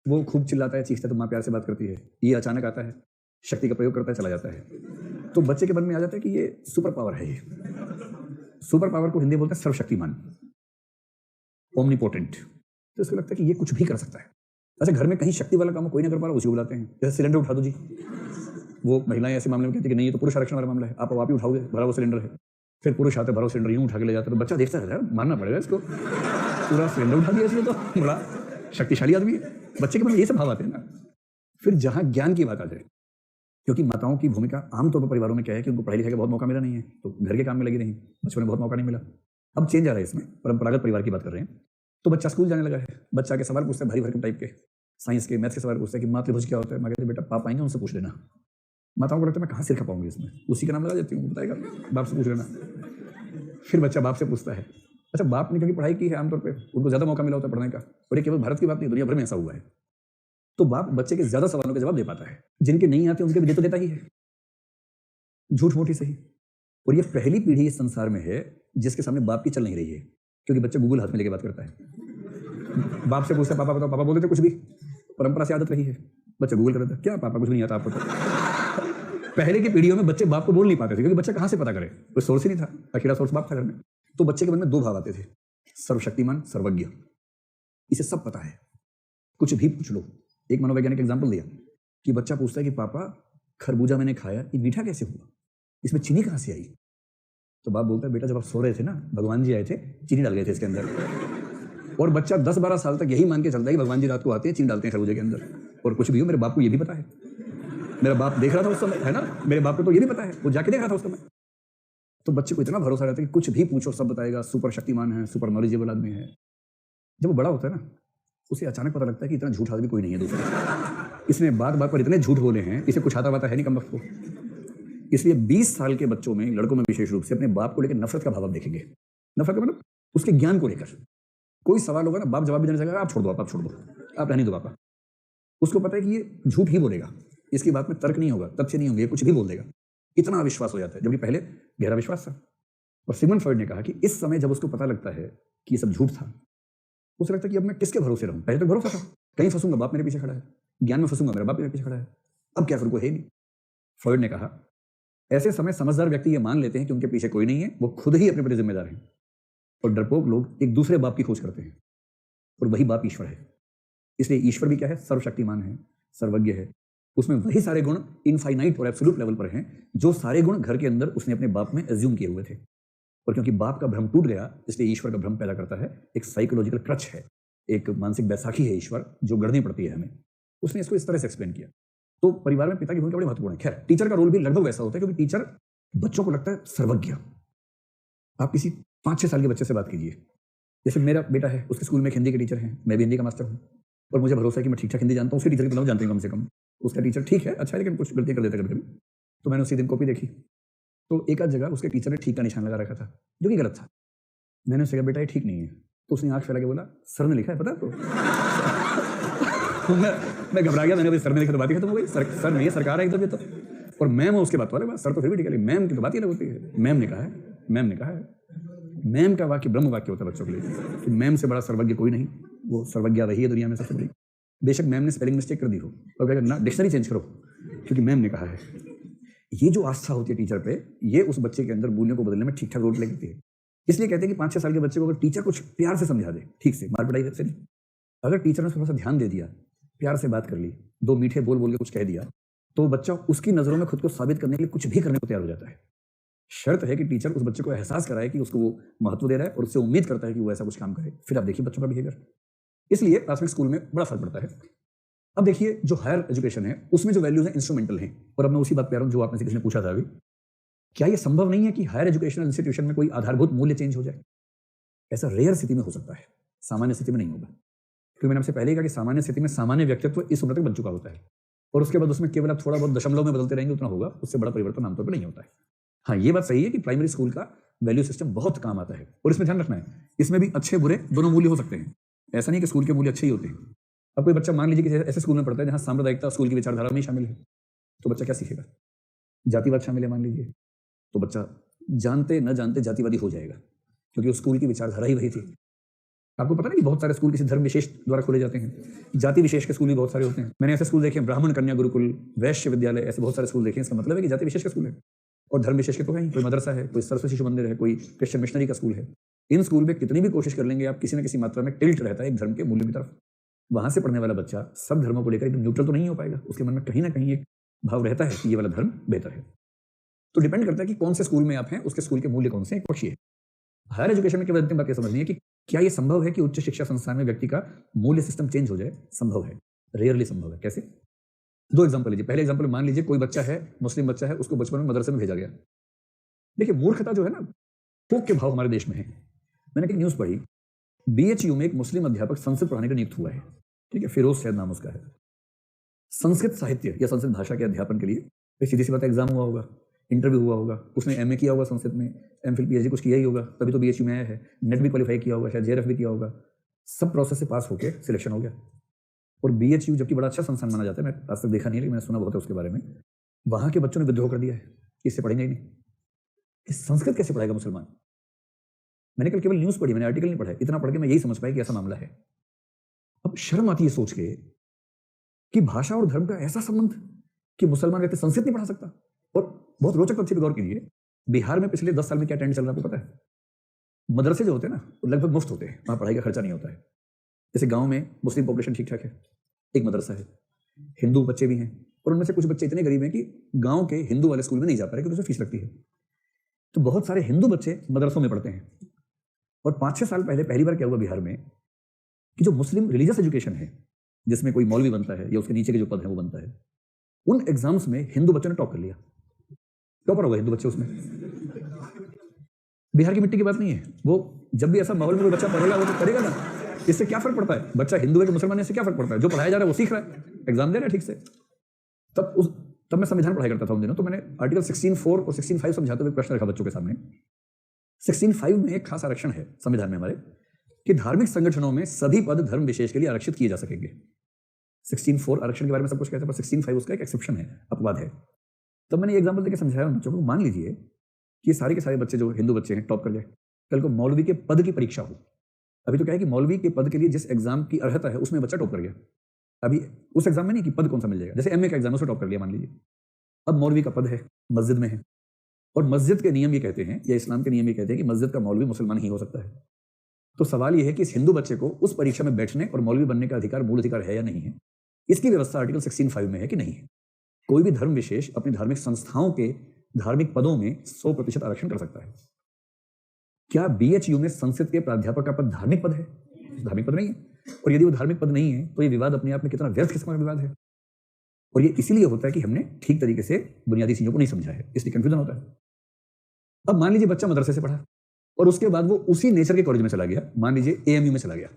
[SPEAKER 1] वो खूब चिल्लाता है, चीखता है, तो माँ प्यार से बात करती है। ये अचानक आता है, शक्ति का प्रयोग करता है, चला जाता है। तो बच्चे के मन में आ जाता है कि ये सुपर पावर है। ये सुपर पावर को हिंदी बोलते हैं सर्वशक्तिमान, ओमनीपोटेंट। तो इसको लगता है कि ये कुछ भी कर सकता है। अच्छा, घर में कहीं शक्ति वाला काम कोई ना कर पा रहा, उसी को बुलाते हैं। जैसे सिलेंडर उठा दो जी, वो महिलाएं ऐसे मामले में कहती है कि नहीं ये तो पुरुष आरक्षण वाला मामला है, आप ही उठाओगे, भरा वो सिलेंडर है। फिर पुरुष आते, भरा सिलेंडर यूं उठा के ले जाते, तो बच्चा देखता रहता है, मानना पड़ेगा इसको, पूरा सिलेंडर उठा दिया इसने, तो बड़ा शक्तिशाली आदमी है। बच्चे के मन में ये सब भाव आते हैं ना। फिर जहां ज्ञान की बात आ जाए, क्योंकि माताओं की भूमिका आमतौर पर परिवारों में क्या है कि उनको पढ़ाई लिखाई का बहुत मौका मिला नहीं है, तो घर के काम में लगी रही, बचपन में बहुत मौका नहीं मिला। अब चेंज आ रहा है इसमें, परंपरागत परिवार की बात कर रहे हैं। तो बच्चा स्कूल जाने लगा है, बच्चा के सवाल पूछता है भारी भरकम टाइप के, साइंस के, मैथ्स के सवाल पूछता है कि माँ त्रिभुज क्या होता है। मैं कहती बेटा पापा आएंगे उनसे पूछ लेना। माताओं को लगता है मैं कहाँ सिर खा पाऊंगी इसमें, उसी का नाम लगा देती हूँ, बताएगा, बाप से पूछ लेना। फिर बच्चा बाप से पूछता है। अच्छा, बाप ने क्योंकि पढ़ाई की है आमतौर पर, उनको ज्यादा मौका मिला होता है पढ़ने का, और ये केवल भारत की बात नहीं, दुनिया भर में ऐसा हुआ है। तो बाप बच्चे के ज्यादा सवालों के जवाब दे पाता है, जिनके नहीं आते उनके भी दे तो देता ही है, झूठ मोटी सही। और ये पहली पीढ़ी इस संसार में है जिसके सामने बाप की चल नहीं रही है, क्योंकि बच्चा गूगल हाथ में लेके बात करता है। बाप से पूछता है पापा बताओ, पापा बोल देते कुछ भी, परंपरा से आदत रही है। बच्चा गूगल कर देता है, क्या पापा कुछ नहीं आता आपको? तो पहले की पीढ़ियों में बच्चे बाप को बोल नहीं पाते थे, क्योंकि बच्चा कहां से पता करे, कोई सोर्स ही नहीं था, अकेला सोर्स बाप था घर में। तो बच्चे के मन में दो भाव आते थे, सर्वशक्तिमान, सर्वज्ञ। इसे सब पता है, कुछ भी पूछ लो। एक मनोवैज्ञानिक एग्जाम्पल दिया कि बच्चा पूछता है कि पापा खरबूजा मैंने खाया, ये मीठा कैसे हुआ, इसमें चीनी कहां से आई? तो बाप बोलता है बेटा जब आप सो रहे थे ना, भगवान जी आए थे, चीनी डाल गए थे इसके अंदर। और बच्चा 10-12 साल तक यही मान के चलता है कि भगवान जी रात को आते हैं, चीनी डालते हैं खरबूजे के अंदर। और कुछ भी हो, मेरे बाप को ये भी पता है, मेरा बाप देख रहा था उस समय, है ना, मेरे बाप को तो ये भी पता है, वो जाके देख रहा था उस समय। तो बच्चे को इतना भरोसा रहता है कि कुछ भी पूछो सब बताएगा, सुपर शक्तिमान है, सुपर नॉलेजेबल आदमी है। जब वो बड़ा होता है ना, उसे अचानक पता लगता है कि इतना झूठ आदमी कोई नहीं है दूसरा, इसने बात बात पर इतने झूठ बोले हैं, इसे कुछ आता वाता है नहीं कम वक्त को। इसलिए 20 साल के बच्चों में, लड़कों में विशेष रूप से, अपने बाप को लेकर नफरत का भाव आप देखेंगे। नफरत का मतलब उसके ज्ञान को लेकर। कोई सवाल होगा ना, बाप जवाब भी देने लगेगा, आप छोड़ दो, आप छोड़ दो, आप रहने दो पापा। उसको पता है कि ये झूठ ही बोलेगा, इसकी बात में तर्क नहीं होगा, तथ्य नहीं होंगे, कुछ भी बोल देगा। इतना विश्वास हो जाता है, जबकि पहले गहरा विश्वास था। और सिगमंड फ्रॉइड ने कहा कि इस समय जब उसको पता लगता है कि ये सब झूठ था, उसे लगता है कि अब मैं किसके भरोसे रहूं। पहले तक भरोसा था, कहीं फंसूंगा बाप मेरे पीछे खड़ा है, ज्ञान में फंसूंगा मेरा बाप मेरे पीछे खड़ा है, अब क्या करूं, कोई है नहीं। फ्रॉइड ने कहा ऐसे समय समझदार व्यक्ति ये मान लेते हैं कि उनके पीछे कोई नहीं है, वो खुद ही अपने प्रति जिम्मेदार हैं। और डरपोक लोग एक दूसरे बाप की खोज करते हैं, और वही बाप ईश्वर है। इसलिए ईश्वर भी क्या है, सर्वशक्तिमान है, सर्वज्ञ है। उसमें वही सारे गुण इनफाइनाइट और एब्सोल्यूट लेवल पर हैं जो सारे गुण घर के अंदर उसने अपने बाप में एज्यूम किए हुए थे। और क्योंकि बाप का भ्रम टूट गया, इसलिए ईश्वर का भ्रम पैदा करता है। एक साइकोलॉजिकल क्रच है, एक मानसिक बैसाखी है ईश्वर, जो गढ़नी पड़ती है हमें। उसने इसको इस तरह से एक्सप्लेन किया। तो परिवार में पिता की भूमिका बड़ी महत्वपूर्ण है। खैर, टीचर का रोल भी लगभग वैसा होता है, क्योंकि टीचर बच्चों को लगता है सर्वज्ञ। आप किसी 5-6 साल के बच्चे से बात कीजिए, जैसे मेरा बेटा है, उसके स्कूल में एक हिंदी के टीचर हैं, मैं भी हिंदी का मास्टर हूँ, और मुझे भरोसा है कि मैं ठीक ठाक हिंदी जानता हूँ। उसके टीचर के नाम जानते हैं कम से कम। उसका टीचर ठीक है, अच्छा है, लेकिन कुछ गलती कर देता कभी कभी। तो मैंने उसी दिन कॉपी देखी, तो एक आध जगह उसके टीचर ने ठीक का निशान लगा रखा था, जो कि गलत था। मैंने उससे कहा बेटा ये ठीक नहीं है, तो उसने आंख फैला के बोला सर ने लिखा है, पता तो मैं घबरा गया। मैंने सर ने लिखा तो बात ही खत्म हो गई। सर नहीं है, सरकार है एकदम ये तो। और मैम उसके बात वाले, सर तो फिर भी ठीक है, मैम की तो बात ही अलग होती है। मैम ने कहा है, मैम का वाक्य ब्रह्म वाक्य होता है बच्चों के लिए, कि मैम से बड़ा सर्वज्ञ कोई नहीं, वो सर्वज्ञ वही है दुनिया में सबसे बड़ी। बेशक मैम ने स्पेलिंग मिस्टेक कर दी हो, और कहेगा ना डिक्शनरी चेंज करो, क्योंकि मैम ने कहा है। ये जो आस्था होती है टीचर पे, ये उस बच्चे के अंदर मूल्यों को बदलने में ठीक ठाक रोल प्ले करती है। इसलिए कहते हैं कि 5-6 साल के बच्चे को अगर टीचर कुछ प्यार से समझा दे, ठीक से, मार पिटाई से नहीं, अगर टीचर ने थोड़ा सा ध्यान दे दिया, प्यार से बात कर ली, 2 मीठे बोल बोल के कुछ कह दिया, तो बच्चा उसकी नजरों में खुद को साबित करने के लिए कुछ भी करने को तैयार हो जाता है। शर्त है कि टीचर उस बच्चे को एहसास कराए कि उसको वो महत्व दे रहा है और उससे उम्मीद करता है कि वो ऐसा कुछ काम करे। फिर आप देखिए बच्चों का बिहेवियर। इसलिए प्राथमिक स्कूल में बड़ा फर्क पड़ता है। अब देखिए जो हायर एजुकेशन है उसमें जो वैल्यूज हैं इंस्ट्रूमेंटल हैं। और अब मैं उसी बात पे आ रहा हूं जो आपने से किसी ने पूछा था अभी, क्या ये संभव नहीं है कि हायर एजुकेशनल इंस्टीट्यूशन में कोई आधारभूत मूल्य चेंज हो जाए? ऐसा रेयर स्थिति में हो सकता है, सामान्य स्थिति में नहीं होगा। क्योंकि मैंने आपसे पहले ही कहा कि सामान्य स्थिति में सामान्य व्यक्तित्व इस उम्र तक बन चुका होता है और उसके बाद उसमें केवल आप थोड़ा बहुत दशमलव में बदलते रहेंगे उतना होगा, उससे बड़ा परिवर्तन आमतौर पर नहीं होता है। हाँ, ये बात सही है कि प्राइमरी स्कूल का वैल्यू सिस्टम बहुत काम आता है और इसमें ध्यान रखना है, इसमें भी अच्छे बुरे दोनों मूल्य हो सकते हैं। ऐसा नहीं कि स्कूल के मूल्य अच्छे ही होते हैं। अब कोई बच्चा मान लीजिए कि ऐसे स्कूल में पढ़ता है जहां सांप्रदायिकता स्कूल की विचारधारा में ही शामिल है, तो बच्चा क्या सीखेगा? जातिवाद शामिल है मान लीजिए, तो बच्चा जानते न जानते जातिवादी हो जाएगा, क्योंकि उस स्कूल की विचारधारा ही वही थी। आपको पता नहीं कि बहुत सारे स्कूल किसी धर्म विशेष द्वारा खोले जाते हैं, जाति विशेष के स्कूल भी बहुत सारे होते हैं। मैंने ऐसे स्कूल देखे, ब्राह्मण कन्या गुरुकुल, वैश्य विद्यालय, ऐसे बहुत सारे स्कूल देखे। इसका मतलब है कि जाति विशेष के स्कूल है और धर्म विशेष के तो है ही। कोई मदरसा है, कोई सरस्वती शिशु मंदिर है, कोई क्रिश्चियन मिशनरी का स्कूल है। इन स्कूल में कितनी भी कोशिश कर लेंगे आप, किसी न किसी मात्रा में टिल्ट रहता है एक धर्म के मूल्य की तरफ। वहां से पढ़ने वाला बच्चा सब धर्मों को लेकर एकदम न्यूट्रल तो नहीं हो पाएगा, उसके मन में कहीं ना कहीं एक भाव रहता है कि ये वाला धर्म बेहतर है। तो डिपेंड करता है कि कौन से स्कूल में आप हैं, उसके स्कूल के मूल्य कौन से हैं, पक्षी हायर एजुकेशन में केवल अंतिम बात यह समझनी है कि क्या यह संभव है कि उच्च शिक्षा संस्थान में व्यक्ति का मूल्य सिस्टम चेंज हो जाए? संभव है, रेयरली संभव है। कैसे? 2 एग्जांपल लीजिए। पहले एग्जांपल मान लीजिए कोई बच्चा है, मुस्लिम बच्चा है, उसको बचपन में मदरसे में भेजा गया। देखिए मूर्खता जो है ना, भूख के भाव हमारे देश में है। मैंने एक न्यूज पढ़ी, बीएचयू में एक मुस्लिम अध्यापक संस्कृत पढ़ाने का नियुक्त हुआ है, ठीक है, फिरोज सैयद नाम उसका है। संस्कृत साहित्य या संस्कृत भाषा के अध्यापन के लिए सीधी सी बात, एग्जाम हुआ होगा, इंटरव्यू हुआ होगा, उसने एमए किया होगा संस्कृत में, एमफिल पीएचडी कुछ किया ही होगा, तभी तो बीएचयू में आया है। नेट भी क्वालिफाई किया होगा, शायद जेआरएफ भी किया होगा, सब प्रोसेस से पास होकर सिलेक्शन हो गया। और बीएचयू जबकि बड़ा अच्छा संस्थान माना जाता है, मैं आज तक देखा नहीं लेकिन मैंने सुना बहुत है उसके बारे में, वहां के बच्चों ने विद्रोह कर दिया है, इससे पढ़ेंगे ही नहीं। इस संस्कृत कैसे पढ़ाएगा मुसलमान? मैंने कल केवल न्यूज पढ़ी, मैंने आर्टिकल नहीं पढ़ा। इतना पढ़ के मैं यही समझ पाया कि ऐसा मामला है। अब शर्म आती है सोच के कि भाषा और धर्म का ऐसा संबंध कि मुसलमान व्यक्ति संस्कृत नहीं पढ़ा सकता। और बहुत रोचक तथ्य पे गौर कीजिए, बिहार में पिछले 10 साल में क्या ट्रेंड चल रहा है आपको पता है? मदरसे जो होते हैं ना, वो लगभग मुफ्त होते हैं, वहां पढ़ाई का खर्चा नहीं होता है। जैसे गांव में मुस्लिम पॉपुलेशन ठीक ठाक है, एक मदरसा है, हिंदू बच्चे भी हैं, और उनमें से कुछ बच्चे इतने गरीब हैं कि गांव के हिंदू वाले स्कूल में नहीं जा पा रहे क्योंकि उसमें फीस लगती है। तो बहुत सारे हिंदू बच्चे मदरसों में पढ़ते हैं। और 5-6 साल पहले पहली बार क्या हुआ बिहार में कि जो मुस्लिम रिलीजियस एजुकेशन है, जिसमें कोई मौलवी बनता है या उसके नीचे के जो पद है वो बनता है, उन एग्जाम्स में हिंदू बच्चों ने टॉप कर लिया। टॉपर हो गए हिंदू बच्चे उसमें। बिहार की मिट्टी की बात नहीं है वो। जब भी ऐसा माहौल में कोई बच्चा पढ़ेगा वो तो करेगा ना। इससे क्या फर्क पड़ता है, बच्चा हिंदू है कि मुसलमान है, इससे क्या फर्क पड़ता है? जो पढ़ाया जा रहा है वो सीख रहा है, एग्जाम दे रहा है ठीक से। तब मैं संविधान पढ़ाई करता था उन दिनों, तो मैंने आर्टिकल 16(4) और 16(5) समझाते हुए प्रश्न रखा बच्चों के सामने। 16(5) में एक खास आरक्षण है संविधान में हमारे कि धार्मिक संगठनों में सभी पद धर्म विशेष के लिए आरक्षित किए जा सकेंगे। 16(4) आरक्षण के बारे में सब कुछ कहते हैं, पर 16(5) उसका एक एक्सेप्शन है, अपवाद है। तब मैंने एग्जाम्पल देकर समझाया उन बच्चों को, मान लीजिए कि सारे के सारे बच्चे जो हिंदू बच्चे हैं टॉप कर गए, कल को मौलवी के पद की परीक्षा हो। अभी तो क्या है कि मौलवी के पद के लिए जिस एग्जाम की अर्हता है उसमें बच्चा टॉप कर गया, अभी उस एग्जाम में नहीं कि पद कौन सा मिल जाएगा। जैसे एमए का एग्जाम उसमें टॉप कर लिया मान लीजिए, अब मौलवी का पद है, मस्जिद में है, और मस्जिद के नियम ये कहते हैं या इस्लाम के नियम ये कहते हैं कि मस्जिद का मौलवी मुसलमान ही हो सकता है। तो सवाल यह है कि इस हिंदू बच्चे को उस परीक्षा में बैठने और मौलवी बनने का अधिकार, मूल अधिकार है या नहीं है? इसकी व्यवस्था आर्टिकल 16(5) में है कि नहीं है? कोई भी धर्म विशेष अपनी धार्मिक संस्थाओं के धार्मिक पदों में 100% आरक्षण कर सकता है। क्या बीएचयू में संस्कृत के प्राध्यापक का पद धार्मिक पद है? धार्मिक पद नहीं है। और यदि वो धार्मिक पद नहीं है तो ये विवाद अपने आप में कितना व्यर्थ किस्म का विवाद है। और ये इसीलिए होता है कि हमने ठीक तरीके से बुनियादी चीजों को नहीं समझा है, इसलिए कंफ्यूजन होता है। अब मान लीजिए बच्चा मदरसे से पढ़ा और उसके बाद वो उसी नेचर के कॉलेज में चला गया, मान लीजिए एएमयू में चला गया,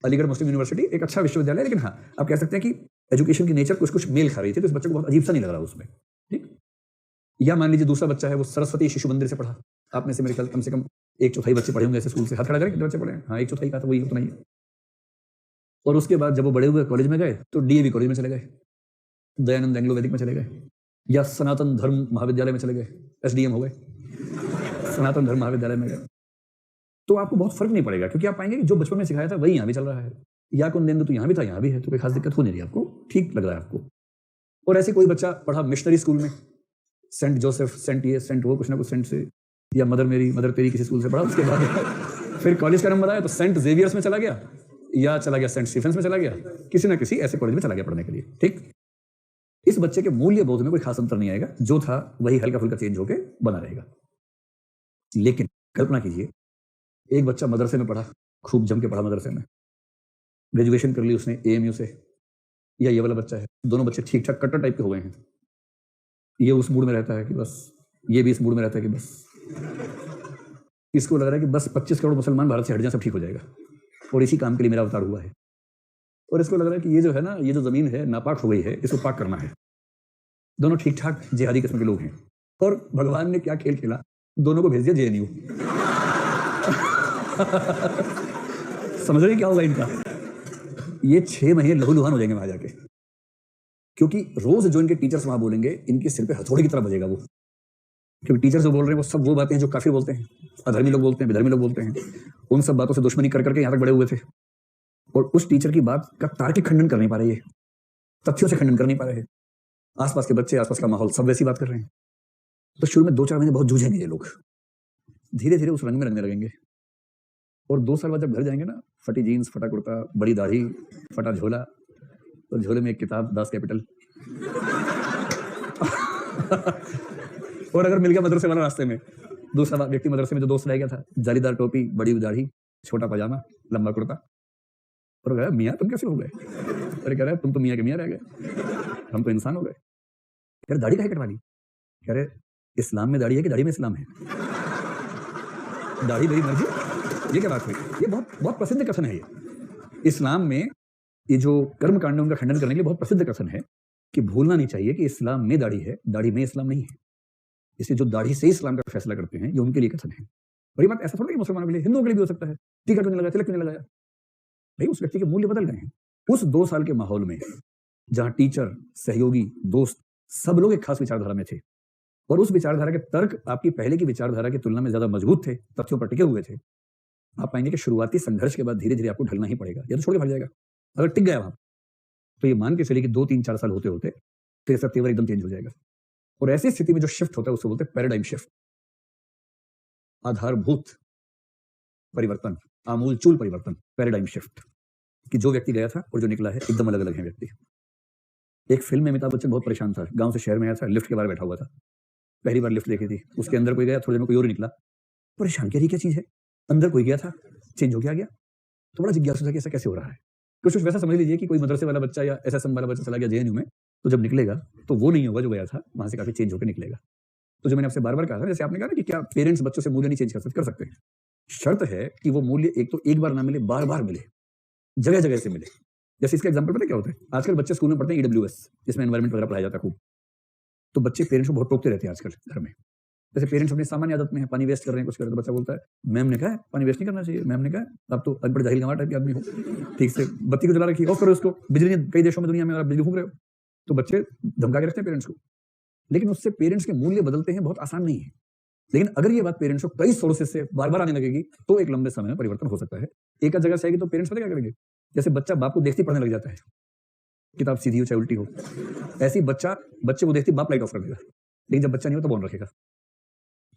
[SPEAKER 1] अलीगढ़ मुस्लिम यूनिवर्सिटी, एक अच्छा विश्वविद्यालय, लेकिन हाँ आप कह सकते हैं कि एजुकेशन की नेचर कुछ मेल खा रही थी, तो इस बच्चे को बहुत अजीब सा नहीं लग रहा उसमें, ठीक। या मान लीजिए दूसरा बच्चा है वो सरस्वती शिशु मंदिर से पढ़ा। आप में से मेरे ख्याल कम से कम 1/4 बच्चे पढ़े होंगे ऐसे स्कूल से, हाथ खड़ा करें कितने बच्चे पढ़े? हाँ 1/4 का तो वही उतना ही है। और उसके बाद जब वो बड़े हुए कॉलेज में गए तो डीएवी कॉलेज में चले गए, दयानंद एंग्लो वैदिक में चले गए, या सनातन धर्म महाविद्यालय में चले गए, एसडीएम हो गए, सनातन धर्म महाविद्यालय में गए। तो आपको बहुत फर्क नहीं पड़ेगा, क्योंकि आप पाएंगे कि जो बचपन में सिखाया था वही यहाँ भी चल रहा है। या कुंदेंदु तो यहाँ भी था, यहाँ भी है, तो कोई खास दिक्कत हो नहीं रही आपको, ठीक लग रहा है आपको। और ऐसे कोई बच्चा पढ़ा मिशनरी स्कूल में, सेंट जोसेफ, सेंट ये, सेंट वो, कुछ ना कुछ सेंट से, या मदर मेरी, मदर तेरी किसी स्कूल से पढ़ा। उसके बाद फिर कॉलेज का नंबर आया तो सेंट जेवियर्स में चला गया, या चला गया सेंट स्टीफेंस में चला गया, किसी ना किसी ऐसे कॉलेज में चला गया पढ़ने के लिए। ठीक, इस बच्चे के मूल्य बोध में कोई खास अंतर नहीं आएगा, जो था वही हल्का फुल्का चेंज होके बना रहेगा। लेकिन कल्पना कीजिए, एक बच्चा मदरसे में पढ़ा, खूब जम के पढ़ा मदरसे में, ग्रेजुएशन कर ली उसने एएमयू से, या ये वाला बच्चा है, दोनों बच्चे ठीक ठाक कट्टर टाइप के हो गए हैं। ये उस मूड में रहता है कि बस, ये भी इस मूड में रहता है कि बस, इसको लग रहा है कि बस 25 करोड़ मुसलमान भारत से हट जाए सब ठीक हो जाएगा, और इसी काम के लिए मेरा अवतार हुआ है। और इसको लग रहा है कि ये जो है ना, ये जो जमीन है नापाक हो गई है, इसको पाक करना है। दोनों ठीक ठाक जिहादी किस्म के लोग हैं, और भगवान ने क्या खेल खेला, दोनों को भेज दिया जेएनयू। समझ रहे क्या होगा इनका? ये 6 महीने लहूलुहान हो जाएंगे वहां जाके, क्योंकि रोज जो इनके टीचर्स वहां बोलेंगे, इनके सिर पे हथौड़े की तरह बजेगा वो। क्योंकि टीचर्स जो बोल रहे हैं वो सब वो बातें हैं जो काफिर बोलते हैं, अधर्मी लोग बोलते हैं, विधर्मी लोग बोलते हैं। उन सब बातों से दुश्मनी कर करके यहाँ तक बड़े हुए थे, और उस टीचर की बात का तार्किक खंडन कर नहीं पा रहे, ये तथ्यों से खंडन कर नहीं पा रहे। आसपास के बच्चे, आसपास का माहौल, सब वैसी बात कर रहे हैं। तो शुरू में 2-4 महीने बहुत जूझेंगे ये लोग, धीरे धीरे उस रंग में रंगने लगेंगे, और 2 साल बाद जब घर जाएंगे ना, फटी जीन्स, फटा कुर्ता, बड़ी दाढ़ी, फटा झोला, और झोले में एक किताब, दास कैपिटल। और अगर मिल गया मदरसे वाला रास्ते में, दूसरा व्यक्ति मदरसे में जो दोस्त रह गया था, जालीदार टोपी, बड़ी दाढ़ी, छोटा पजामा, लंबा कुर्ता, और कह मियाँ तुम कैसे हो गए? अरे कह रहे तुम तो मियाँ के मियाँ रह गए, हम तो इंसान हो गए। यार दाढ़ी काहे कटवानी? कह रहे इस्लाम में दाढ़ी है कि दाढ़ी में इस्लाम है? दाढ़ी मेरी मर्जी, ये क्या बात हुई? ये बहुत बहुत प्रसिद्ध कथन है। ये इस्लाम में ये जो कर्म कांड है उनका खंडन करने के लिए बहुत प्रसिद्ध कथन है कि भूलना नहीं चाहिए कि इस्लाम में दाढ़ी है, दाढ़ी में इस्लाम नहीं है। इसलिए जो दाढ़ी से इस्लाम का फैसला करते हैं, ये उनके लिए कथन है। और ये बात ऐसा थोड़ा कि मुसलमानों के लिए, हिंदुओं के लिए भी हो सकता है। टीका क्यों नहीं लगाया, तिलक क्यों नहीं लगाया? भाई उस व्यक्ति के मूल्य बदल गए हैं। उस 2 साल के माहौल में जहां टीचर, सहयोगी, दोस्त सब लोग एक खास विचारधारा में थे, और उस विचारधारा के तर्क आपकी पहले की विचारधारा की तुलना में ज्यादा मजबूत थे, तथ्यों पर टिके हुए थे, आप पाएंगे कि शुरुआती संघर्ष के बाद धीरे धीरे आपको ढलना ही पड़ेगा, या तो छोड़ के भाग जाएगा। अगर टिक गया वहां तो ये मान के चलिए कि 2-3-4 साल होते होते फिर इसका तेवर एकदम चेंज हो जाएगा। और ऐसी स्थिति में जो शिफ्ट होता है उसको बोलते हैं पैराडाइम शिफ्ट, आधारभूत परिवर्तन, आमूलचूल परिवर्तन, पैराडाइम शिफ्ट, कि जो व्यक्ति गया था और जो निकला है एकदम अलग अलग है व्यक्ति। एक फिल्म में अमिताभ बच्चन बहुत परेशान था, गांव से शहर में आया था, लिफ्ट के बाहर बैठा हुआ था, पहली बार लिफ्ट देखी थी, उसके अंदर कोई गया, थोड़ी देर में कोई और निकला, परेशान क्या चीज है, अंदर कोई गया था, चेंज हो गया, तो बड़ा जिज्ञासु था कि ऐसा कैसे हो रहा है। कुछ वैसा समझ लीजिए कि कोई मदरसे वाला बच्चा या एसएसएम वाला बच्चा चला गया जेएनयू में, तो जब निकलेगा तो वो नहीं होगा जो गया था, वहां से काफी चेंज होकर निकलेगा। तो जो मैंने आपसे बार बार कहा था, जैसे आपने कहा ना कि क्या पेरेंट्स बच्चों से मूल्य नहीं चेंज कर सकते हैं, शर्त है कि वो मूल्य एक तो एक बार ना मिले, बार बार मिले, जगह जगह से मिले। जैसे इसका एग्जांपल पता क्या होता है, आजकल बच्चे स्कूल में पढ़ते हैं ईडब्ल्यूएस, जिसमें एनवायरमेंट वगैरह पढ़ाया जाता है खूब, तो बच्चे पेरेंट्स को बहुत टोकते रहते हैं आजकल घर में। जैसे पेरेंट्स अपनी सामान्य आदत में है, पानी वेस्ट कर रहे हैं, कुछ कर रहे हैं, तो बच्चा बोलता है मैम ने कहा है पानी वेस्ट नहीं करना चाहिए, मैम ने कहा आप तो अनपढ़ जाहिल गंवार टाइप के आदमी हो, ठीक से बत्ती को जला रखी, ऑफ करो उसको, बिजली कई देशों में दुनिया में आप बिजली फूंक रहे हो, तो बच्चे धमका के रखते हैं पेरेंट्स को। लेकिन उससे पेरेंट्स के मूल्य बदलते हैं बहुत आसान नहीं है। लेकिन अगर ये बात पेरेंट्स को कई सोर्सेस से बार बार आने लगेगी तो एक लंबे समय में परिवर्तन हो सकता है। एक जगह से आएगी तो पेरेंट्स पता क्या करेंगे, जैसे बच्चा बाप को देखते पढ़ने लग जाता है, किताब सीधी हो चाहे उल्टी हो, ऐसी बच्चे को देखते बाप लाइट ऑफ कर देगा, लेकिन जब बच्चा नहीं हो तो ऑन रखेगा।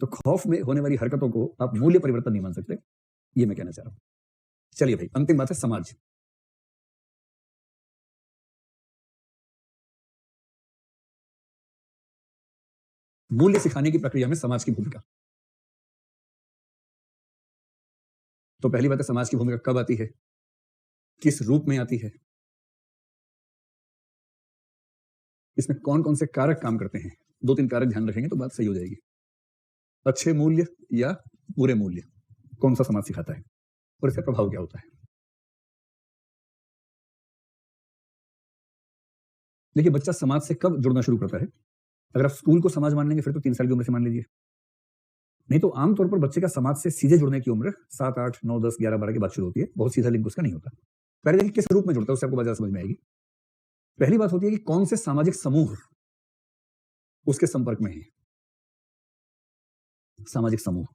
[SPEAKER 1] तो खौफ में होने वाली हरकतों को आप मूल्य परिवर्तन नहीं मान सकते, ये मैं कहना चाह रहा हूं। चलिए भाई, अंतिम बात है समाज। मूल्य सिखाने की प्रक्रिया में समाज की भूमिका। तो पहली बात है, समाज की भूमिका कब आती है, किस रूप में आती है, इसमें कौन कौन से कारक काम करते हैं। 2-3 कारक ध्यान रखेंगे तो बात सही हो जाएगी। अच्छे मूल्य या बुरे मूल्य, कौन सा समाज सिखाता है और इसका प्रभाव क्या होता है। देखिए, बच्चा समाज से कब जुड़ना शुरू करता है, अगर आप स्कूल को समाज मान लेंगे फिर तो 3 साल की उम्र से मान लीजिए, नहीं तो आमतौर पर बच्चे का समाज से सीधे जुड़ने की उम्र 7, 8, 9, 10, 11, 12 के बाद शुरू होती है। बहुत सीधा लिंक उसका नहीं होता। पहले देखिए किस रूप में जुड़ता है, उससे आपको बात समझ में आएगी। पहली बात होती है कि कौन से सामाजिक समूह उसके संपर्क में है। सामाजिक समूह,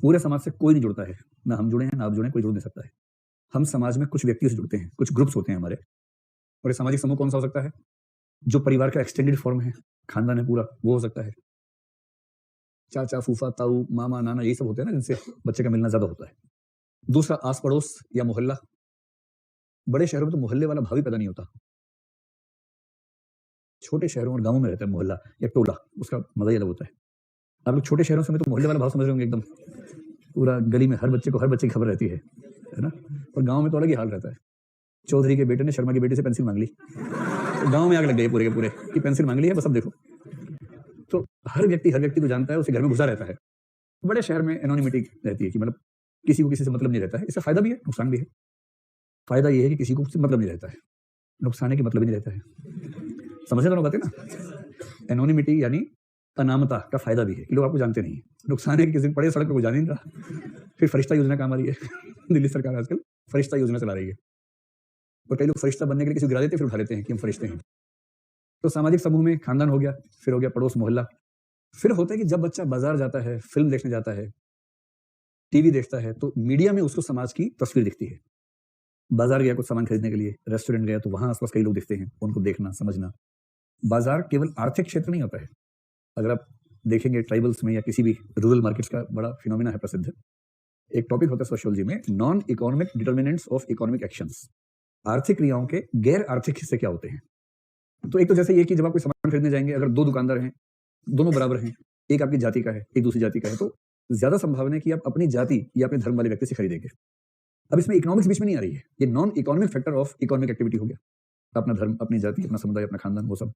[SPEAKER 1] पूरे समाज से कोई नहीं जुड़ता है, ना हम जुड़े हैं ना आप जुड़े हैं, कोई जुड़ नहीं सकता है। हम समाज में कुछ व्यक्तियों से जुड़ते हैं, कुछ ग्रुप्स होते हैं हमारे, और ये सामाजिक समूह कौन सा हो सकता है, जो परिवार का एक्सटेंडेड फॉर्म है, खानदान है पूरा, वो हो सकता है। चाचा, फूफा, ताऊ, मामा, नाना, ये सब होते हैं ना, जिनसे बच्चे का मिलना ज्यादा होता है। दूसरा आस पड़ोस या मोहल्ला। बड़े शहरों में तो मोहल्ले वाला भाव ही पैदा नहीं होता। छोटे शहरों और गांवों में रहता है मोहल्ला या टोला, उसका मजा ही अलग होता है। आप लोग छोटे शहरों में तो मोहल्ले वाला भाव समझ रहे होंगे, एकदम पूरा गली में हर बच्चे की खबर रहती है ना। और गांव में तो अलग ही हाल रहता है। चौधरी के बेटे ने शर्मा की बेटी से पेंसिल मांग ली, तो गांव में आग लग गई पूरे के पूरे कि पेंसिल मांग ली है, बस अब देखो। तो हर व्यक्ति को जानता है, उसे घर में घुसा रहता है। बड़े शहर में एनोनिमिटी रहती है कि मतलब किसी को किसी से मतलब नहीं रहता है। इसका फायदा भी है, नुकसान भी है। फायदा ये है कि किसी को मतलब नहीं रहता है, नुकसान है कि मतलब ही नहीं रहता है। समझे दोनों बातें ना। एनोनिमिटी यानी अनामता का फायदा भी है कि लोग आपको जानते नहीं। नुकसान है कि किसी पड़े सड़क पर कोई जान नहीं रहा। फिर फरिश्ता योजना काम आ रही है। दिल्ली सरकार आजकल फरिश्ता योजना चला रही है, और कई लोग फरिश्ता बनने के लिए किसी को गिरा देते, फिर उठा लेते हैं कि हम फरिश्ते हैं। तो सामाजिक समूह में खानदान हो गया, फिर हो गया पड़ोस मोहल्ला। फिर होता है कि जब बच्चा बाजार जाता है, फिल्म देखने जाता है, टीवी देखता है, तो मीडिया में उसको समाज की तस्वीर दिखती है। बाजार गया कुछ सामान खरीदने के लिए, रेस्टोरेंट गया तो वहां आसपास कई लोग दिखते हैं, उनको देखना समझना। बाजार केवल आर्थिक क्षेत्र नहीं होता है। अगर आप देखेंगे ट्राइबल्स में या किसी भी रूरल मार्केट्स का बड़ा फिनोमिना है प्रसिद्ध, एक टॉपिक होता है सोशियोलॉजी में, non economic determinants of economic actions. आर्थिक क्रियाओं के गैर आर्थिक हिस्से क्या होते हैं। तो एक तो जैसे ये कि जब आप कोई सामान खरीदने जाएंगे, अगर दो दुकानदार हैं, दोनों बराबर हैं, एक आपकी जाति का है, एक दूसरी जाति का है, तो ज्यादा संभावना है कि आप अपनी जाति या अपने धर्म वाले व्यक्ति से खरीदेंगे। अब इसमें इकोनॉमिक्स बीच में नहीं आ रही है, ये non economic factor of economic activity हो गया। अपना धर्म, अपनी जाति, अपना समुदाय, अपना खानदान, वो सब।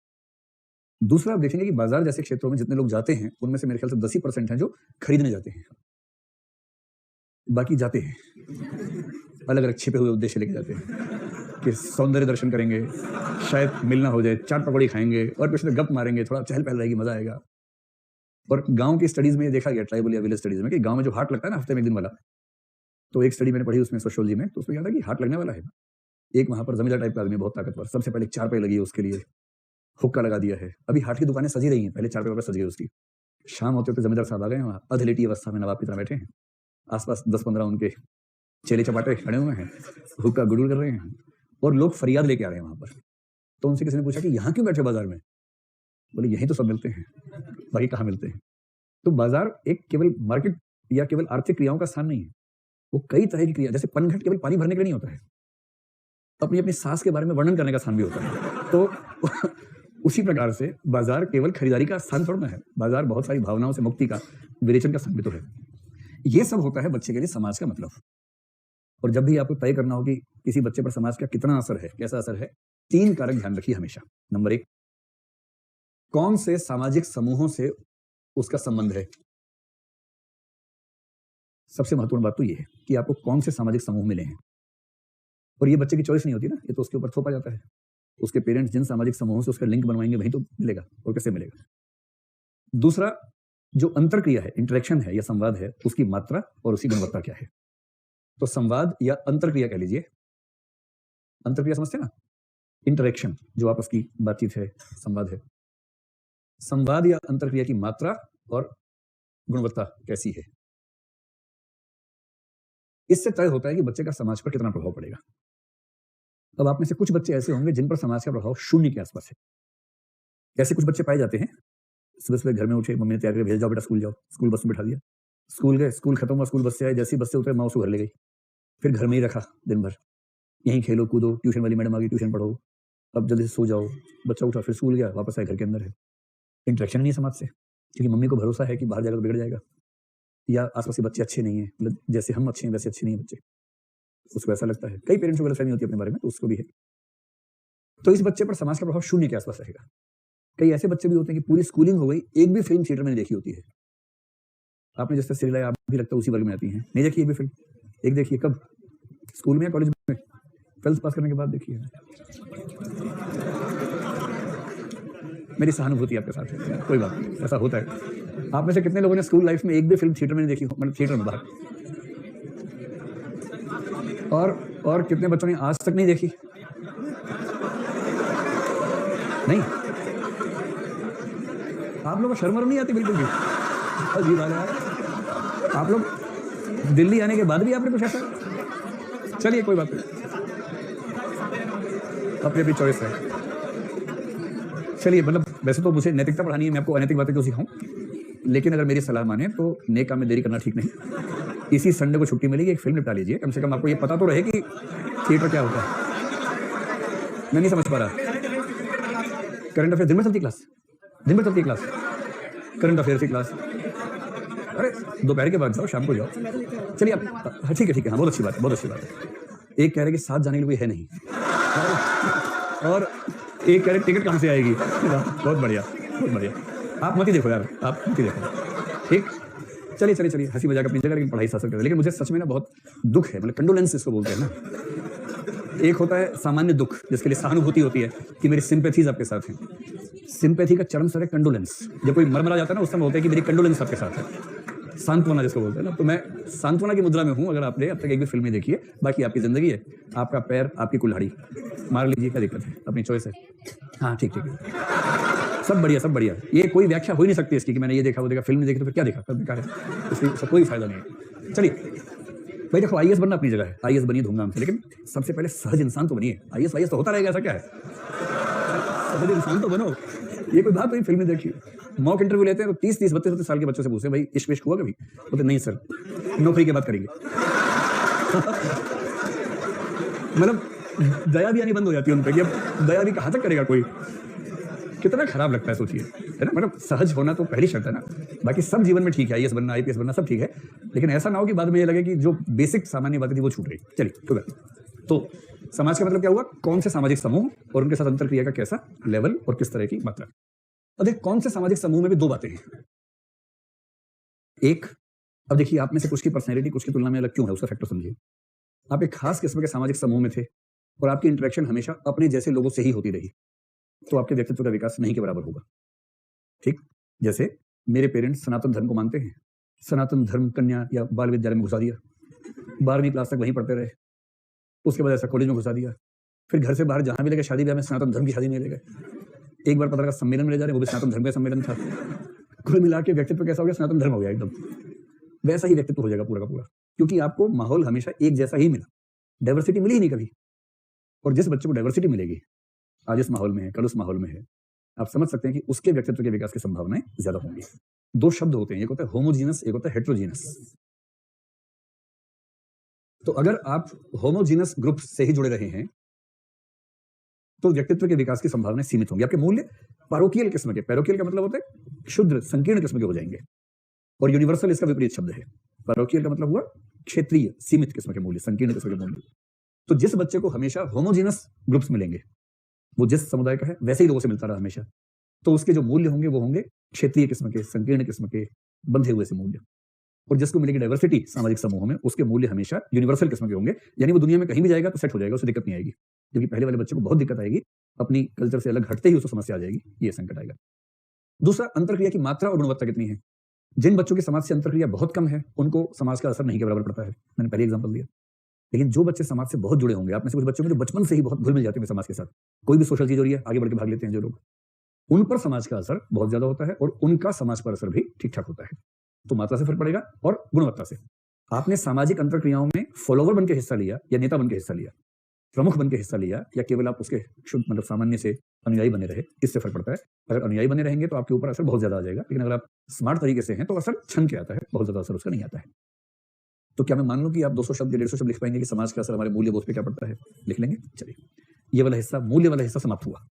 [SPEAKER 1] दूसरा आप देखेंगे कि बाजार जैसे क्षेत्रों में जितने लोग जाते हैं, उनमें से मेरे ख्याल से 10% हैं जो खरीदने जाते हैं, बाकी जाते हैं अलग अलग छिपे हुए उद्देश्य लेके जाते हैं कि सौंदर्य दर्शन करेंगे, शायद मिलना हो जाए, चाट पकौड़ी खाएंगे और कुछ गप मारेंगे, थोड़ा चहल पहल रहेगी, मजा आएगा। और गांव की स्टडीज में देखा गया, ट्राइबल या विलेज स्टडीज में, कि गांव में जो हाट लगता है ना हफ्ते में एक दिन वाला, तो एक स्टडी मैंने पढ़ी उसमें सोशियोलॉजी में, तो उसमें क्या था कि हाट लगने वाला है, एक वहां पर जमींदार टाइप का आदमी, बहुत ताकतवर, सबसे पहले 4 पाई लगी है उसके लिए, हुक्का लगा दिया है। अभी हाट की दुकानें सजी रही हैं, पहले 4 पाई पर सज गई उसकी। शाम होते होते जमींदार साहब आ गए, वहां अधलेटी अवस्था में नवाब की तरह बैठे हैं, आसपास 10-15 उनके चेले चपाटे खड़े हुए हैं, हुक्का गुड़गुड़ कर रहे हैं, और लोग फरियाद लेके आ रहे हैं वहां पर। तो उनसे किसी ने पूछा कि यहाँ क्यों बैठे बाजार में? बोले यहीं तो सब मिलते हैं, बाकी कहाँ मिलते हैं। तो बाजार एक केवल मार्केट या केवल आर्थिक क्रियाओं का स्थान नहीं है, वो कई तरह की क्रिया, जैसे पनघट केवल पानी भरने के लिए नहीं होता है, अपनी अपनी सांस के बारे में वर्णन करने का स्थान भी होता है। तो उसी प्रकार से बाजार केवल खरीदारी का स्थान थोड़ा है, बाजार बहुत सारी भावनाओं से मुक्ति का, विरेचन का स्थान भी तो है। ये सब होता है बच्चे के लिए समाज का मतलब। और जब भी आपको तय करना हो कि किसी बच्चे पर समाज का कितना असर है, कैसा असर है, 3 कारक ध्यान रखिए हमेशा। नंबर 1, कौन से सामाजिक समूहों से उसका संबंध है। सबसे महत्वपूर्ण बात तो ये है कि आपको कौन से सामाजिक समूह मिले हैं। और ये बच्चे की चॉइस नहीं होती ना, ये तो उसके ऊपर थोपा जाता है। उसके पेरेंट्स जिन सामाजिक समूहों से उसका लिंक बनवाएंगे वहीं तो मिलेगा, और कैसे मिलेगा। दूसरा, जो अंतरक्रिया है, इंटरेक्शन है या संवाद है, उसकी मात्रा और उसकी गुणवत्ता क्या है। तो संवाद या अंतरक्रिया कह लीजिए, अंतरक्रिया समझते हैं ना, इंटरेक्शन जो आपस की बातचीत है, संवाद है। संवाद या अंतरक्रिया की मात्रा और गुणवत्ता कैसी है, इससे तय होता है कि बच्चे का समाज पर कितना प्रभाव पड़ेगा। अब आप में से कुछ बच्चे ऐसे होंगे जिन पर समाज का प्रभाव 0 के आसपास है। ऐसे कुछ बच्चे पाए जाते हैं, सुबह सुबह घर में उठे, मम्मी ने तैयार करके भेज, जाओ बेटा स्कूल जाओ, स्कूल बस में बैठा दिया, स्कूल गए, स्कूल खत्म हुआ, स्कूल बस से आए, जैसे बस से उतरे माँ उसको घर ले गई, फिर घर में ही रखा दिन भर, यहीं खेलो कूदो, ट्यूशन वाली मैडम आ गई, ट्यूशन पढ़ो, अब जल्दी से सो जाओ। बच्चा उठा, फिर स्कूल गया, वापस आए, घर के अंदर है, इंटरेक्शन नहीं है समाज से, क्योंकि मम्मी को भरोसा है कि बाहर जाएगा तो बिगड़ जाएगा, या आसपास के बच्चे अच्छे नहीं है, मतलब जैसे हम अच्छे हैं वैसे अच्छे नहीं है बच्चे, उसको ऐसा लगता है। कई पेरेंट्स को गलतफहमी होती है अपने बारे में, तो उसको भी है। तो इस बच्चे पर समाज का प्रभाव 0 के आसपास रहेगा। कई ऐसे बच्चे भी होते हैं कि पूरी स्कूलिंग हो गई, एक भी फिल्म थिएटर में देखी होती है। आपने जैसे सीरियल है, आप भी लगता है उसी वर्ग में आती हैं, नहीं देखी एक भी फिल्म? एक देखिए, कब, स्कूल में या कॉलेज में? 12th पास करने के बाद देखिए। मेरी सहानुभूति आपके साथ है, कोई बात नहीं, ऐसा होता है। आप में से कितने लोगों ने स्कूल लाइफ में एक भी फिल्म थिएटर में नहीं देखी हो, मतलब थिएटर में बाहर? और कितने बच्चों ने आज तक नहीं देखी? नहीं, आप लोगों को शर्म नहीं आती बिल्कुल भी? अजीब बात है। आप लोग दिल्ली आने के बाद भी आपने कुछ ऐसा, चलिए कोई बात नहीं, अपनी अपनी चॉइस है। चलिए, मतलब वैसे तो मुझे नैतिकता पढ़ानी है, मैं आपको अनैतिक बातें क्यों सिखाऊं, लेकिन अगर मेरी सलाह माने तो नेक काम में देरी करना ठीक नहीं। इसी संडे को छुट्टी मिलेगी, एक फिल्म निपटा लीजिए, कम से कम आपको ये पता तो रहे कि थिएटर क्या होता है। मैं नहीं समझ पा रहा। करंट अफेयर दिन में चलती क्लास, दिन में चलती क्लास, करंट अफेयर की क्लास। अरे दोपहर के बाद जाओ, शाम को जाओ। चलिए आप, ठीक है ठीक है, हाँ बहुत अच्छी बात है, बहुत अच्छी बात है। एक कह रहे कि साथ जाने के लिए कोई है नहीं, और एक कह रहे टिकट कहाँ से आएगी। बहुत बढ़िया, बहुत बढ़िया। आप मत ही देखो यार, आप मत ही देखो, ठीक। चलिए चलिए चलिए, हंसी मजाक अपनी जगह, लेकिन पढ़ाई साथ करते। लेकिन मुझे सच में ना बहुत दुख है, मतलब कंडोलेंस इसको बोलते हैं ना। एक होता है सामान्य दुख, जिसके लिए सहानुभूति होती है कि मेरी सिंपैथीज आपके साथ हैं। सिंपैथी का चरम स्तर है कंडोलेंस। जब कोई मरमरा जाता है ना, उस समय होता है कि मेरी कंडोलेंस आपके साथ है। सांत्वना जिसको बोलते हैं ना, तो मैं सांत्वना की मुद्रा में हूं। अगर आपने अब तक एक भी फिल्म नहीं देखी है, बाकी आपकी जिंदगी है, आपका पैर, आपकी कुल्हाड़ी, मार लीजिए, क्या दिक्कत है, अपनी चॉइस है। हाँ ठीक ठीक है, सब बढ़िया, सब बढ़िया। ये कोई व्याख्या हो ही नहीं सकती इसकी कि मैंने ये देखा वो देखा, फिल्म नहीं देखी तो फिर क्या देखा, बेकार है, इसलिए कोई फायदा नहीं है। चलिए भाई देखो, आईएएस बनना अपनी जगह है, आईएएस बनिए धूमधाम से, लेकिन सबसे पहले सहज इंसान तो बनिए। आईएएस वाईएएस तो होता रहेगा, ऐसा क्या है, सहज इंसान तो बनो। ये कोई बात हुई, फिल्म देखी। मॉक इंटरव्यू लेते हैं तो 30-30, 32-32 साल के बच्चों से पूछते हैं, भाई इश्क विश्क हुआ कभी? बोलते नहीं सर, नौकरी के बाद करेंगे। मतलब दया भी आनी बंद हो जाती है उन पे कि अब दया भी कहाँ तक करेगा कोई। कितना खराब लगता है, सोचिए, है ना। मतलब सहज होना तो पहली शर्त है ना, बाकी सब जीवन में ठीक है, आईएएस बनना, आईपीएस बनना सब ठीक है, लेकिन ऐसा ना हो कि बाद में ये लगे कि जो बेसिक सामान्य बातें थी वो छूट रही। चलिए तो समाज का मतलब क्या हुआ, कौन से सामाजिक समूह और उनके साथ अंतर क्रिया का कैसा लेवल और किस तरह की मात्रा। अब देखिए, कौन से सामाजिक समूह में भी दो बातें हैं। एक, अब देखिए आप में से कुछ की पर्सनैलिटी कुछ की तुलना में अलग क्यों है, उसका फैक्टर समझिए। आप एक खास किस्म के सामाजिक समूह में थे और आपकी इंटरेक्शन हमेशा अपने जैसे लोगों से ही होती रही, तो आपके व्यक्तित्व का विकास नहीं के बराबर होगा, ठीक। जैसे मेरे पेरेंट्स सनातन धर्म को मानते हैं, सनातन धर्म कन्या या बाल विद्यालय में घुसा दिया, 12वीं क्लास तक वहीं पढ़ते रहे, उसके बाद ऐसा कॉलेज में घुसा दिया, फिर घर से बाहर जहां भी ले गए शादी ब्याह में सनातन धर्म की शादी में ले गए, एक बार पता लगा सम्मेलन में ले जा रहे, वो भी सनातन धर्म का सम्मेलन था। कुल मिला के व्यक्तित्व कैसा हो गया, सनातन धर्म हो गया एकदम। वैसा ही व्यक्तित्व हो जाएगा पूरा का पूरा, क्योंकि आपको माहौल हमेशा एक जैसा ही मिला, डाइवर्सिटी मिली ही नहीं कभी। और जिस बच्चे को डाइवर्सिटी मिलेगी, आज इस माहौल में है, कल उस माहौल में है, आप समझ सकते हैं कि उसके व्यक्तित्व के विकास की संभावनाएं ज्यादा होंगी। दो शब्द होते हैं, एक होता है होमोजीनस, एक होता है हेट्रोजीनस। तो अगर आप होमोजीनस ग्रुप से ही जुड़े रहे हैं तो व्यक्तित्व के विकास की संभावनाएं सीमित होंगी। आपके मूल्य पैरोकियल किस्म के, पैरोकियल का मतलब होता है क्षुद्र संकीर्ण किस्म के हो जाएंगे, और यूनिवर्सल इसका विपरीत शब्द है। पैरोकियल का मतलब हुआ क्षेत्रीय सीमित किस्म के मूल्य, संकीर्ण किस्म के मूल्य। तो जिस बच्चे को हमेशा होमोजीनस ग्रुप्स मिलेंगे, वो जिस समुदाय का है वैसे ही लोगों से मिलता रहा हमेशा, तो उसके जो मूल्य होंगे वो होंगे क्षेत्रीय किस्म के, संकीर्ण किस्म के, बंधे हुए से मूल्य। और जिसको मिलेगी डाइवर्सिटी सामाजिक समूह में, उसके मूल्य हमेशा यूनिवर्सल किस्म के होंगे, यानी वो दुनिया में कहीं भी जाएगा तो सेट हो जाएगा, उससे दिक्कत नहीं आएगी। क्योंकि पहले वाले बच्चे को बहुत दिक्कत आएगी, अपनी कल्चर से अलग हटते ही उसको समस्या आ जाएगी, ये संकट आएगा। दूसरा, अंतरक्रिया की मात्रा और गुणवत्ता कितनी है। जिन बच्चों की समाज से अंतरक्रिया बहुत कम है, उनको समाज का असर नहीं के बराबर पड़ता है, मैंने पहले एग्जाम्पल दिया। लेकिन जो बच्चे समाज से बहुत जुड़े होंगे, आप में से कुछ बच्चों में जो बचपन से ही बहुत घुल मिल जाते हैं समाज के साथ, कोई भी सोशल चीज हो रही है आगे बढ़ के भाग लेते हैं जो लोग, उन पर समाज का असर बहुत ज्यादा होता है और उनका समाज पर असर भी ठीक ठाक होता है। तो मात्रा से फर्क पड़ेगा और गुणवत्ता से। आपने सामाजिक अंतरक्रियाओं में फॉलोवर बन के हिस्सा लिया या नेता बन के हिस्सा लिया, प्रमुख बन के हिस्सा लिया, या केवल आप उसके शुद्ध मतलब सामान्य से अनुयायी बने रहे, इससे फर्क पड़ता है। अगर अनुयायी बने रहेंगे तो आपके ऊपर असर बहुत ज्यादा आ जाएगा, लेकिन अगर आप स्मार्ट तरीके से हैं तो असर छन के आता है, बहुत ज्यादा असर उसका नहीं आता है। तो क्या मैं मान लूं कि आप 200 शब्द या 150 शब्द लिख पाएंगे कि समाज का असर हमारे मूल्यबोध पे क्या पड़ता है? लिख लेंगे। चलिए, ये वाला हिस्सा, मूल्य वाला हिस्सा समाप्त हुआ।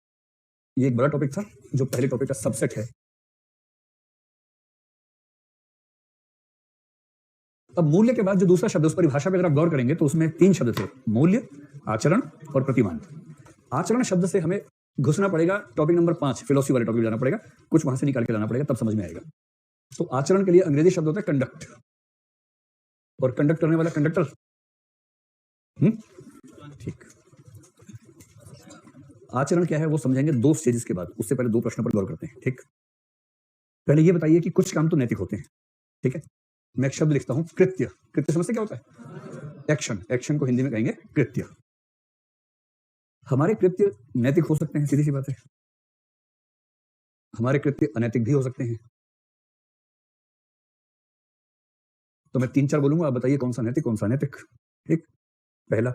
[SPEAKER 1] ये एक बड़ा टॉपिक था जो पहले टॉपिक का सबसेट है। अब मूल्य के बाद जो दूसरा शब्द, उस परिभाषा पे अगर आप गौर करेंगे तो उसमें 3 शब्द थे, मूल्य, आचरण और प्रतिमान। आचरण शब्द से हमें घुसना पड़ेगा टॉपिक नंबर 5, फिलोसफी वाले टॉपिक जाना पड़ेगा, कुछ वहां से निकाल के लाना पड़ेगा, तब समझ में आएगा। तो आचरण के लिए अंग्रेजी शब्द होता है कंडक्ट, और कंडक्ट करने वाला कंडक्टर। ठीक, आचरण क्या है वो समझेंगे 2 स्टेजेस के बाद। उससे पहले 2 प्रश्नों पर गौर करते हैं। ठीक, पहले ये बताइए कि कुछ काम तो नैतिक होते हैं, ठीक है। मैं एक शब्द लिखता हूं, कृत्य। कृत्य समझते क्या होता है? एक्शन। एक्शन को हिंदी में कहेंगे कृत्य। हमारे कृत्य नैतिक हो सकते हैं, सीधी सी बात है। हमारे कृत्य अनैतिक भी हो सकते हैं। तो मैं 3-4 बोलूंगा, आप बताइए कौन सा नैतिक कौन सा अनैतिक। ठीक, पहला,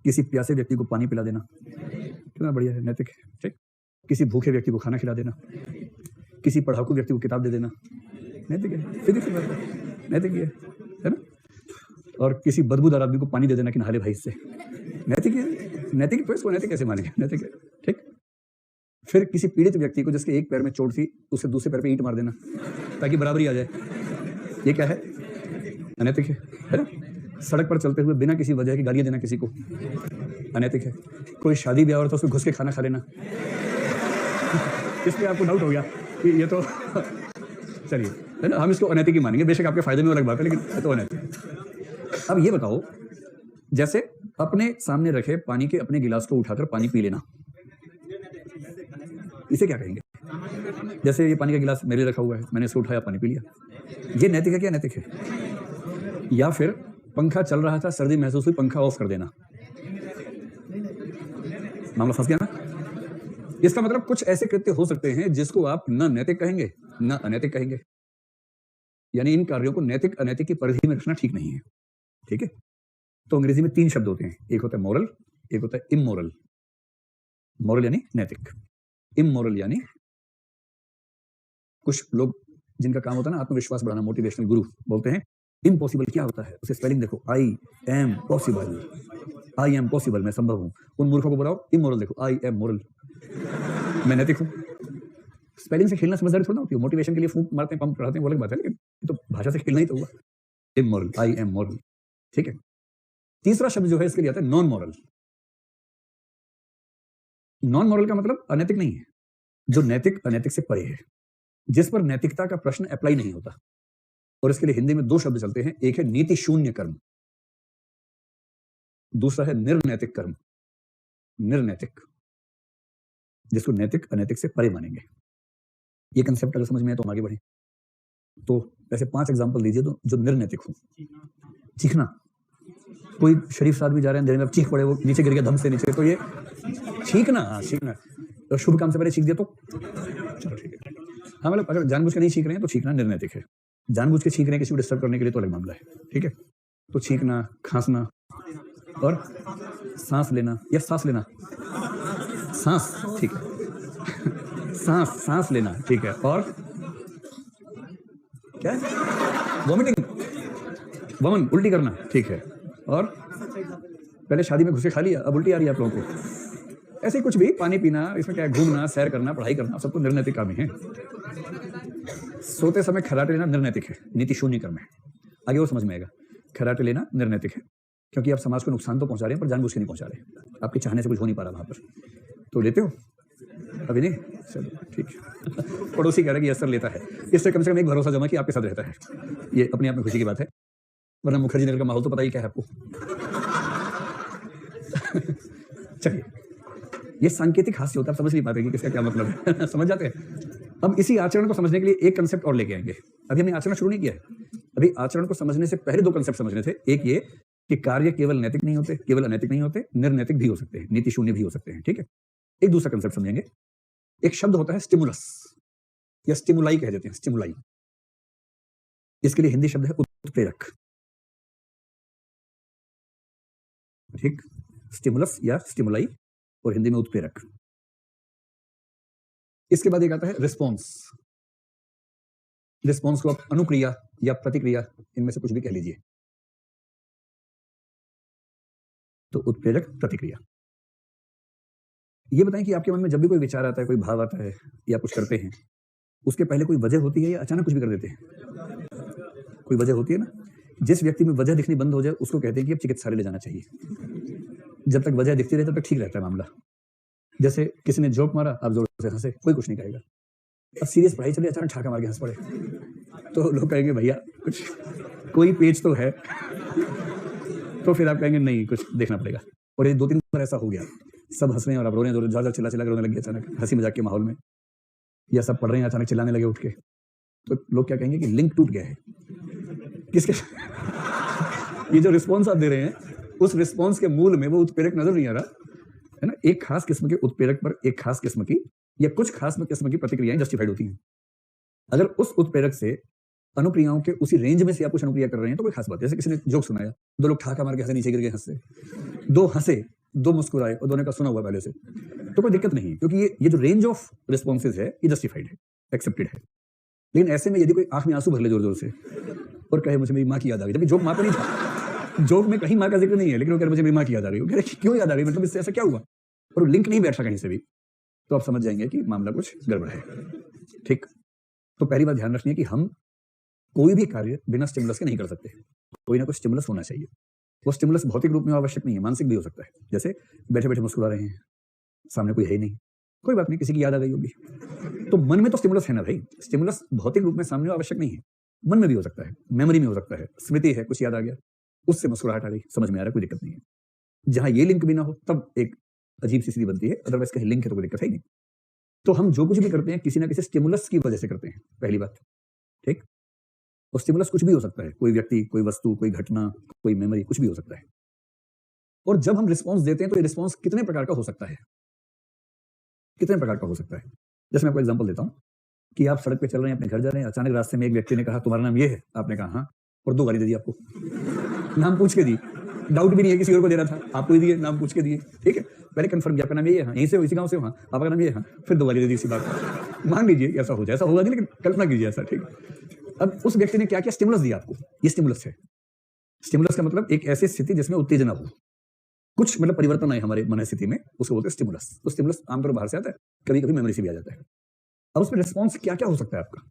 [SPEAKER 1] किसी प्यासे व्यक्ति को पानी पिला देना, कितना बढ़िया है, नैतिक है। ठीक, किसी भूखे व्यक्ति को खाना खिला देना, किसी पढ़ाकू व्यक्ति को किताब दे देना, नैतिक है, सीधी सी बात है, नैतिक ही है ना? और किसी बदबूदार आदमी को पानी दे देना कि नहा ले भाई इससे, नैतिक है, नैतिक तो इसको नैतिक कैसे मानेंगे? नैतिक है, ठीक? फिर किसी पीड़ित व्यक्ति को जिसके एक पैर में चोट थी, उसे दूसरे पैर पे ईंट मार देना ताकि बराबरी आ जाए, ये क्या है? अनैतिक है ना? सड़क पर चलते हुए बिना किसी वजह की गालियां देना किसी को, अनैतिक है। कोई शादी ब्याह हो तो उसमें घुस के खाना खा लेना, इस पे आपको डाउट हो गया कि ये तो चलिए, है ना, हम इसको अनैतिक ही मानेंगे, बेशक आपके फायदे में अलग बात है, लेकिन ये तो अनैतिक। अब ये बताओ, जैसे अपने सामने रखे पानी के अपने गिलास को उठाकर पानी पी लेना, इसे क्या कहेंगे? जैसे ये पानी का गिलास मेरे रखा हुआ है, मैंने इसको उठाया, पानी पी लिया, ये नैतिक है क्या? नैतिक है। या फिर पंखा चल रहा था, सर्दी महसूस हुई, पंखा ऑफ कर देना, मामला फंस गया ना? इसका मतलब कुछ ऐसे कृत्य हो सकते हैं जिसको आप ना नैतिक कहेंगे ना अनैतिक कहेंगे, यानी इन कार्यों को नैतिक अनैतिक की परिधि में रखना ठीक नहीं है, ठीक है? तो अंग्रेजी में 3 शब्द होते हैं, एक होता है मोरल, एक होता है इमोरल। मोरल यानी नैतिक, इमोरल यानी कुछ लोग जिनका काम होता है ना आत्मविश्वास बढ़ाना, मोटिवेशनल गुरु बोलते हैं इम्पॉसिबल क्या होता है, उसे स्पेलिंग देखो, I am possible, I am possible, मैं संभव हूं। उन मूर्खों को बताओ इमोरल देखो, आई एम मोरल, मैं नैतिक हूं। स्पेलिंग से खेलना समझदारी थोड़ा होती है, मोटिवेशन के लिए फूंक मारते हैं, पंप पढ़ाते हैं, वो अलग बात है, लेकिन ये तो भाषा से खेलना ही तो हुआ, इमोरल, आई एम मोरल, ठीक है? तीसरा शब्द जो है इसके लिए आता है नॉन मॉरल। नॉन मॉरल का मतलब अनैतिक नहीं है, जो नैतिक अनैतिक से परे है, जिस पर नैतिकता का प्रश्न अप्लाई नहीं होता। और इसके लिए हिंदी में 2 शब्द चलते हैं, एक है नीति शून्य कर्म, दूसरा है निर्नैतिक कर्म। निर्नैतिक, जिसको नैतिक अनैतिक से परे मानेंगे। ये कंसेप्ट अगर समझ में आए तो हम आगे बढ़े। तो ऐसे 5 एग्जांपल दीजिए तो जो निर्नैतिक हो। चीखना, कोई शरीफ आदमी जा रहे हैं, देर में चीख पड़े, वो नीचे गिर गया धम से नीचे, तो ये चीखना, चीखना। तो शुभ काम से पहले चीख दिया तो चलो ठीक है। हाँ, मतलब अगर जानबूझ के नहीं चीख रहे हैं तो चीखना निर्नैतिक है। जानबूझ के चीख रहे हैं किसी को डिस्टर्ब करने के लिए तो अलग मामला है, ठीक है? तो चीखना, खांसना और सांस लेना या सांस लेना, सांस, ठीक है, सांस लेना, ठीक है। और क्या है? वॉमिटिंग, वमन, उल्टी करना, ठीक है। और पहले शादी में घुसे खा लिया, अब उल्टी आ रही है आप लोगों को, ऐसे कुछ भी, पानी पीना, इसमें क्या है, घूमना, सैर करना, पढ़ाई करना, सब तो निर्नैतिक काम ही है। सोते समय खर्राटे लेना निर्नैतिक है, नीति शून्य कर्म है। आगे वो समझ में आएगा। खर्राटे लेना निर्नैतिक है क्योंकि आप समाज को नुकसान तो पहुंचा रहे हैं पर जानबूझ के नहीं पहुंचा रहे, आपके चाहने से कुछ हो नहीं पा रहा वहां पर, तो लेते हो अभी नहीं, चलो ठीक है। पड़ोसी कह रहा है कि असर लेता है, इससे कम से कम एक भरोसा जमा कि आपके साथ रहता है, ये अपने आप में खुशी की बात है। वरना मुखर्जी नगर का माहौल तो पता ही क्या है आपको। चलिए, ये सांकेतिक हास्य होता है, आप समझ नहीं पाते कि किसका क्या मतलब है। समझ जाते हैं। अब इसी आचरण को समझने के लिए एक कंसेप्ट और लेके आएंगे। अभी हमने आचरण शुरू नहीं किया है, अभी आचरण को समझने से पहले 2 कंसेप्ट समझने थे। एक ये कि कार्य केवल नैतिक नहीं होते, केवल अनैतिक नहीं होते, निर्नैतिक भी हो सकते हैं, नीति शून्य भी हो सकते हैं, ठीक है? एक दूसरा कंसेप्ट समझेंगे। एक शब्द होता है स्टिमुलस या स्टिमुलाई कह देते हैं, स्टिमुलाई। इसके लिए हिंदी शब्द है उत्प्रेरक, ठीक? स्टिमुलस या स्टिमुलाई और हिंदी में उत्प्रेरक। इसके बाद एक आता है रिस्पॉन्स। रिस्पॉन्स को आप अनुक्रिया या प्रतिक्रिया, इनमें से कुछ भी कह लीजिए। तो उत्प्रेरक, प्रतिक्रिया। ये बताएं कि आपके मन में जब भी कोई विचार आता है, कोई भाव आता है या कुछ करते हैं, उसके पहले कोई वजह होती है या अचानक कुछ भी कर देते हैं? कोई वजह होती है ना। जिस व्यक्ति में वजह दिखनी बंद हो जाए उसको कहते हैं कि अब चिकित्सालय ले जाना चाहिए। जब तक वजह दिखती रहे तब तक ठीक रहता है मामला। जैसे किसी ने जोक मारा, आप जोर से हंसे, कोई कुछ नहीं कहेगा। अब सीरियस पढ़ाई चली, अचानक ठाका मार के हंस पड़े, तो लोग कहेंगे भैया कुछ कोई पेज तो है, तो फिर आप कहेंगे नहीं, कुछ देखना पड़ेगा। और ये 2-3 बार ऐसा हो गया, सब हंस रहे हैं और आप रो रहे हैं, ज़्यादा चिल्ला चिल्ला के रोने लग गए अचानक हंसी मजाक के माहौल में, या सब पढ़ रहे हैं अचानक चिल्लाने लगे उठ के, तो लोग क्या कहेंगे कि लिंक टूट गया है किसके। ये जो रिस्पॉन्स आप दे रहे हैं, उस रिस्पॉन्स के मूल में वो उत्प्रेरक नजर नहीं आ रहा है ना। एक खास किस्म के उत्प्रेरक पर एक खास किस्म की या कुछ खास किस्म की प्रतिक्रियाएं जस्टिफाइड होती हैं। अगर उस उत्प्रेरक से अनुक्रियाओं के उसी रेंज में से आप कुछ अनुक्रिया कर रहे हैं तो कोई खास बात। जैसे किसी ने जोक सुनाया, 2 लोग ठाका मार के हंसे, नीचे गिर गए हंसे, 2 हंसे, 2 मुस्कुराए और दोनों का सुना हुआ पहले से, तो कोई दिक्कत नहीं, क्योंकि ये जो रेंज ऑफ रिस्पॉन्सेज है ये जस्टिफाइड है, एक्सेप्टेड है। लेकिन ऐसे में यदि कोई आंख में आंसू भर ले जोर जोर से और कहे मुझे मेरी माँ की याद आ गई, जबकि जोक माँ पे नहीं था, जोक में कहीं माँ का जिक्र नहीं है, लेकिन वो कह रहे मुझे मेरी माँ की याद आ रही है, कह रहे क्यों याद आ रही है, मतलब इससे ऐसा क्या हुआ, और वो लिंक नहीं बैठ रहा कहीं से भी, तो आप समझ जाएंगे कि मामला कुछ गड़बड़ है। ठीक, तो पहली बात ध्यान रखनी है कि हम कोई भी कार्य बिना स्टिमुलस के नहीं कर सकते, कोई ना कुछ स्टिमुलस होना चाहिए। वो स्टिमुलस भौतिक रूप में आवश्यक नहीं है, मानसिक भी हो सकता है। जैसे बैठे बैठे मुस्कुरा रहे हैं, सामने कोई है ही नहीं, कोई बात नहीं, किसी की याद आ गई होगी, तो मन में तो स्टिमुलस है ना भाई। स्टिमुलस भौतिक रूप में सामने आवश्यक नहीं है, मन में भी हो सकता है, मेमोरी में हो सकता है, स्मृति है, कुछ याद आ गया, उससे मुस्कुराहट आ गई, समझ में आ रहा है, कोई दिक्कत नहीं है। जहां ये लिंक भी ना हो तब एक अजीब सी स्थिति बनती है, अदरवाइज कहीं लिंक है तो कोई दिक्कत है ही नहीं। तो हम जो कुछ भी करते हैं किसी ना किसी स्टिमुलस की वजह से करते हैं, पहली बात। ठीक, और स्टिमुलस कुछ भी हो सकता है, कोई व्यक्ति, कोई वस्तु, कोई घटना, कोई मेमोरी, कुछ भी हो सकता है। और जब हम रिस्पॉन्स देते हैं तो ये रिस्पॉन्स कितने प्रकार का हो सकता है, कितने प्रकार का हो सकता है। जैसे मैं आपको एग्जांपल देता हूं कि आप सड़क पे चल रहे हैं, अपने घर जा रहे हैं, अचानक रास्ते में एक व्यक्ति ने कहा तुम्हारा नाम ये है, आपने कहा हाँ, और 2 गाली दे दी आपको, नाम पूछ के दी, डाउट भी नहीं है किसी और को दे रहा था, आपको ही दिए, नाम पूछ के दिए। ठीक है, पहले कंफर्म किया आपका नाम ये है, हाँ, यहीं से हो, इसी गांव से हो, हाँ, आपका नाम ये है, हाँ, फिर 2 गाली दे दी इसी बात। मान लीजिए ऐसा हो जाए, ऐसा होगा नहीं लेकिन कल्पना कीजिए ऐसा। ठीक, अब उस व्यक्ति ने क्या किया, स्टिमुलस दिया आपको, ये स्टिमुलस है। स्टिमुलस का मतलब एक ऐसी स्थिति जिसमें उत्तेजना हो, कुछ मतलब परिवर्तन आए हमारे मन स्थिति में, उसको बोलते हैं स्टिमुलस। तो स्टिमुलस आमतौर पर बाहर से आता है, कभी कभी मेमोरी से भी आ जाता है। अब उसमें रिस्पॉन्स क्या क्या हो सकता है आपका।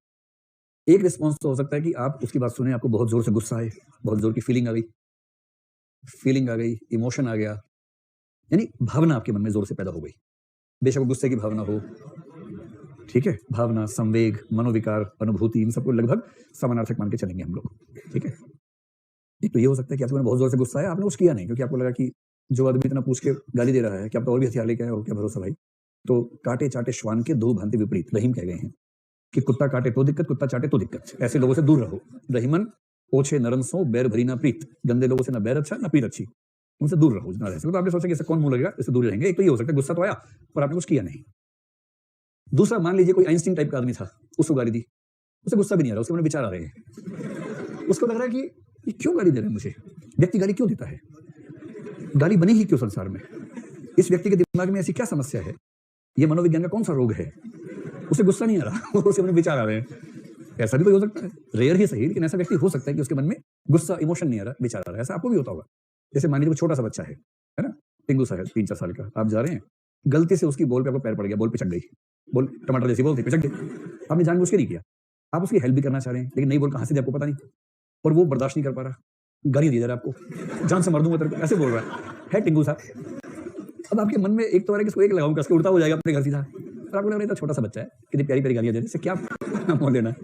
[SPEAKER 1] एक रिस्पॉन्स तो हो सकता है कि आप उसकी बात सुने, आपको बहुत जोर से गुस्सा आए, बहुत जोर की फीलिंग आ गई, इमोशन आ गया, यानी भावना आपके मन में जोर से पैदा हो गई, बेशक वो गुस्से की भावना हो। ठीक है, भावना, संवेग, मनोविकार, अनुभूति, इन सबको लगभग समानार्थक मान के चलेंगे हम लोग। ठीक है, एक तो ये हो सकता है कि आपको बहुत जोर से गुस्सा है, आपने कुछ किया नहीं, क्योंकि आपको लगा कि जो आदमी इतना पूछ के गाली दे रहा है कि आप तो और भी हथियार लेके आए हो, क्या भरोसा भाई। तो काटे चाटे श्वान के 2 भांति विपरीत, रहीम कह गए हैं कि कुत्ता काटे तो दिक्कत, कुत्ता चाटे तो दिक्कत, ऐसे लोगों से दूर रहो। रहीमन ओछे नरन सो, बैर भरी ना प्रीत, गंदे लोगों से ना बैर अच्छा ना प्रीत अच्छी, उनसे दूर रहो जितना रह सके। तो आपने सोचा कि इससे कौन मुंह लगेगा, इससे दूर रहेंगे। एक तो ये हो सकता है गुस्सा तो आया पर आपने कुछ किया नहीं। दूसरा, मान लीजिए कोई आइंस्टीन टाइप का आदमी था, उसको गाली दी, उसे गुस्सा भी नहीं आ रहा, उसके मन में विचार आ रहे हैं, उसको लग रहा है कि ये क्यों गाली दे रहे हैं मुझे, व्यक्ति गाली क्यों देता है, गाली बनी ही क्यों संसार में, इस व्यक्ति के दिमाग में ऐसी क्या समस्या है, ये मनोविज्ञान का कौन सा रोग है। उसे गुस्सा नहीं आ रहा, उसे मन में विचार आ रहे हैं। ऐसा भी तो हो सकता है, रेयर ही सही, लेकिन ऐसा व्यक्ति हो सकता है कि उसके मन में गुस्सा, इमोशन नहीं आ रहा, विचार आ रहा है। ऐसा आपको भी होता होगा। जैसे मान लीजिए कोई छोटा सा बच्चा है ना, टिंगू सा है, 3-4 साल का, आप जा रहे हैं, गलती से उसकी बॉल पे आपको पैर पड़ गया, बॉल पिचक गई, बॉल टमाटर जैसी बॉल थी, पिचक गई, आपने जानबूझ के नहीं किया, आप उसकी हेल्प भी करना चाह रहे हैं, लेकिन नई बॉल कहां से दी आपको पता नहीं, और वो बर्दाश्त नहीं कर पा रहा, गाली दी जा रहा है आपको, जान से मार दूंगा तेरे को, ऐसे बोल रहा है टिंगू साहब। अब आपके मन में एक तो आ रहा है कि इसको एक लगाऊं, कसके उड़ता हो जाएगा अपने घर सीधा, और आपको लग रहा है छोटा सा बच्चा है, कितनी प्यारी प्यारी गालियां दे रहे हैं, इससे क्या मोल लेना है,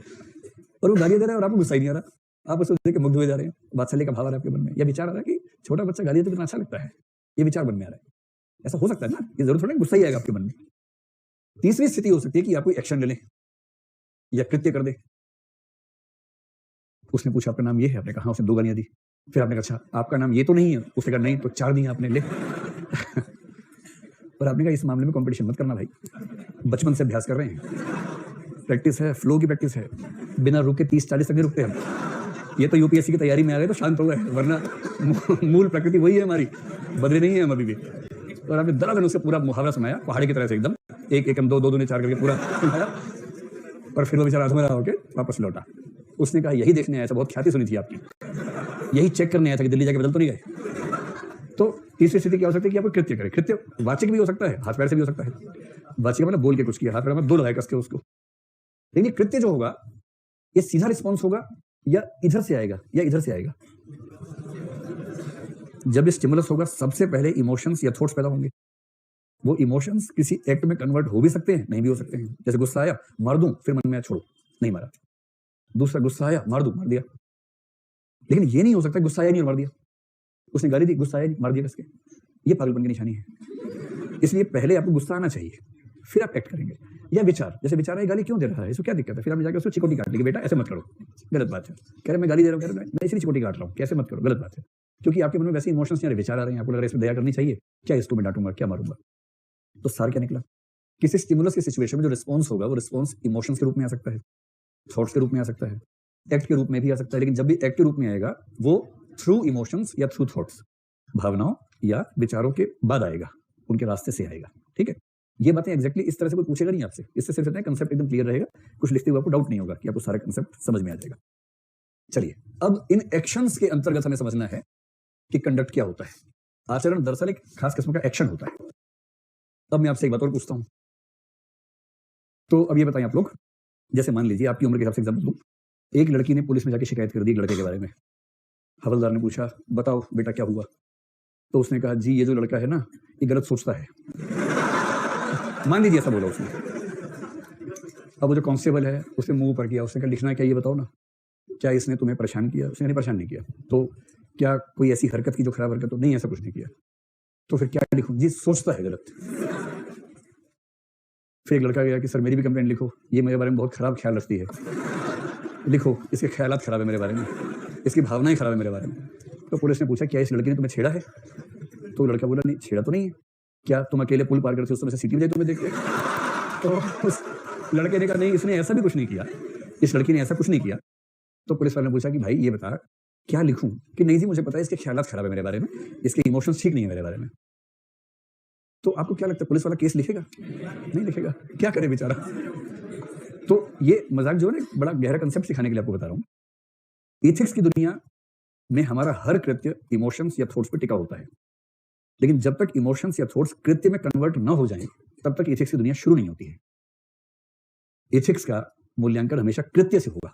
[SPEAKER 1] और वो गालियां दे रहा है और आपको गुस्सा ही नहीं आ रहा, आप उसको देख के मुग्ध हुए जा रहे हैं, वात्सल्य का भाव आ रहा है आपके मन में, या विचार आ रहा है कि छोटा बच्चा गालियां तो कितना अच्छा लगता है, ये विचार मन में आ रहा है। ऐसा हो सकता है ना, ये जरूर थोड़ा गुस्सा ही आएगा आपके मन में। तीसरी स्थिति हो सकती है कि आप कोई एक्शन ले लें या कृत्य कर दे। उसने पूछा आपका नाम ये है, आपने कहा, उसने 2 गालियां दी, फिर आपने कहा अच्छा आपका नाम ये तो नहीं है, उसने कहा नहीं, तो 4 दी आपने, ले। और आपने कहा इस मामले में कंपटीशन मत करना भाई, बचपन से अभ्यास कर रहे हैं, प्रैक्टिस है, फ्लो की प्रैक्टिस है, बिना रुके 30-40 तक नहीं रुकते हम। ये तो यूपीएससी की तैयारी में आ गए तो शांत हो गए, वरना मूल प्रकृति वही है हमारी, बदले नहीं है हम अभी भी। और आपने दरादर उससे पूरा मुहावरा सुनाया, पहाड़ी की तरह से एकदम, एक एकम 2, 2 दूने 4 करके पूरा सुनाया, और फिर वो बेचारा आत्मरा होकर वापस लौटा। उसने कहा यही देखने आया था, बहुत ख्याति सुनी थी आपकी, यही चेक करने आया था कि दिल्ली जाके बदल तो नहीं गए। तो तीसरी स्थिति क्या हो सकती है कि आप कृत्य करें, कृत्य वाचिक भी हो सकता है, हाथ पैर से भी हो सकता है, वाचिक मतलब बोल के कुछ किया, हाथ पैर में 2 लगाए कस के उसको। लेकिन कृत्य जो होगा ये सीधा रिस्पॉन्स होगा या इधर से आएगा या इधर से आएगा। जब ये स्टिमुलस होगा सबसे पहले इमोशंस या थॉट्स पैदा होंगे। वो इमोशंस किसी एक्ट में कन्वर्ट हो भी सकते हैं, नहीं भी हो सकते हैं। जैसे गुस्सा आया, मार दूं, फिर मन में आया छोड़ो, नहीं मारा। दूसरा गुस्सा आया, मार दूं, मार दिया। लेकिन ये नहीं हो सकता गुस्सा आया नहीं और मार दिया। उसने गाली दी, गुस्सा आया नहीं, मार दिया कसके। ये पागलपन की निशानी है। इसलिए पहले आपको गुस्सा आना चाहिए, फिर आप एक्ट करेंगे। या विचार, जैसे विचार है गाली क्यों दे रहा है, इसको क्या दिक्कत है, फिर आप जाकर उसको चिकोटी काट लेंगे, बेटा ऐसे मत करो, गलत बात है। कह रहे मैं गाली दे रहा हूँ, कह रहे मैं इसलिए चिकोटी काट रहा हूँ, कैसे मत करो, गलत बात है। क्योंकि आपके मन में वैसे इमोशंस या विचार आ रहे हैं, आपको लग रहा है इसमें दया करनी चाहिए, क्या इसको मैं डांटूंगा, क्या मारूंगा। तो सार क्या निकला, किसी स्टिमुलस की सिचुएशन में जो रिस्पॉन्स होगा वो रिस्पॉन्स इमोशंस के रूप में आ सकता है, थॉट्स के रूप में आ सकता है, एक्ट के रूप में भी आ सकता है। लेकिन जब भी एक्ट के रूप में आएगा वो थ्रू इमोशंस या थ्रू थॉट्स, भावनाओं या विचारों के बाद आएगा, उनके रास्ते से आएगा। ठीक है, ये बातें एग्जैक्टली इस तरह से कोई पूछेगा नहीं आपसे, इससे सिर्फ इतना है कंसेप्ट एकदम क्लियर रहेगा, कुछ लिखते हुए आपको डाउट नहीं होगा कि आपको सारा कंसेप्ट समझ में आ जाएगा। चलिए, अब इन एक्शंस के अंतर्गत हमें समझना है कि कंडक्ट क्या होता है। आचरण दरअसल एक खास किस्म का एक्शन होता है। अब मैं आपसे एक बात और पूछता हूं, तो अब ये बताएं आप लोग, जैसे मान लीजिए आपकी उम्र के हिसाब से एग्जाम्पल दूं, एक लड़की ने पुलिस में जाके शिकायत कर दी एक लड़के के बारे में। हवलदार ने पूछा, बताओ बेटा क्या हुआ? तो उसने कहा, जी ये जो लड़का है ना, ये गलत सोचता है। मान लीजिए ऐसा बोला उसने। अब वो जो कांस्टेबल है उसने मुंह ऊपर किया, उसने कहा लिखना है क्या ये बताओ ना, क्या इसने तुम्हें परेशान किया? उसने नहीं, परेशान नहीं किया। तो क्या कोई ऐसी हरकत की जो खराब हरकत हो? नहीं, ऐसा कुछ नहीं किया। तो फिर क्या लिखूं? जी सोचता है गलत। फिर एक लड़का गया कि सर मेरी भी कंप्लेंट लिखो, ये मेरे बारे में बहुत खराब ख्याल रखती है। लिखो, इसके ख्यालात खराब है मेरे बारे में, इसकी भावनाएं खराब है मेरे बारे में। तो पुलिस ने पूछा, क्या इस लड़की ने तुम्हें छेड़ा है? तो लड़का बोला, नहीं छेड़ा तो नहीं है। क्या तुम अकेले पुल पार करते उस समय से सीटी बजाई तुम्हें देख के? तो उस लड़के ने कहा, नहीं इसने ऐसा भी कुछ नहीं किया, इस लड़की ने ऐसा कुछ नहीं किया। तो पुलिस वाले ने पूछा कि भाई ये बता क्या लिखूं? कि नहीं जी मुझे पता है इसके ख्यालात खराब है मेरे बारे में, इसके इमोशंस ठीक नहीं है मेरे बारे में। तो आपको क्या लगता है पुलिस वाला केस लिखेगा? नहीं लिखेगा। क्या करे बेचारा। तो ये मजाक जो है ना, बड़ा गहरा कंसेप्ट सिखाने के लिए आपको बता रहा हूं। एथिक्स की दुनिया में हमारा हर कृत्य इमोशंस या थॉट्स पे टिका होता है, लेकिन जब तक इमोशंस या थॉट्स कृत्य में कन्वर्ट ना हो जाएं तब तक एथिक्स की दुनिया शुरू नहीं होती है। एथिक्स का मूल्यांकन हमेशा कृत्य से होगा,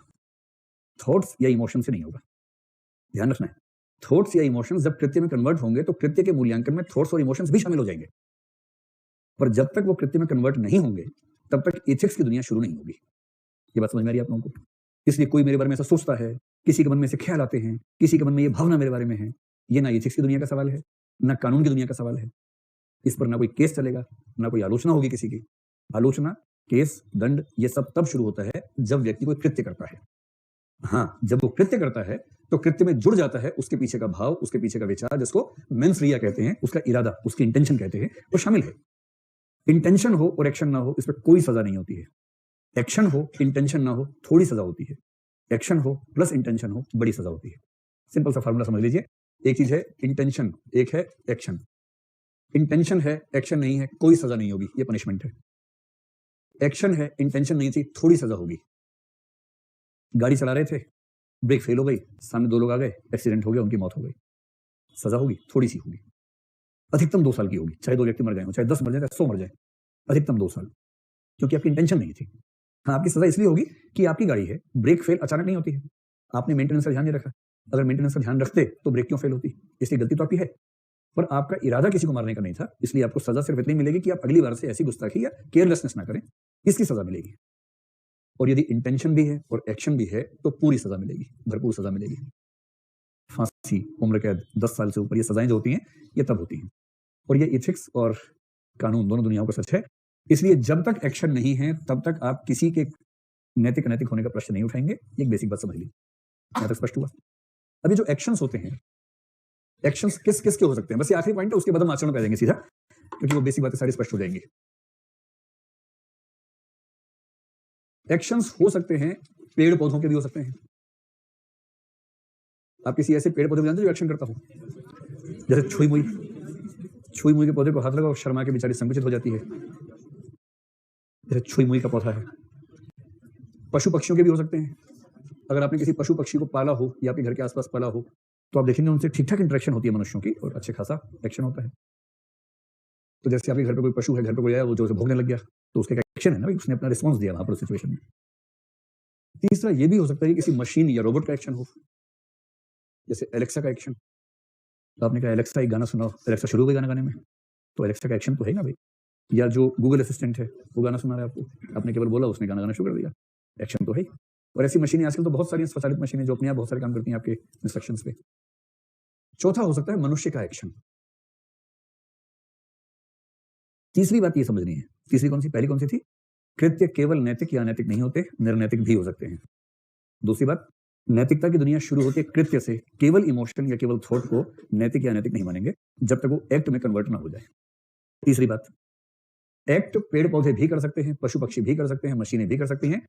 [SPEAKER 1] थॉट्स या इमोशन से नहीं होगा। ध्यान रखना है, थॉट्स या इमोशंस जब कृत्य में कन्वर्ट होंगे तो कृत्य के मूल्यांकन में थॉट्स और इमोशंस भी शामिल हो जाएंगे, पर जब तक वो कृत्य में कन्वर्ट नहीं होंगे तब तक एथिक्स की दुनिया शुरू नहीं होगी। ये बात समझ में आ रही है आप लोगों को? इसलिए कोई मेरे बारे में ऐसा सोचता है, किसी के मन में से ख्याल आते हैं, किसी के मन में ये भावना मेरे बारे में है, ये ना एथिक्स की दुनिया का सवाल है, ना कानून की दुनिया का सवाल है। इस पर ना कोई केस चलेगा, ना कोई आलोचना होगी किसी की। आलोचना, केस, दंड ये सब तब शुरू होता है जब व्यक्ति कोई कृत्य करता है। हाँ, जब वो कृत्य करता है तो कृत्य में जुड़ जाता है उसके पीछे का भाव, उसके पीछे का विचार, जिसको मेंस रिया कहते हैं, उसका इरादा, उसकी इंटेंशन कहते हैं, वो शामिल है। इंटेंशन हो और एक्शन ना हो इस पर कोई सजा नहीं होती है। एक्शन हो, इंटेंशन ना हो, थोड़ी सजा होती है। एक्शन हो प्लस इंटेंशन हो, बड़ी सजा होती है। सिंपल सा फार्मूला समझ लीजिए, एक चीज है इंटेंशन, एक है एक्शन। इंटेंशन है, एक्शन नहीं है, कोई सजा नहीं होगी, ये पनिशमेंट है। एक्शन है, इंटेंशन नहीं थी, थोड़ी सजा होगी। गाड़ी चला रहे थे, ब्रेक फेल हो गई, सामने दो लोग आ गए, एक्सीडेंट हो गया, उनकी मौत हो गई, सजा होगी, थोड़ी सी होगी, अधिकतम 2 साल की होगी। चाहे 2 व्यक्ति मर गए हो, चाहे 10 मर जाए, चाहे 100 मर जाए, अधिकतम 2 साल, क्योंकि आपकी इंटेंशन नहीं थी। हाँ, आपकी सजा इसलिए होगी कि आपकी गाड़ी है, ब्रेक फेल अचानक नहीं होती है, आपने मेंटेनेंस का ध्यान नहीं रखा। अगर मेंटेनेंस का ध्यान रखते तो ब्रेक क्यों फेल होती? इसलिए गलती तो आपकी है, पर आपका इरादा किसी को मारने का नहीं था, इसलिए आपको सजा सिर्फ इतनी मिलेगी कि आप अगली बार से ऐसी गुस्ताखी या केयरलेसनेस ना करें, इसकी सजा मिलेगी। और यदि इंटेंशन भी है और एक्शन भी है तो पूरी सजा मिलेगी, भरपूर सजा मिलेगी। फांसी, उम्र कैद, 10 साल से ऊपर, ये सजाएं जो होती हैं ये तब होती हैं। और ये एथिक्स और कानून दोनों दुनियाओं का सच है। इसलिए जब तक एक्शन नहीं है तब तक आप किसी के नैतिक अनैतिक होने का प्रश्न नहीं उठाएंगे। एक बेसिक बात समझ ली, यहां तक स्पष्ट हुआ? अभी जो एक्शंस होते हैं, एक्शंस किस किस के हो सकते हैं, बस ये आखिरी पॉइंट है, उसके बाद हम आचरण पे आ जाएंगे सीधा, क्योंकि वो बेसिक बातें सारी स्पष्ट हो जाएंगी। एक्शंस हो सकते हैं, पेड़ पौधों के भी हो सकते हैं। आप किसी ऐसे पेड़ पौधे को जानते हैं जो एक्शन करता हो? जैसे छुई मुई, छुई मुई के पौधे को हाथ लगाओ, शर्मा के बेचारी संकुचित हो जाती है, जैसे छुई मुई का पौधा है। पशु पक्षियों के भी हो सकते हैं। अगर आपने किसी पशु पक्षी को पाला हो या आपके घर के आसपास पाला हो तो आप देखेंगे उनसे ठीक ठाक इंटरेक्शन होती है मनुष्यों की, और अच्छे खासा एक्शन होता है। तो जैसे आपके घर पे कोई पशु है, घर पे कोई आया, वो जो भोगने लग गया, तो उसका एक्शन है ना, उसने अपना रिस्पॉन्स दिया वहां पर उस सिचुएशन में। तीसरा ये भी हो सकता है कि किसी मशीन या रोबोट का एक्शन हो, जैसे एलेक्सा का एक्शन। तो आपने कहा एलेक्सा एक गाना सुनाओ, एलेक्सा शुरू हो गई गाना गाने में, तो एलेक्सा का एक्शन तो है ना भाई। या जो गूगल असिस्टेंट है वो गाना सुना रहा है आपको, आपने केवल बोला, उसने गाना गाना शुरू कर दिया, एक्शन तो है। और ऐसी मशीनें आजकल तो बहुत सारी स्वचालित मशीनें जो अपने आप बहुत सारे काम करती हैं आपके इंस्ट्रक्शंस पे। चौथा हो सकता है मनुष्य का एक्शन। तीसरी बात ये समझनी है, तीसरी कौन सी? पहली कौन सी थी? कृत्य केवल नैतिक या अनैतिक नहीं होते, निर्नैतिक भी हो सकते हैं। दूसरी बात, नैतिकता की दुनिया शुरू होती है कृत्य से, केवल इमोशन या केवल थॉट को नैतिक या अनैतिक नहीं मानेंगे जब तक वो एक्ट में कन्वर्ट ना हो जाए। तीसरी बात, एक्ट पेड़ पौधे भी कर सकते हैं, पशु पक्षी भी कर सकते हैं, मशीनें भी कर सकती हैं,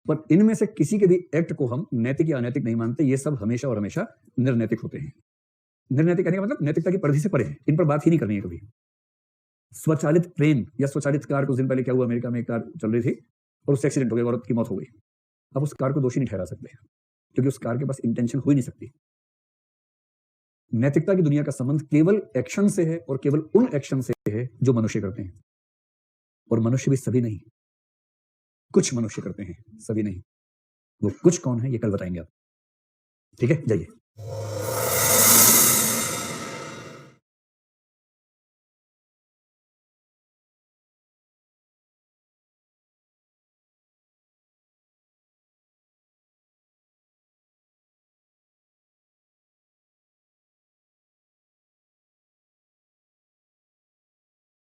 [SPEAKER 1] पर इनमें से किसी के भी एक्ट को हम नैतिक या अनैतिक नहीं मानते। ये सब हमेशा और हमेशा निर्नैतिक होते हैं। निर्नैतिक कहने का मतलब नैतिकता की परिधि से परे है, इन पर बात ही नहीं करनी है कभी। स्वचालित ट्रेन या स्वचालित कार, कुछ दिन पहले क्या हुआ, अमेरिका में एक कार चल रही थी और उससे एक्सीडेंट हो गया, औरत की मौत हो गई। अब उस कार को दोषी नहीं ठहरा सकते क्योंकि उस कार के पास इंटेंशन हो ही नहीं सकती। नैतिकता की दुनिया का संबंध केवल एक्शन से है और केवल उन एक्शन से है जो मनुष्य करते हैं, और मनुष्य भी सभी नहीं, कुछ मनुष्य करते हैं, सभी नहीं। वो कुछ कौन है ये कल बताएंगे आप, ठीक है? जाइए।